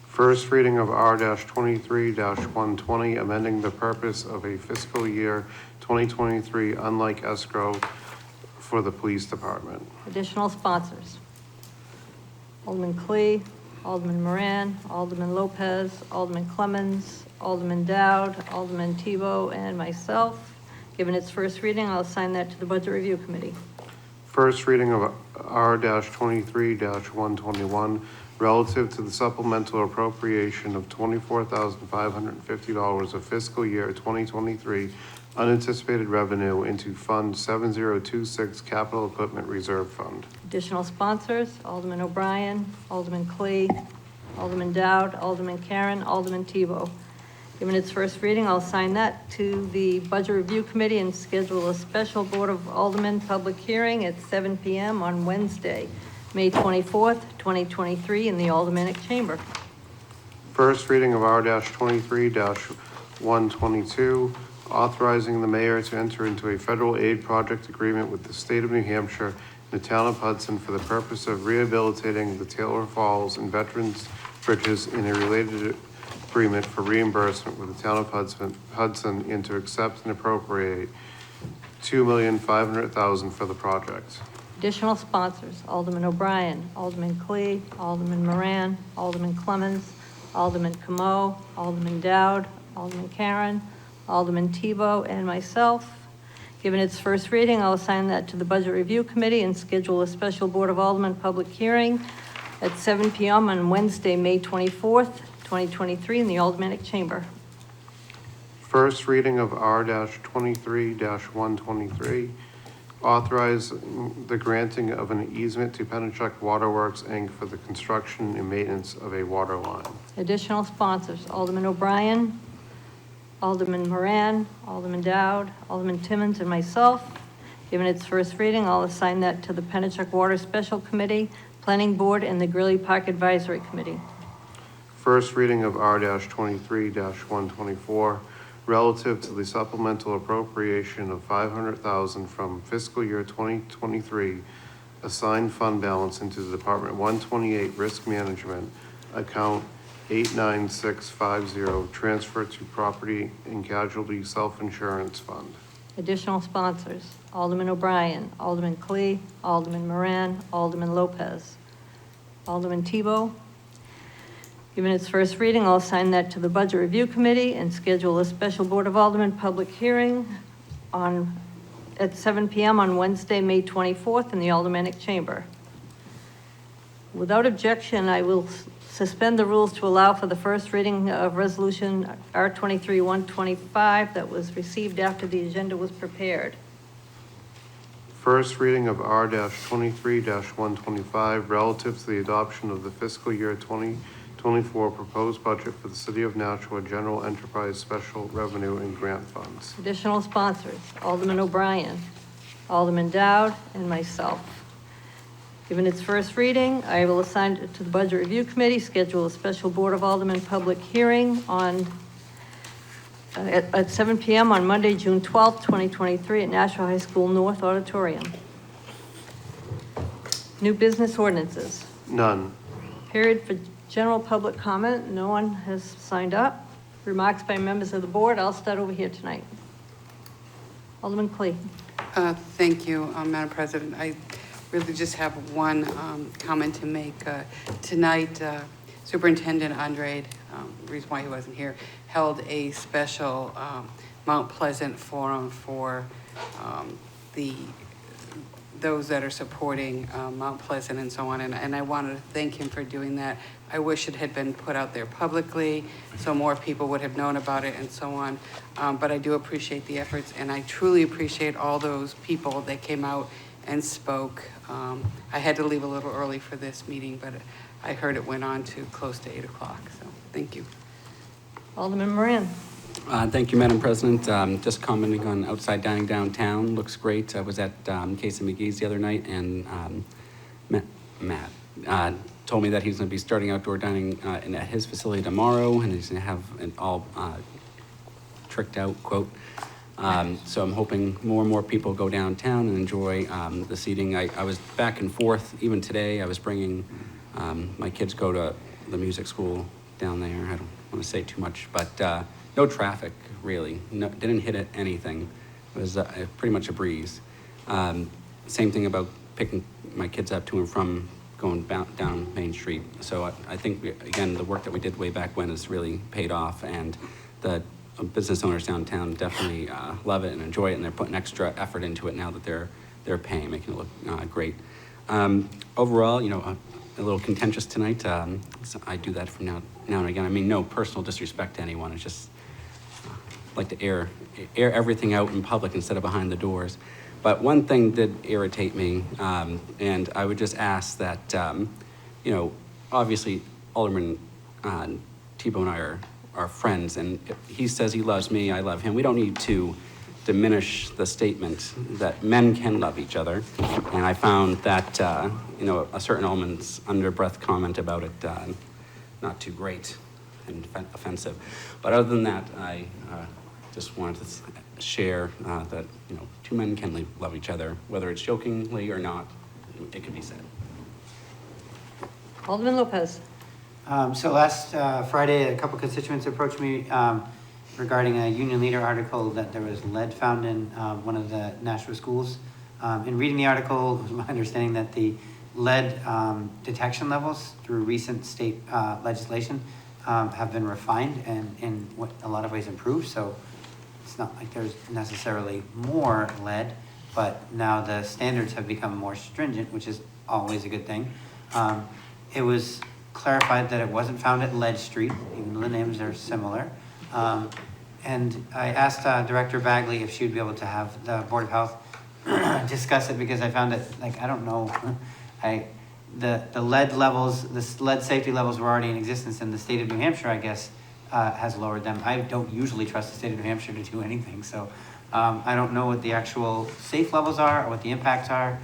First reading of R-23-120, amending the purpose of a fiscal year 2023 unlike escrow for the police department. Additional sponsors. Alderman Clee, Alderman Moran, Alderman Lopez, Alderman Clemmons, Alderman Dowd, Alderman Tebow, and myself. Given its first reading, I'll assign that to the Budget Review Committee. First reading of R-23-121, relative to the supplemental appropriation of $24,550 of fiscal year 2023 unanticipated revenue into Fund 7026 Capital Equipment Reserve Fund. Additional sponsors, Alderman O'Brien, Alderman Clee, Alderman Dowd, Alderman Karen, Alderman Tebow. Given its first reading, I'll assign that to the Budget Review Committee and schedule a special Board of Aldermen public hearing at 7 p.m. on Wednesday, May 24th, 2023 in the Aldermanic Chamber. First reading of R-23-122, authorizing the mayor to enter into a federal aid project agreement with the state of New Hampshire and the town of Hudson for the purpose of rehabilitating the Taylor Falls and Veterans Bridges in a related agreement for reimbursement with the town of Hudson and to accept and appropriate $2,500,000 for the project. Additional sponsors, Alderman O'Brien, Alderman Clee, Alderman Moran, Alderman Clemmons, Alderman Como, Alderman Dowd, Alderman Karen, Alderman Tebow, and myself. Given its first reading, I'll assign that to the Budget Review Committee and schedule a special Board of Aldermen public hearing at 7 p.m. on Wednesday, May 24th, 2023 in the Aldermanic Chamber. First reading of R-23-123, authorize the granting of an easement to Pennachuck Waterworks, Inc. for the construction and maintenance of a water line. Additional sponsors, Alderman O'Brien, Alderman Moran, Alderman Dowd, Alderman Timmons, and myself. Given its first reading, I'll assign that to the Pennachuck Water Special Committee, Planning Board, and the Greeley Park Advisory Committee. First reading of R-23-124, relative to the supplemental appropriation of $500,000 from fiscal year 2023 assigned fund balance into the Department 128 Risk Management account 89650, transfer to Property and Casualty Self-Insurance Fund. Additional sponsors, Alderman O'Brien, Alderman Clee, Alderman Moran, Alderman Lopez, Alderman Tebow. Given its first reading, I'll assign that to the Budget Review Committee and schedule a special Board of Aldermen public hearing at 7 p.m. on Wednesday, May 24th in the Aldermanic Chamber. Without objection, I will suspend the rules to allow for the first reading of Resolution R23-125 that was received after the agenda was prepared. First reading of R-23-125 relative to the adoption of the fiscal year 2024 proposed budget for the City of Nashua General Enterprise Special Revenue and Grant Funds. Additional sponsors, Alderman O'Brien, Alderman Dowd, and myself. Given its first reading, I will assign it to the Budget Review Committee, schedule a special Board of Aldermen public hearing at 7 p.m. on Monday, June 12th, 2023 at Nashua High School North Auditorium. New business ordinances. None. Period for general public comment. No one has signed up. Remarks by members of the board. I'll start over here tonight. Alderman Clee. Thank you, Madam President. I really just have one comment to make. Tonight, Superintendent Andrade, the reason why he wasn't here, held a special Mount Pleasant forum for those that are supporting Mount Pleasant and so on, and I wanted to thank him for doing that. I wish it had been put out there publicly so more people would have known about it and so on, but I do appreciate the efforts, and I truly appreciate all those people that came out and spoke. I had to leave a little early for this meeting, but I heard it went on to close to 8 o'clock, so thank you. Alderman Moran. Thank you, Madam President. Just commenting on outside dining downtown. Looks great. I was at Casey McGee's the other night, and Matt told me that he's going to be starting outdoor dining at his facility tomorrow, and he's going to have it all tricked out, quote. So I'm hoping more and more people go downtown and enjoy the seating. I was back and forth. Even today, I was bringing my kids go to the music school down there. I don't want to say too much, but no traffic, really. No, didn't hit anything. It was pretty much a breeze. Same thing about picking my kids up to and from going down Main Street. So I think, again, the work that we did way back when has really paid off, and the business owners downtown definitely love it and enjoy it, and they're putting extra effort into it now that they're paying, making it look great. Overall, a little contentious tonight. So I do that from now and again. I mean, no personal disrespect to anyone. It's just like to air everything out in public instead of behind the doors. But one thing did irritate me, and I would just ask that, obviously Alderman Tebow and I are friends, and if he says he loves me, I love him. We don't need to diminish the statement that men can love each other. And I found that, a certain alderman's under-breath comment about it not too great and offensive. But other than that, I just wanted to share that, two men can love each other, whether it's jokingly or not, it can be said. Alderman Lopez. So last Friday, a couple constituents approached me regarding a union leader article that there was lead found in one of the Nashua schools. In reading the article, it was my understanding that the lead detection levels through recent state legislation have been refined and in what a lot of ways improved. So it's not like there's necessarily more lead, but now the standards have become more stringent, which is always a good thing. It was clarified that it wasn't found at Lead Street, even though the names are similar. And I asked Director Bagley if she would be able to have the Board of Health discuss it, because I found it, I don't know, the lead levels, the lead safety levels were already in existence, and the state of New Hampshire, I guess, has lowered them. I don't usually trust the state of New Hampshire to do anything, so I don't know what the actual safe levels are, or what the impacts are,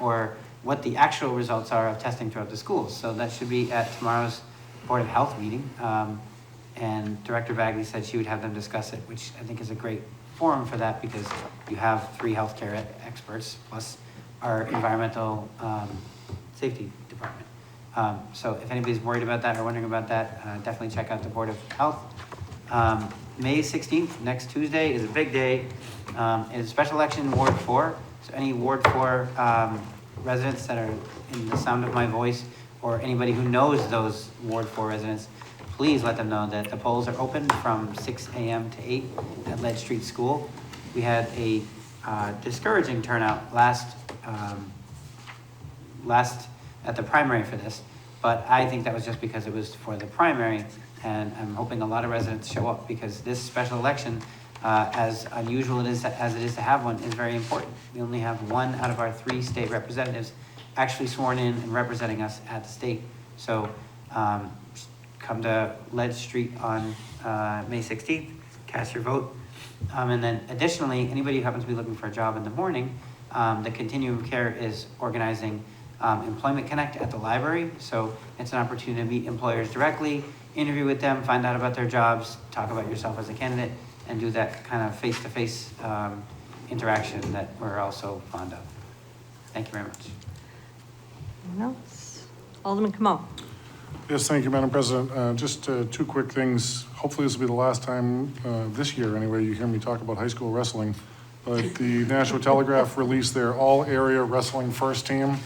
or what the actual results are of testing throughout the schools. So that should be at tomorrow's Board of Health meeting. And Director Bagley said she would have them discuss it, which I think is a great forum for that, because you have 3 healthcare experts plus our environmental safety department. So if anybody's worried about that or wondering about that, definitely check out the Board of Health. May 16th, next Tuesday, is a big day. It's a special election in Ward 4. So any Ward 4 residents that are in the sound of my voice, or anybody who knows those Ward 4 residents, please let them know that the polls are open from 6 a.m. to 8 at Lead Street School. We had a discouraging turnout last at the primary for this, but I think that was just because it was for the primary, and I'm hoping a lot of residents show up because this special election, as unusual as it is to have one, is very important. We only have 1 out of our 3 state representatives actually sworn in and representing us at the state. So come to Lead Street on May 16th, cast your vote. And then additionally, anybody who happens to be looking for a job in the morning, the Continuum of Care is organizing Employment Connect at the library. So it's an opportunity to meet employers directly, interview with them, find out about their jobs, talk about yourself as a candidate, and do that kind of face-to-face interaction that we're all so fond of. Thank you very much. Anyone else? Alderman Camo. Yes, thank you, Madam President. Just 2 quick things. Hopefully this will be the last time this year, anyway, you hear me talk about high school wrestling. But the Nashua Telegraph released their all-area wrestling first team,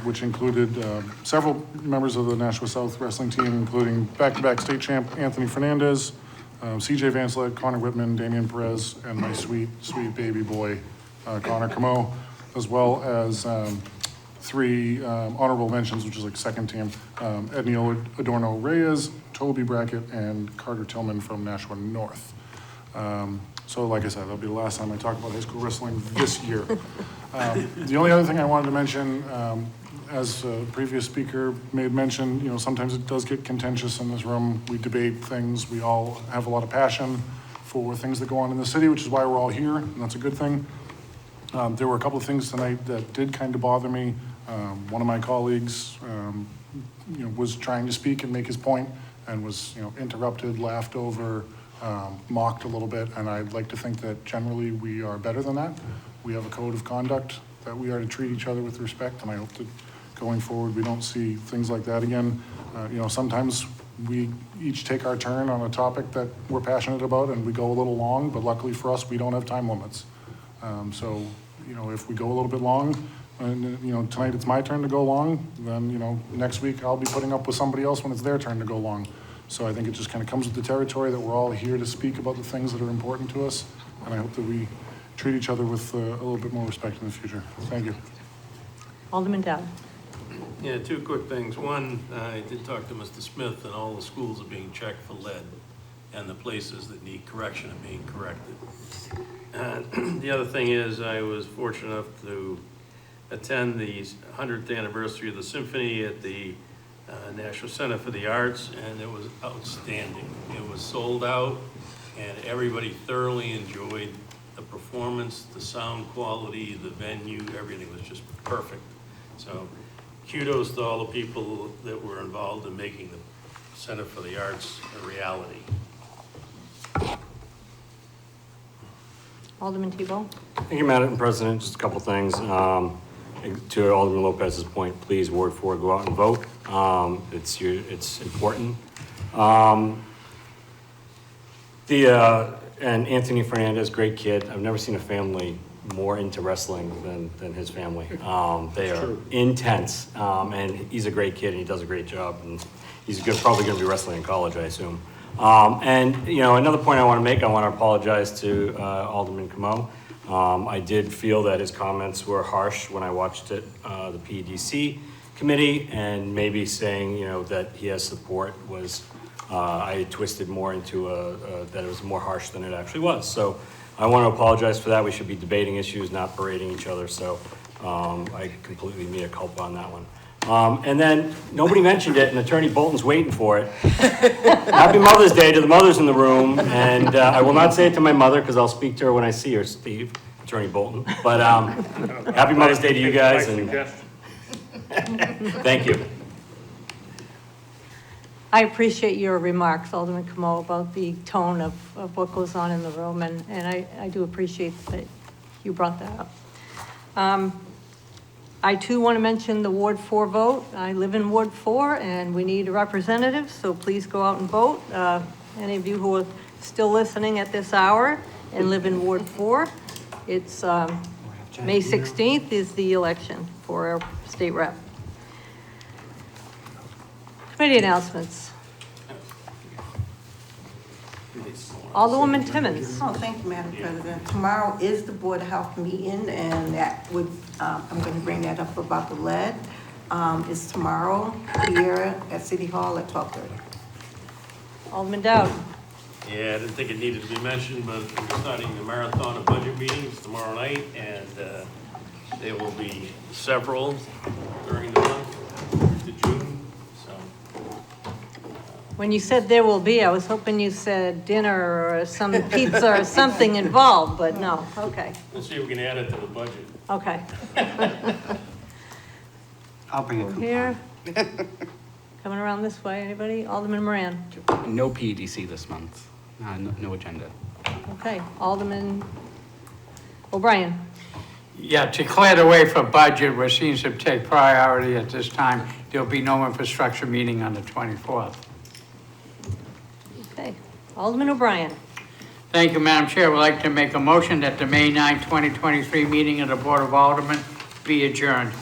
which included several members of the Nashua South wrestling team, including back-to-back state champ Anthony Fernandez, CJ Vancelet, Connor Whitman, Damian Perez, and my sweet, sweet baby boy, Connor Camo, as well as 3 honorable mentions, which is like second team, Ednio Adorno Reyes, Toby Brackett, and Carter Tillman from Nashua North. So like I said, that'll be the last time I talk about high school wrestling this year. The only other thing I wanted to mention, as a previous speaker made mention, you know, sometimes it does get contentious in this room. We debate things. We all have a lot of passion for things that go on in the city, which is why we're all here, and that's a good thing. There were a couple of things tonight that did kind of bother me. One of my colleagues, you know, was trying to speak and make his point and was, you know, interrupted, laughed over, mocked a little bit, and I'd like to think that generally we are better than that. We have a code of conduct that we are to treat each other with respect, and I hope that going forward we don't see things like that again. You know, sometimes we each take our turn on a topic that we're passionate about and we go a little long, but luckily for us, we don't have time limits. So, you know, if we go a little bit long, and, you know, tonight it's my turn to go long, then, you know, next week I'll be putting up with somebody else when it's their turn to go long. So I think it just kind of comes with the territory that we're all here to speak about the things that are important to us, and I hope that we treat each other with a little bit more respect in the future. Thank you. Alderman Dowd. Yeah, 2 quick things. One, I did talk to Mr. Smith, and all the schools are being checked for lead, and the places that need correction are being corrected. The other thing is, I was fortunate enough to attend the 100th anniversary of the symphony at the National Center for the Arts, and it was outstanding. It was sold out, and everybody thoroughly enjoyed the performance, the sound quality, the venue, everything was just perfect. So kudos to all the people that were involved in making the Center for the Arts a reality. Alderman Tebow. Thank you, Madam President. Just a couple things. To Alderman Lopez's point, please, Ward 4, go out and vote. It's important. And Anthony Fernandez, great kid. I've never seen a family more into wrestling than his family. They are intense, and he's a great kid, and he does a great job. And he's probably going to be wrestling in college, I assume. And, you know, another point I want to make, I want to apologize to Alderman Camo. I did feel that his comments were harsh when I watched it, the PDC committee, and maybe saying, you know, that he has support was, I twisted more into that it was more harsh than it actually was. So I want to apologize for that. We should be debating issues, not parading each other. So I completely mea culpa on that one. And then nobody mentioned it, and Attorney Bolton's waiting for it. Happy Mother's Day to the mothers in the room, and I will not say it to my mother because I'll speak to her when I see her, Steve, Attorney Bolton. But happy Mother's Day to you guys, and thank you. I appreciate your remarks, Alderman Camo, about the tone of what goes on in the room, and I do appreciate that you brought that up. I too want to mention the Ward 4 vote. I live in Ward 4 and we need a representative, so please go out and vote. Any of you who are still listening at this hour and live in Ward 4, it's May 16th is the election for our state rep. Committee announcements. Alderwoman Timmons. Oh, thank you, Madam President. Tomorrow is the Board of Health meeting, and that would, I'm going to bring that up about the lead. It's tomorrow here at City Hall at 12:30. Alderman Dowd. Yeah, I didn't think it needed to be mentioned, but we're starting the marathon of budget meetings tomorrow night, and there will be several during the month to June, so. When you said there will be, I was hoping you said dinner or some pizza or something involved, but no, okay, Let's see if we can add it to the budget. okay. I'll bring it. Here. Coming around this way, anybody? Alderman Moran. No PEDC this month, no agenda. Okay, Alderman O'Brien. Yeah, to clear the way for budget, which seems to take priority at this time, there'll be no infrastructure meeting on the 24th. Okay, Alderman O'Brien. Thank you, Madam Chair. I'd like to make a motion that the May 9, 2023 meeting of the Board of Aldermen be adjourned.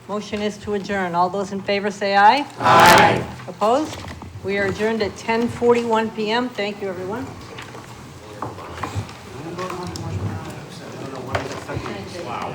Motion is to adjourn. All those in favor say aye. Aye. Opposed? We are adjourned at 10:41 PM. Thank you, everyone. Wow.